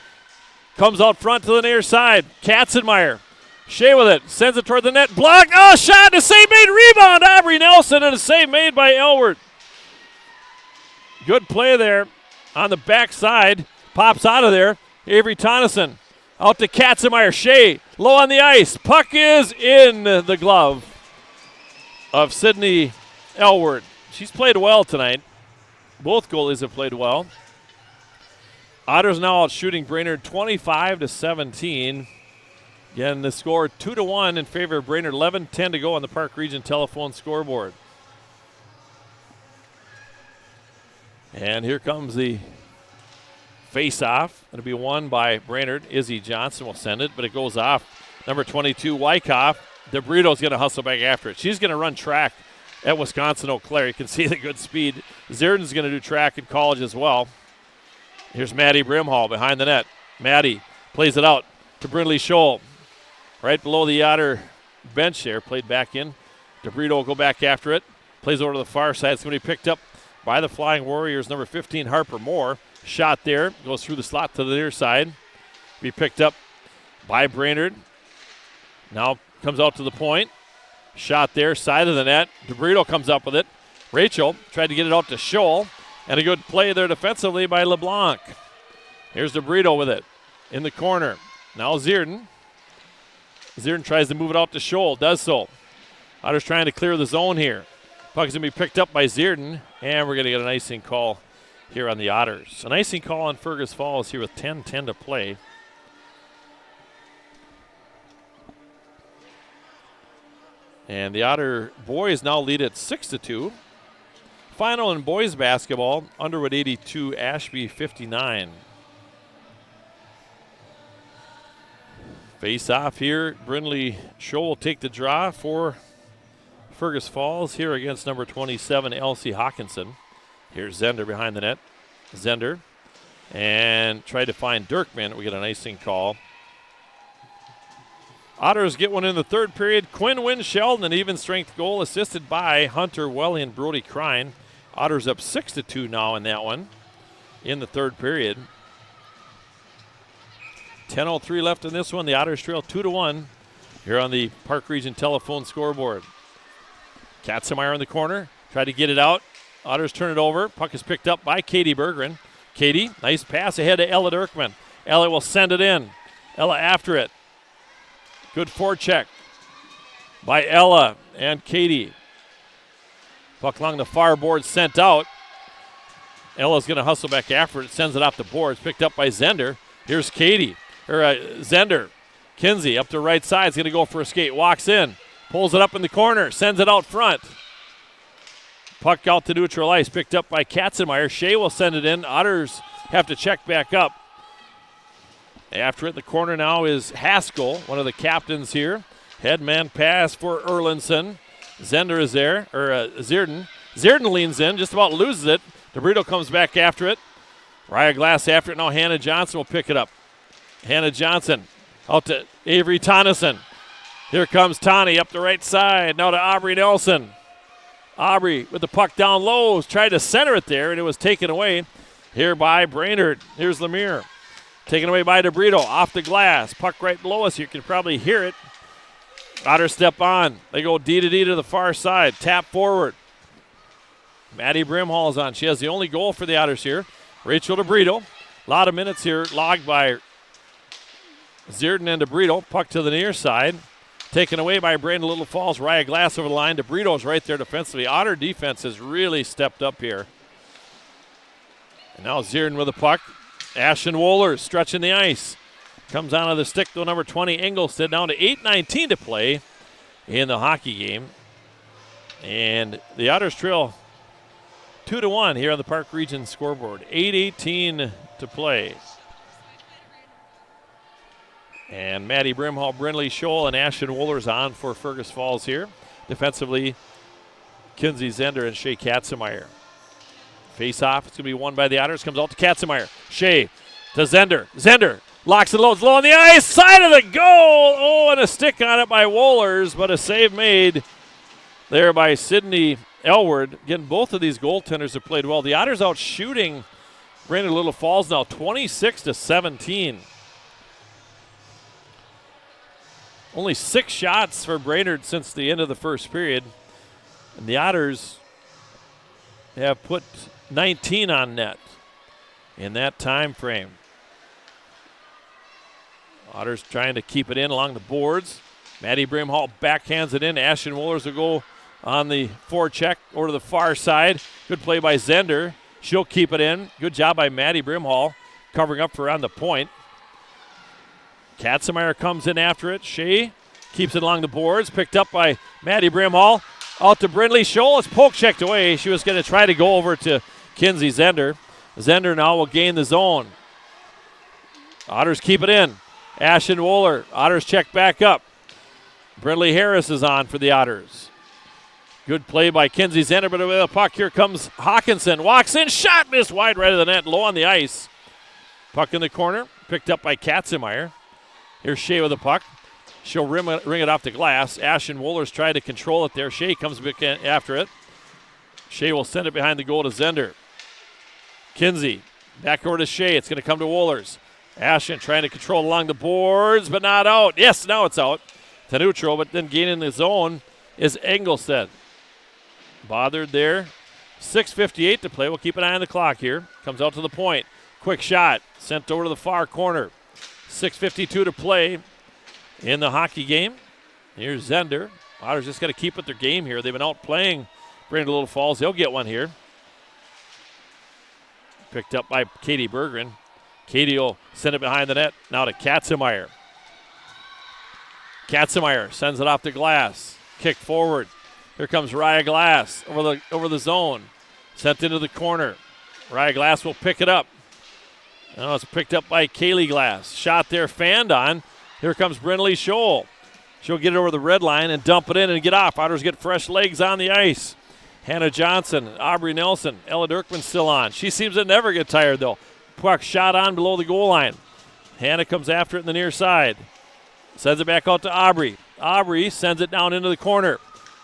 comes out front to the near side. Katzenmeyer. Shea with it. Sends it toward the net. Block. Oh, shot. And a save made. Rebound. Aubrey Nelson and a save made by Elward. Good play there on the backside. Pops out of there. Avery Tonneson. Out to Katzenmeyer. Shea low on the ice. Puck is in the glove of Sydney Elward. She's played well tonight. Both goalies have played well. Otters now out shooting Brainerd 25-17. Again, the score 2-1 in favor of Brainerd. 11:10 to go on the Park Region telephone scoreboard. And here comes the face-off. It'll be won by Brainerd. Izzy Johnson will send it, but it goes off. Number 22, Wyckoff. DeBrito's going to hustle back after it. She's going to run track at Wisconsin Eau Claire. You can see the good speed. Zerden's going to do track in college as well. Here's Maddie Brimhall behind the net. Maddie plays it out to Brindley Scholl. Right below the Otter bench there. Played back in. DeBrito will go back after it. Plays over to the far side. It's going to be picked up by the Flying Warriors. Number 15, Harper Moore. Shot there. Goes through the slot to the near side. Be picked up by Brainerd. Now comes out to the point. Shot there, side of the net. DeBrito comes up with it. Rachel tried to get it out to Scholl. And a good play there defensively by LeBlanc. Here's DeBrito with it in the corner. Now Zierden. Zierden tries to move it out to Scholl. Does so. Otters trying to clear the zone here. Puck is going to be picked up by Zierden. And we're going to get an icing call here on the Otters. An icing call on Fergus Falls here with 10:10 to play. And the Otter boys now lead at 6-2. Final in boys basketball, Underwood 82, Ashby 59. Face off here. Brindley Scholl will take the draw for Fergus Falls here against number 27, Elsie Hawkinson. Here's Zender behind the net. Zender. And try to find Dirkman. We get an icing call. Otters get one in the third period. Quinn wins Sheldon, an even strength goal assisted by Hunter Welly and Brody Krine. Otters up 6-2 now in that one in the third period. 10:03 left in this one. The Otters trail 2-1 here on the Park Region telephone scoreboard. Katzenmeyer in the corner. Tried to get it out. Otters turn it over. Puck is picked up by Katie Berggren. Katie, nice pass ahead to Ella Dirkman. Ella will send it in. Ella after it. Good forecheck. by Ella and Katie. Puck along the far board, sent out. Ella's going to hustle back after it, sends it off the boards, picked up by Zender. Here's Zender. Kinsey up the right side is going to go for a skate, walks in, pulls it up in the corner, sends it out front. Puck out to neutral ice, picked up by Katzenmeyer. Shea will send it in. Otters have to check back up. After it in the corner now is Haskell, one of the captains here. Headman pass for Erlinson. Zender is there, Zierden. Zierden leans in, just about loses it. DeBrito comes back after it. Raya Glass after it. Now Hannah Johnson will pick it up. Hannah Johnson out to Avery Tonneson. Here comes Tani up the right side. Now to Aubrey Nelson. Aubrey with the puck down low. Tried to center it there, and it was taken away here by Brainerd. Here's Lemire. Taken away by DeBrito. Off the glass. Puck right below us. You can probably hear it. Otters step on. They go D to the far side. Tap forward. Maddie Brimhall is on. She has the only goal for the Otters here. Rachel DeBrito. A lot of minutes here logged by Zierden and DeBrito. Puck to the near side. Taken away by Brainerd-Little Falls. Raya Glass over the line. DeBrito's right there defensively. Otter defense has really stepped up here. And now Zierden with the puck. Ashton Wohlers stretching the ice. Comes onto the stick to number 20, Ingolstadt, down to 8:19 to play in the hockey game. And the Otters trail 2-1 here on the Park Region scoreboard. 8:18 to play. And Maddie Brimhall, Brindley Scholl, and Ashton Wohlers on for Fergus Falls here. Defensively, Kinsey Zender and Shea Katzenmeyer. Face-off, it's going to be won by the Otters. Comes out to Katzenmeyer. Shea to Zender. Zender locks and loads low on the ice. Side of the goal. Oh, and a stick on it by Wohlers, but a save made there by Sydney Elward. Again, both of these goaltenders have played well. The Otters out shooting Brainerd-Little Falls now 26-17. Only 6 shots for Brainerd since the end of the first period. And the Otters have put 19 on net in that time frame. Otters trying to keep it in along the boards. Maddie Brimhall backhands it in. Ashton Wohlers will go on the forecheck over to the far side. Good play by Zender. She'll keep it in. Good job by Maddie Brimhall covering up for on the point. Katzenmeyer comes in after it. Shea keeps it along the boards. Picked up by Maddie Brimhall. Out to Brindley Scholl. It's poke checked away. She was going to try to go over to Kinsey Zender. Zender now will gain the zone. Otters keep it in. Ashton Wohler. Otters check back up. Brindley Harris is on for the Otters. Good play by Kinsey Zender, but with the puck, here comes Hawkinson. Walks in, shot, missed wide right of the net, low on the ice. Puck in the corner, picked up by Katzenmeyer. Here's Shea with the puck. She'll ring it off the glass. Ashton Wohlers tried to control it there. Shea comes back after it. Shea will send it behind the goal to Zender. Kinsey, back over to Shea. It's going to come to Wohlers. Ashton trying to control along the boards, but not out. Yes, now it's out to neutral, but then gaining the zone is Engelstead. Bothered there. 6:58 to play. We'll keep an eye on the clock here. Comes out to the point. Quick shot. Sent over to the far corner. 6:52 to play in the hockey game. Here's Zender. Otters just got to keep with their game here. They've been out playing Brainerd-Little Falls. They'll get one here. Picked up by Katie Berggren. Katie will send it behind the net. Now to Katzenmeyer. Katzenmeyer sends it off the glass. Kick forward. Here comes Raya Glass over the zone. Sent into the corner. Raya Glass will pick it up. Now it's picked up by Kaylee Glass. Shot there, fanned on. Here comes Brindley Scholl. She'll get it over the red line and dump it in and get off. Otters get fresh legs on the ice. Hannah Johnson, Aubrey Nelson, Ella Dirkman still on. She seems to never get tired, though. Puck shot on below the goal line. Hannah comes after it in the near side. Sends it back out to Aubrey. Aubrey sends it down into the corner.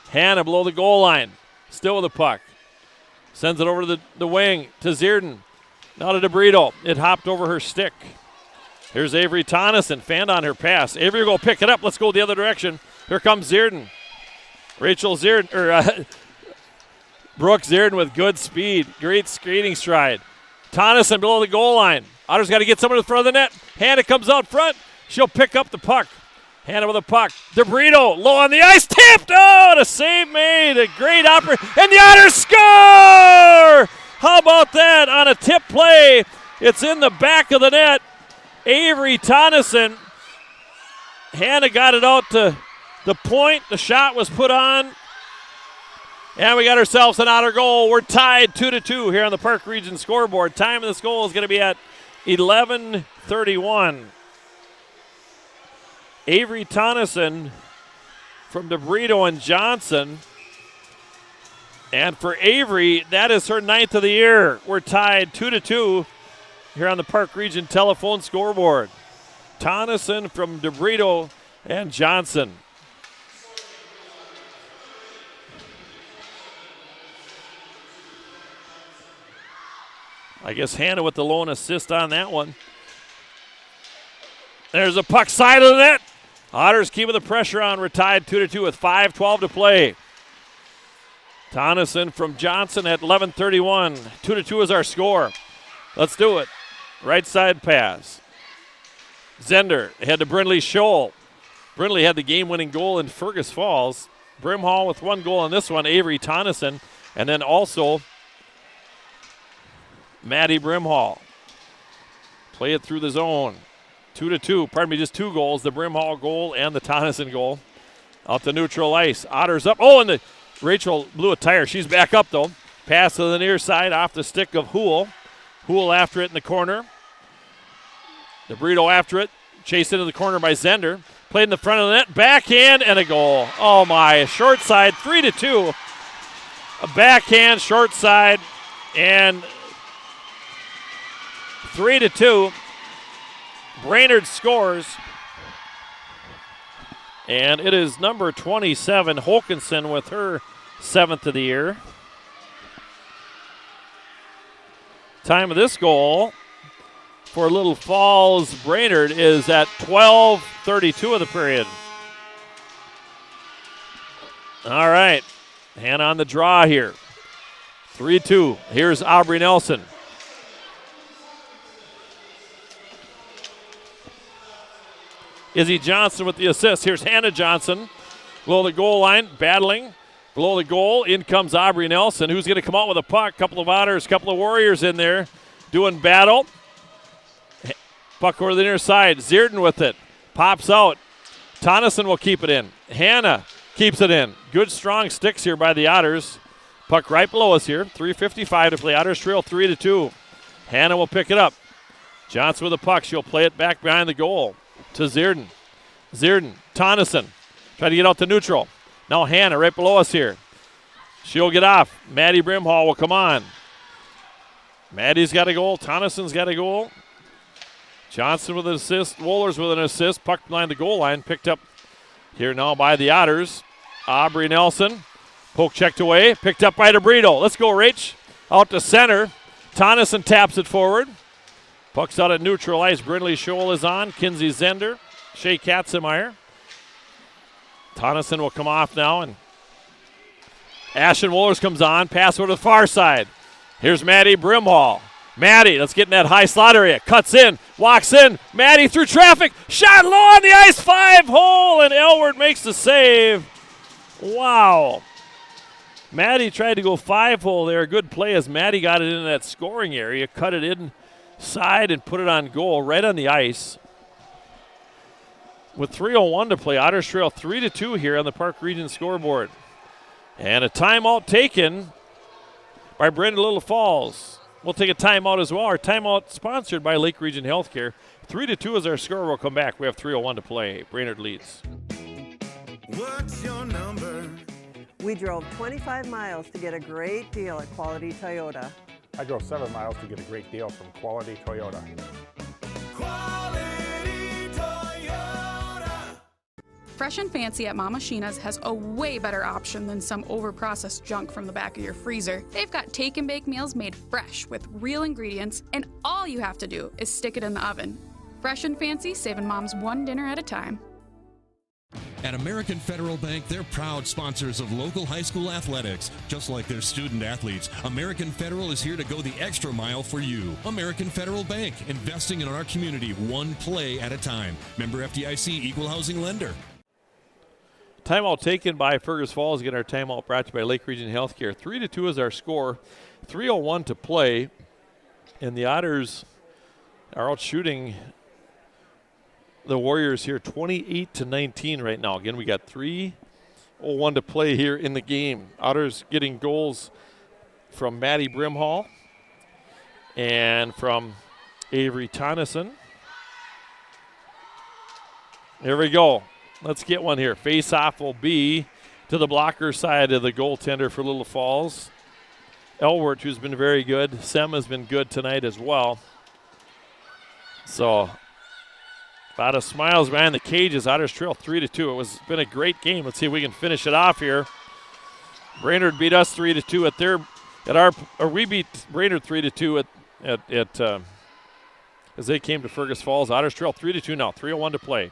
Hannah below the goal line. Still with the puck. Sends it over to the wing to Zierden. Now to DeBrito. It hopped over her stick. Here's Avery Tonneson. Fanned on her pass. Avery will pick it up. Let's go the other direction. Here comes Zierden. Brooke Zierden with good speed. Great skating stride. Tonneson below the goal line. Otters got to get someone to the front of the net. Hannah comes out front. She'll pick up the puck. Hannah with a puck. DeBrito low on the ice. Tipped. Oh, and a save made. A great opportunity. And the Otters score! How about that on a tip play? It's in the back of the net. Avery Tonneson. Hannah got it out to the point. The shot was put on. And we got ourselves an Otter goal. We're tied 2-2 here on the Park Region scoreboard. Time of this goal is going to be at 11:31. Avery Tonneson from DeBrito and Johnson. And for Avery, that is her 9th of the year. We're tied 2-2 here on the Park Region telephone scoreboard. Tonneson from DeBrito and Johnson. I guess Hannah with the lone assist on that one. There's a puck side of the net. Otters keeping the pressure on. We're tied 2-2 with 5:12 to play. Tonneson from Johnson at 11:31. 2-2 is our score. Let's do it. Right side pass. Zender ahead to Brindley Scholl. Brindley had the game-winning goal in Fergus Falls. Brimhall with one goal on this one, Avery Tonneson. And then also Maddie Brimhall. Play it through the zone. 2-2. Pardon me, just 2 goals. The Brimhall goal and the Tonneson goal. Out to neutral ice. Otters up. Oh, and Rachel blew a tire. She's back up, though. Pass to the near side off the stick of Hool. Hool after it in the corner. DeBrito after it. Chased into the corner by Zender. Played in the front of the net. Backhand and a goal. Oh, my. Short side. 3-2. A backhand, short side, and 3-2. Brainerd scores. And it is number 27, Holkinson, with her 7th of the year. Time of this goal for Little Falls Brainerd is at 12:32 of the period. All right. Hannah on the draw here. 3-2. Here's Aubrey Nelson. Izzy Johnson with the assist. Here's Hannah Johnson. Below the goal line, battling. Below the goal, in comes Aubrey Nelson, who's going to come out with a puck. Couple of Otters, couple of Warriors in there doing battle. Puck over the near side. Zierden with it. Pops out. Tonneson will keep it in. Hannah keeps it in. Good strong sticks here by the Otters. Puck right below us here. 3:55 to play. Otters trail 3-2. Hannah will pick it up. Johnson with the puck. She'll play it back behind the goal to Zierden. Zierden. Tonneson. Try to get out to neutral. Now Hannah right below us here. She'll get off. Maddie Brimhall will come on. Maddie's got a goal. Tonneson's got a goal. Johnson with an assist. Wohlers with an assist. Puck behind the goal line. Picked up here now by the Otters. Aubrey Nelson. Poke checked away. Picked up by DeBrito. Let's go, Rach. Out to center. Tonneson taps it forward. Puck's out at neutral ice. Brindley Scholl is on. Kinsey Zender. Shea Katzenmeyer. Tonneson will come off now, and Ashton Wohlers comes on. Pass over to the far side. Here's Maddie Brimhall. Maddie, let's get in that high slot area. Cuts in, walks in. Maddie through traffic. Shot low on the ice. 5-hole, and Elward makes the save. Wow. Maddie tried to go 5-hole there. Good play as Maddie got it into that scoring area. Cut it inside and put it on goal right on the ice. With 3:01 to play, Otters trail 3-2 here on the Park Region scoreboard. And a timeout taken by Brainerd-Little Falls. We'll take a timeout as well. Our timeout sponsored by Lake Region Healthcare. 3-2 is our score. We'll come back. We have 3:01 to play. Brainerd leads. What's your number? We drove 25 miles to get a great deal at Quality Toyota. I drove 7 miles to get a great deal from Quality Toyota. Fresh and Fancy at Mama Sheena's has a way better option than some overprocessed junk from the back of your freezer. They've got take and bake meals made fresh with real ingredients, and all you have to do is stick it in the oven. Fresh and Fancy, saving moms one dinner at a time. At American Federal Bank, they're proud sponsors of local high school athletics. Just like their student athletes, American Federal is here to go the extra mile for you. American Federal Bank, investing in our community one play at a time. Member FDIC, equal housing lender. Timeout taken by Fergus Falls. Again, our timeout brought to you by Lake Region Healthcare. 3-2 is our score. 3:01 to play. And the Otters are out shooting the Warriors here 28-19 right now. Again, we got 3:01 to play here in the game. Otters getting goals from Maddie Brimhall and from Avery Tonneson. Here we go. Let's get one here. Face-off will be to the blocker side of the goaltender for Little Falls. Elwert, who's been very good. Sem has been good tonight as well. So, a lot of smiles behind the cages. Otters trail 3-2. It was been a great game. Let's see if we can finish it off here. Brainerd beat us 3-2 we beat Brainerd 3-2 as they came to Fergus Falls. Otters trail 3-2 now. 3:01 to play.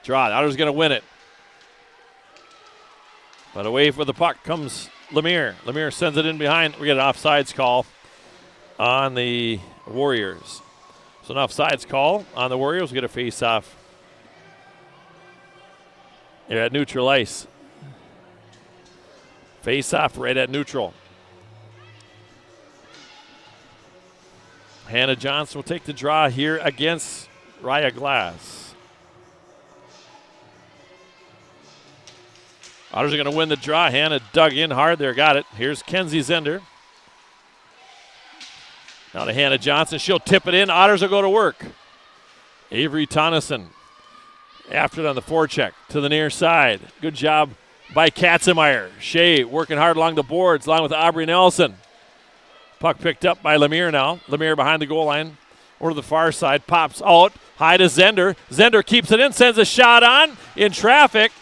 Draw. Otters going to win it. But away for the puck comes Lemire. Lemire sends it in behind. We get an offsides call on the Warriors. So an offsides call on the Warriors. We get a face-off here at neutral ice. Face-off right at neutral. Hannah Johnson will take the draw here against Raya Glass. Otters are going to win the draw. Hannah dug in hard there. Got it. Here's Kenzie Zender. Now to Hannah Johnson. She'll tip it in. Otters will go to work. Avery Tonneson after it on the forecheck to the near side. Good job by Katzenmeyer. Shea working hard along the boards along with Aubrey Nelson. Puck picked up by Lemire now. Lemire behind the goal line. Over to the far side. Pops out. High to Zender. Zender keeps it in. Sends a shot on in traffic.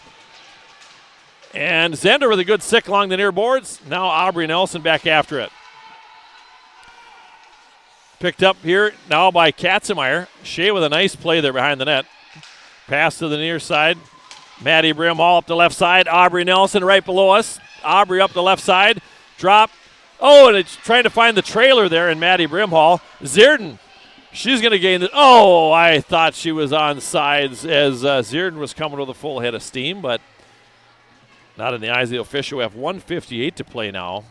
And Zender with a good stick along the near boards. Now Aubrey Nelson back after it. Picked up here now by Katzenmeyer. Shea with a nice play there behind the net. Pass to the near side. Maddie Brimhall up the left side. Aubrey Nelson right below us. Aubrey up the left side. Drop. Oh, and it's trying to find the trailer there in Maddie Brimhall. Zierden. She's going to gain it. Oh, I thought she was on sides as Zierden was coming with a full head of steam, but not in the eyes of the official. We have 1:58 to play now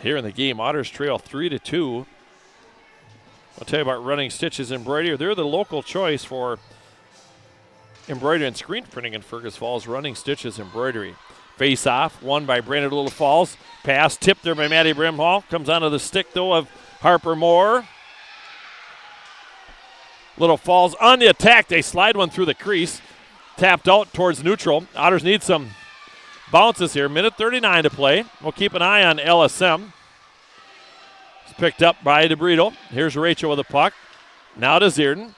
here in the game. Otters trail 3-2. I'll tell you about Running Stitches Embroidery. They're the local choice for embroidery and screen printing in Fergus Falls. Running Stitches Embroidery. Face off, won by Brainerd-Little Falls. Pass tipped there by Maddie Brimhall. Comes onto the stick, though, of Harper Moore. Little Falls on the attack. They slide one through the crease. Tapped out towards neutral. Otters need some bounces here. Minute 39 to play. We'll keep an eye on LSM. It's picked up by DeBrito. Here's Rachel with the puck. Now to Zierden.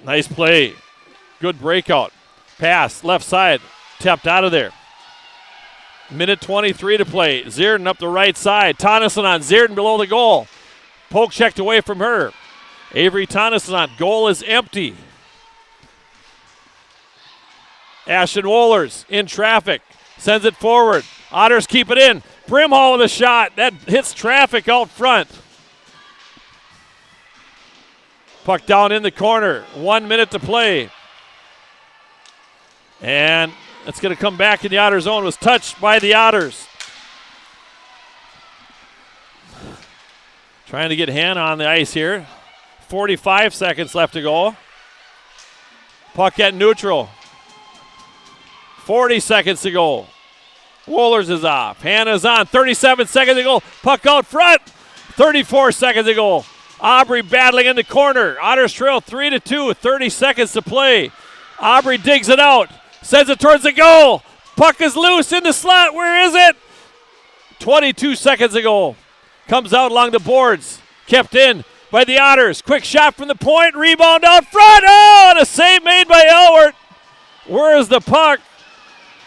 Nice play. Good breakout. Pass, left side. Tapped out of there. Minute 23 to play. Zierden up the right side. Tonneson on Zierden below the goal. Poke checked away from her. Avery Tonneson on. Goal is empty. Ashton Wohlers in traffic. Sends it forward. Otters keep it in. Brimhall with a shot. That hits traffic out front. Puck down in the corner. 1 minute to play. And it's going to come back in the Otter zone. It was touched by the Otters. Trying to get Hannah on the ice here. 45 seconds left to go. Puck at neutral. 40 seconds to go. Wohlers is off. Hannah's on. 37 seconds to go. Puck out front. 34 seconds to go. Aubrey battling in the corner. Otters trail 3-2. 30 seconds to play. Aubrey digs it out. Sends it towards the goal. Puck is loose in the slot. Where is it? 22 seconds to go. Comes out along the boards. Kept in by the Otters. Quick shot from the point. Rebound out front. Oh, and a save made by Elwert. Where is the puck?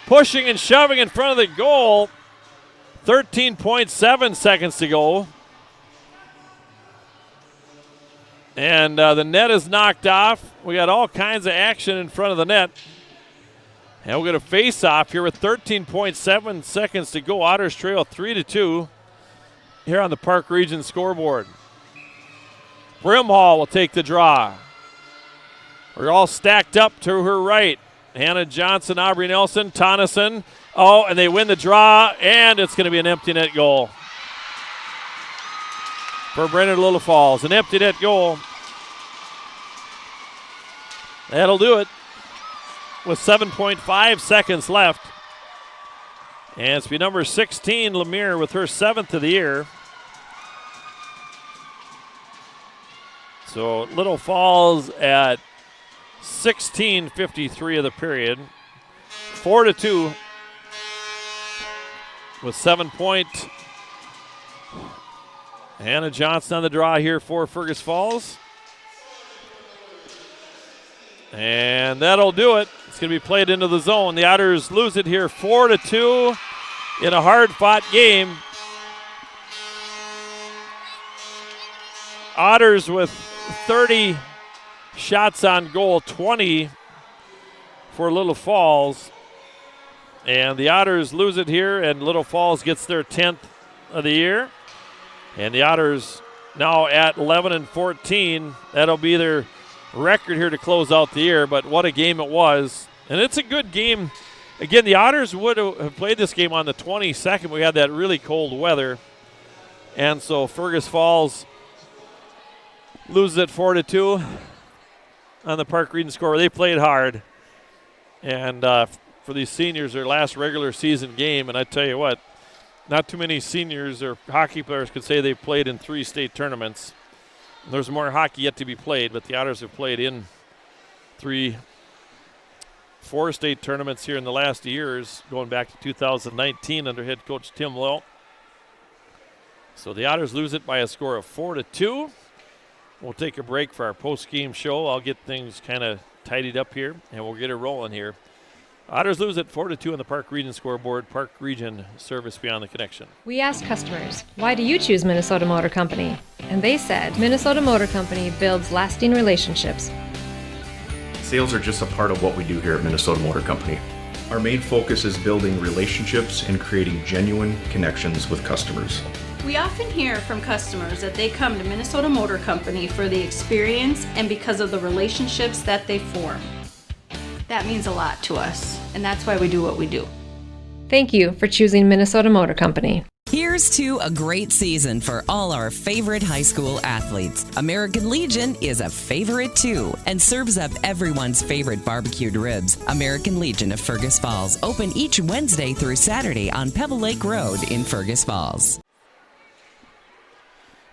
Pushing and shoving in front of the goal. 13.7 seconds to go. And the net is knocked off. We got all kinds of action in front of the net. And we're going to face off here with 13.7 seconds to go. Otters trail 3-2 here on the Park Region scoreboard. Brimhall will take the draw. We're all stacked up to her right. Hannah Johnson, Aubrey Nelson, Tonneson. Oh, and they win the draw, and it's going to be an empty net goal for Brainerd-Little Falls. An empty net goal. That'll do it with 7.5 seconds left. And it's be number 16, Lemire, with her 7th of the year. So Little Falls at 16:53 of the period. 4-2 with 7 points. Hannah Johnson on the draw here for Fergus Falls. And that'll do it. It's going to be played into the zone. The Otters lose it here 4-2 in a hard-fought game. Otters with 30 shots on goal, 20 for Little Falls. And the Otters lose it here, and Little Falls gets their 10th of the year. And the Otters now at 11-14. That'll be their record here to close out the year, but what a game it was. And it's a good game. Again, the Otters would have played this game on the 22nd. We had that really cold weather. And so Fergus Falls loses it 4-2 on the Park Region score. They played hard. And for these seniors, their last regular season game, and I tell you what, not too many seniors or hockey players could say they've played in 3 state tournaments. There's more hockey yet to be played, but the Otters have played in 4 state tournaments here in the last years, going back to 2019 under head coach Tim Lowe. So the Otters lose it by a score of 4-2. We'll take a break for our post-game show. I'll get things kind of tidied up here, and we'll get it rolling here. Otters lose it 4-2 on the Park Region scoreboard. Park Region, service beyond the connection. We asked customers, why do you choose Minnesota Motor Company? And they said, Minnesota Motor Company builds lasting relationships. Sales are just a part of what we do here at Minnesota Motor Company. Our main focus is building relationships and creating genuine connections with customers. We often hear from customers that they come to Minnesota Motor Company for the experience and because of the relationships that they form. That means a lot to us, and that's why we do what we do. Thank you for choosing Minnesota Motor Company. Here's to a great season for all our favorite high school athletes. American Legion is a favorite too and serves up everyone's favorite barbecued ribs. American Legion of Fergus Falls, open each Wednesday through Saturday on Pebble Lake Road in Fergus Falls.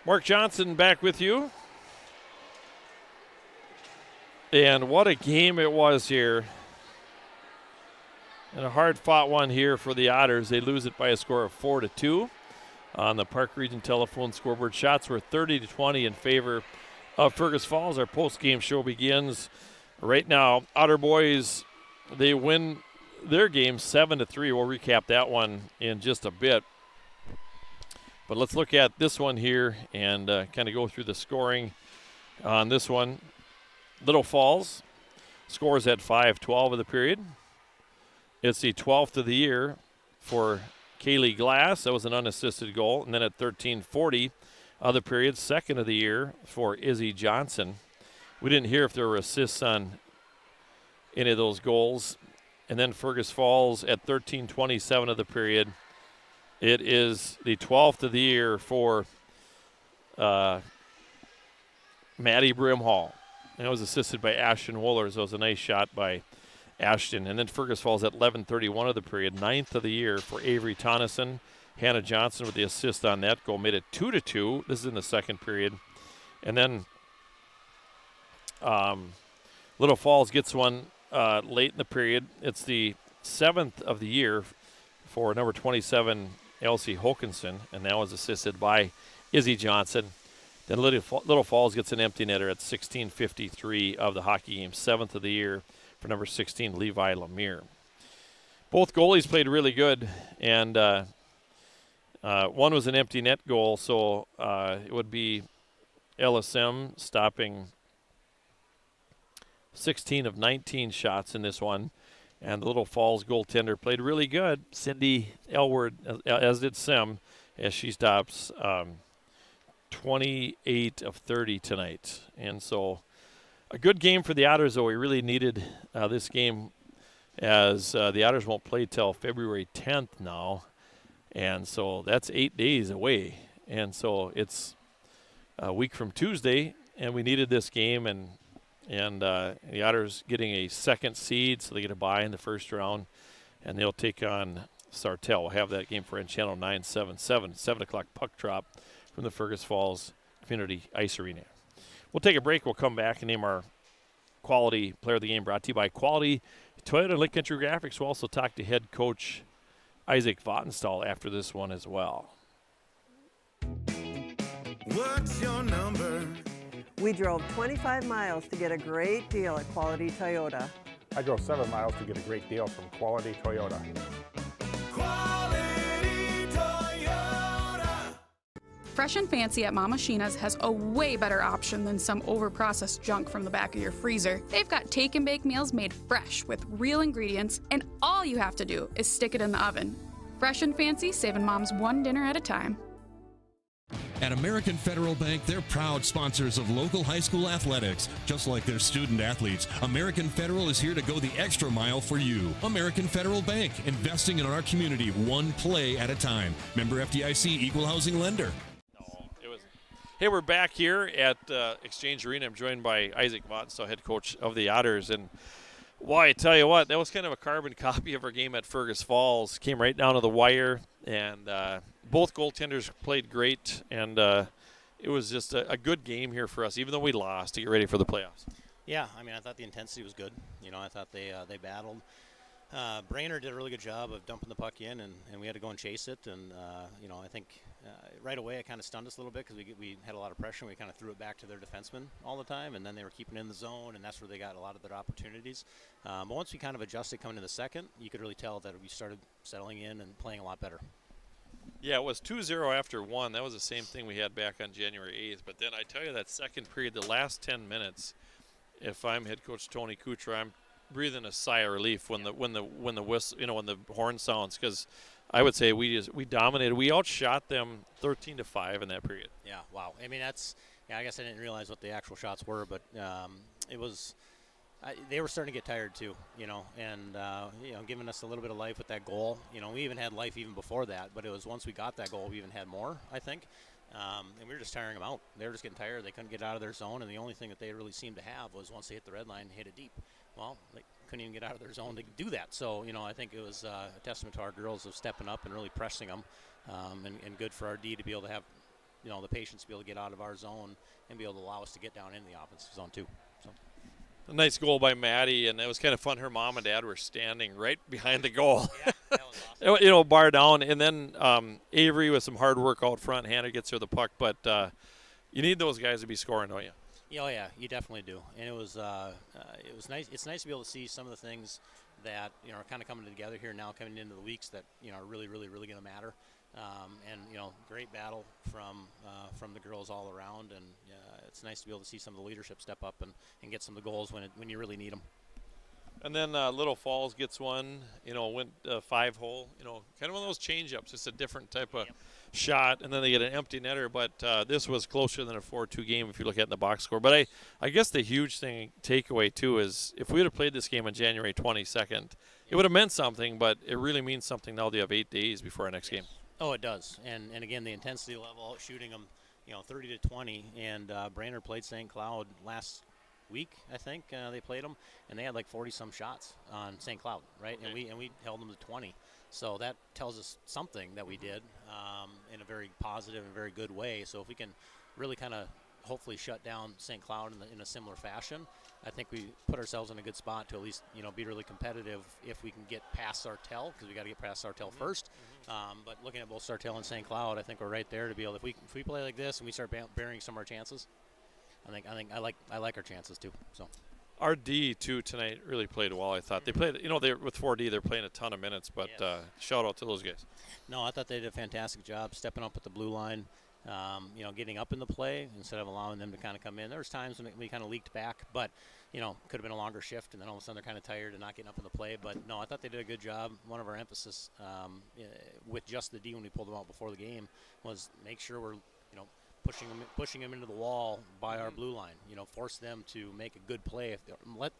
Mark Johnson back with you. And what a game it was here. And a hard-fought one here for the Otters. They lose it by a score of 4-2 on the Park Region telephone scoreboard. Shots were 30-20 in favor of Fergus Falls. Our post-game show begins right now. Otter boys, they win their game 7-3. We'll recap that one in just a bit. But let's look at this one here and kind of go through the scoring on this one. Little Falls scores at 5:12 of the period. It's the 12th of the year for Kaylee Glass. That was an unassisted goal. And then at 13:40 of the period, 2nd of the year for Izzy Johnson. We didn't hear if there were assists on any of those goals. And then Fergus Falls at 13:27 of the period. It is the 12th of the year for Maddie Brimhall. And it was assisted by Ashton Wohlers. That was a nice shot by Ashton. And then Fergus Falls at 11:31 of the period, 9th of the year for Avery Tonneson. Hannah Johnson with the assist on that goal made it 2-2. This is in the second period. And then Little Falls gets one late in the period. It's the 7th of the year for number 27, Elsie Hokinson, and that was assisted by Izzy Johnson. Then Little Falls gets an empty netter at 16:53 of the hockey game, 7th of the year for number 16, Levi Lemire. Both goalies played really good, and one was an empty net goal, so it would be LSM stopping 16 of 19 shots in this one. And the Little Falls goaltender played really good. Cindy Elward, as did Sim, as she stops 28 of 30 tonight. And so a good game for the Otters, though. We really needed this game, as the Otters won't play till February 10th now. And so that's 8 days away. And so it's a week from Tuesday, and we needed this game. And the Otters getting a second seed, so they get a bye in the first round, and they'll take on Sartell. We'll have that game for Channel 977, 7 o'clock puck drop from the Fergus Falls Community Ice Arena. We'll take a break. We'll come back and name our Quality Player of the Game, brought to you by Quality Toyota and Lake Country Graphics. We'll also talk to head coach Isaac Vattenstall after this one as well. What's your number? We drove 25 miles to get a great deal at Quality Toyota. I drove 7 miles to get a great deal from Quality Toyota. Quality Toyota. Fresh and Fancy at Mama Sheena's has a way better option than some overprocessed junk from the back of your freezer. They've got take and bake meals made fresh with real ingredients, and all you have to do is stick it in the oven. Fresh and Fancy, saving moms one dinner at a time. At American Federal Bank, they're proud sponsors of local high school athletics. Just like their student athletes, American Federal is here to go the extra mile for you. American Federal Bank, investing in our community one play at a time. Member FDIC, equal housing lender. Hey, we're back here at Exchange Arena. I'm joined by Isaac Vattenstall, head coach of the Otters. And why, I tell you what, that was kind of a carbon copy of our game at Fergus Falls. Came right down to the wire, and both goaltenders played great. And it was just a good game here for us, even though we lost, to get ready for the playoffs. Yeah, I mean, I thought the intensity was good. You know, I thought they battled. Brainerd did a really good job of dumping the puck in, and we had to go and chase it. And, you know, I think right away it kind of stunned us a little bit because we had a lot of pressure, and we kind of threw it back to their defensemen all the time, and then they were keeping it in the zone, and that's where they got a lot of their opportunities. But once we kind of adjusted coming to the second, you could really tell that we started settling in and playing a lot better. Yeah, it was 2-0 after one. That was the same thing we had back on January 8th. But then I tell you, that second period, the last 10 minutes, if I'm head coach Tony Kuchar, I'm breathing a sigh of relief when the whistle, when the horn sounds, because I would say we dominated. We outshot them 13-5 in that period. Yeah, wow. I mean, I guess I didn't realize what the actual shots were, but it was. They were starting to get tired too, and giving us a little bit of life with that goal. We even had life even before that, but it was once we got that goal, we even had more, I think. And we were just tiring them out. They were just getting tired. They couldn't get out of their zone, and the only thing that they really seemed to have was once they hit the red line, hit it deep. Well, they couldn't even get out of their zone to do that. So, I think it was a testament to our girls of stepping up and really pressing them, and good for our D to be able to have, the patience to be able to get out of our zone and be able to allow us to get down in the offensive zone too. So. A nice goal by Maddie, and it was kind of fun. Her mom and dad were standing right behind the goal. Yeah, that was awesome. Bar down. And then Avery with some hard work out front. Hannah gets her the puck, but you need those guys to be scoring, don't you? Oh yeah, you definitely do. And it was nice. It's nice to be able to see some of the things that are kind of coming together here now, coming into the weeks that are really, really, really going to matter. And great battle from the girls all around, and it's nice to be able to see some of the leadership step up and get some of the goals when you really need them. And then Little Falls gets one, went 5-hole, kind of one of those change-ups. It's a different type of shot, and then they get an empty netter. But this was closer than a 4-2 game if you look at the box score. But I guess the huge takeaway, too, is if we would have played this game on January 22nd, it would have meant something, but it really means something now. They have 8 days before our next game. Oh, it does. And again, the intensity level, shooting them, 30-20. And Brainerd played St. Cloud last week, I think. They played them, and they had like 40-some shots on St. Cloud, right? Okay. And we held them to 20. So that tells us something that we did in a very positive and very good way. So if we can really kind of hopefully shut down St. Cloud in a similar fashion, I think we put ourselves in a good spot to at least be really competitive if we can get past Sartell, because we got to get past Sartell first. But looking at both Sartell and St. Cloud, I think we're right there to be able. If we play like this and we start bearing some of our chances, I like our chances too. So. Our D too tonight really played well. I thought they played. They with 4D they're playing a ton of minutes, but shout out to those guys. No, I thought they did a fantastic job stepping up at the blue line. getting up in the play instead of allowing them to kind of come in. There was times when we kind of leaked back, but, could have been a longer shift, and then all of a sudden they're kind of tired and not getting up in the play. But, no, I thought they did a good job. One of our emphasis with just the D when we pulled them out before the game was make sure we're, pushing them into the wall by our blue line. Force them to make a good play.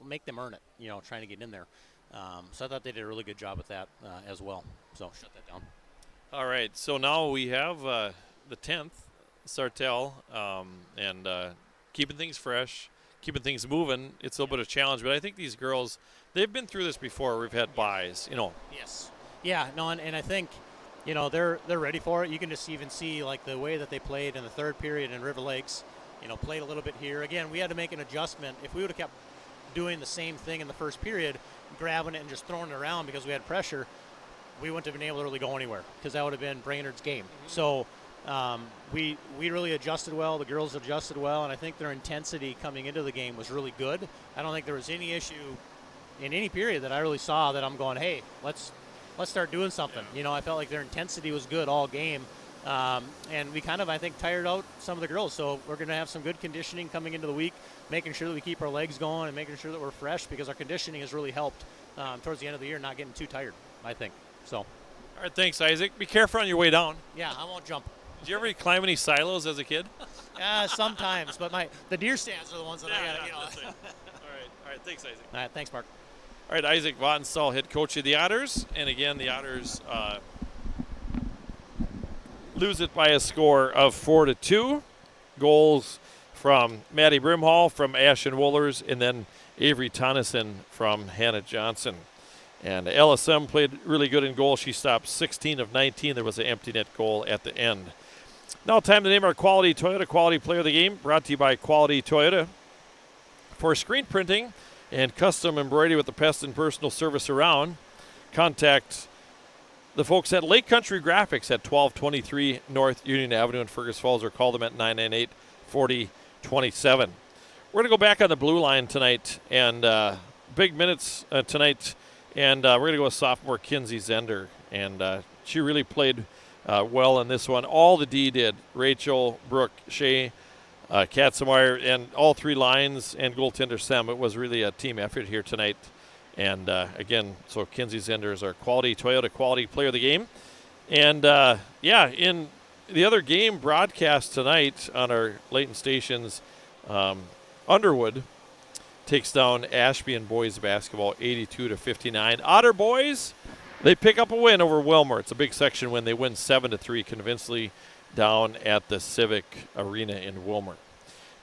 Make them earn it, trying to get in there. So I thought they did a really good job with that as well. So shut that down. All right, so now we have the 10th, Sartell, and keeping things fresh, keeping things moving. It's a little bit of a challenge, but I think these girls, they've been through this before. We've had buys, Yes. Yeah, no, and I think, they're ready for it. You can just even see, like, the way that they played in the third period in River Lakes, played a little bit here. Again, we had to make an adjustment. If we would have kept doing the same thing in the first period, grabbing it and just throwing it around because we had pressure, we wouldn't have been able to really go anywhere because that would have been Brainerd's game. So we really adjusted well. The girls adjusted well, and I think their intensity coming into the game was really good. I don't think there was any issue in any period that I really saw that I'm going, hey, let's start doing something. I felt like their intensity was good all game, and we kind of, I think, tired out some of the girls. So we're going to have some good conditioning coming into the week, making sure that we keep our legs going and making sure that we're fresh because our conditioning has really helped towards the end of the year, not getting too tired, I think. So. All right, thanks, Isaac. Be careful on your way down. Yeah, I won't jump. Did you ever climb any silos as a kid? Sometimes, but the deer stands are the ones that I got to, All right, thanks, Isaac. All right, thanks, Mark. All right, Isaac Vattenstall, head coach of the Otters. And again, the Otters lose it by a score of 4-2. Goals from Maddie Brimhall, from Ashton Wohlers, and then Avery Tonneson from Hannah Johnson. And LSM played really good in goal. She stopped 16 of 19. There was an empty net goal at the end. Now time to name our Quality Toyota Quality Player of the Game, brought to you by Quality Toyota. For screen printing and custom embroidery with the best in personal service around, contact the folks at Lake Country Graphics at 1223 North Union Avenue in Fergus Falls, or call them at 998-4027. We're going to go back on the blue line tonight, and big minutes tonight, and we're going to go with sophomore Kinsey Zender, and she really played well in this one. All the D did. Rachel, Brooke, Shea, Katzenmeyer, and all three lines, and goaltender Sam. It was really a team effort here tonight. And again, so Kinsey Zender is our Quality Toyota Quality Player of the Game. And in the other game broadcast tonight on our Layton stations, Underwood takes down Ashby in boys basketball 82-59. Otter boys, they pick up a win over Wilmer. It's a big section win. They win 7-3 convincingly down at the Civic Arena in Wilmer.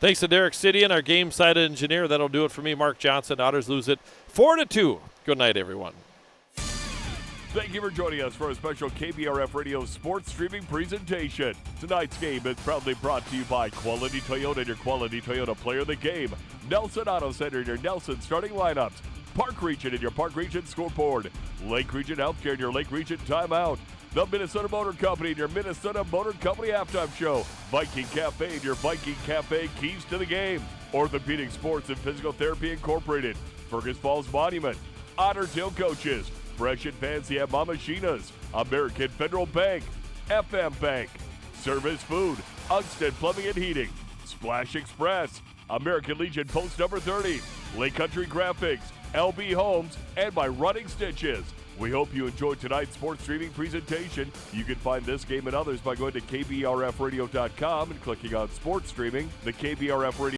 Thanks to Derek City and our game side engineer. That'll do it for me, Mark Johnson. Otters lose it 4-2. Good night, everyone. Thank you for joining us for a special KBRF Radio sports streaming presentation. Tonight's game is proudly brought to you by Quality Toyota and your Quality Toyota Player of the Game, Nelson Auto Center and your Nelson starting lineups, Park Region and your Park Region scoreboard, Lake Region Healthcare and your Lake Region timeout, the Minnesota Motor Company and your Minnesota Motor Company halftime show, Viking Cafe and your Viking Cafe keys to the game, Orthopedic Sports and Physical Therapy Incorporated, Fergus Falls Monument, Otter Tail Coaches, Fresh and Fancy at Mama Sheena's, American Federal Bank, FM Bank, Service Food, Unsted Plumbing and Heating, Splash Express, American Legion Post number 30, Lake Country Graphics, LB Homes, and by Running Stitches. We hope you enjoyed tonight's sports streaming presentation. You can find this game and others by going to KBRFradio.com and clicking on sports streaming. The KBRF Radio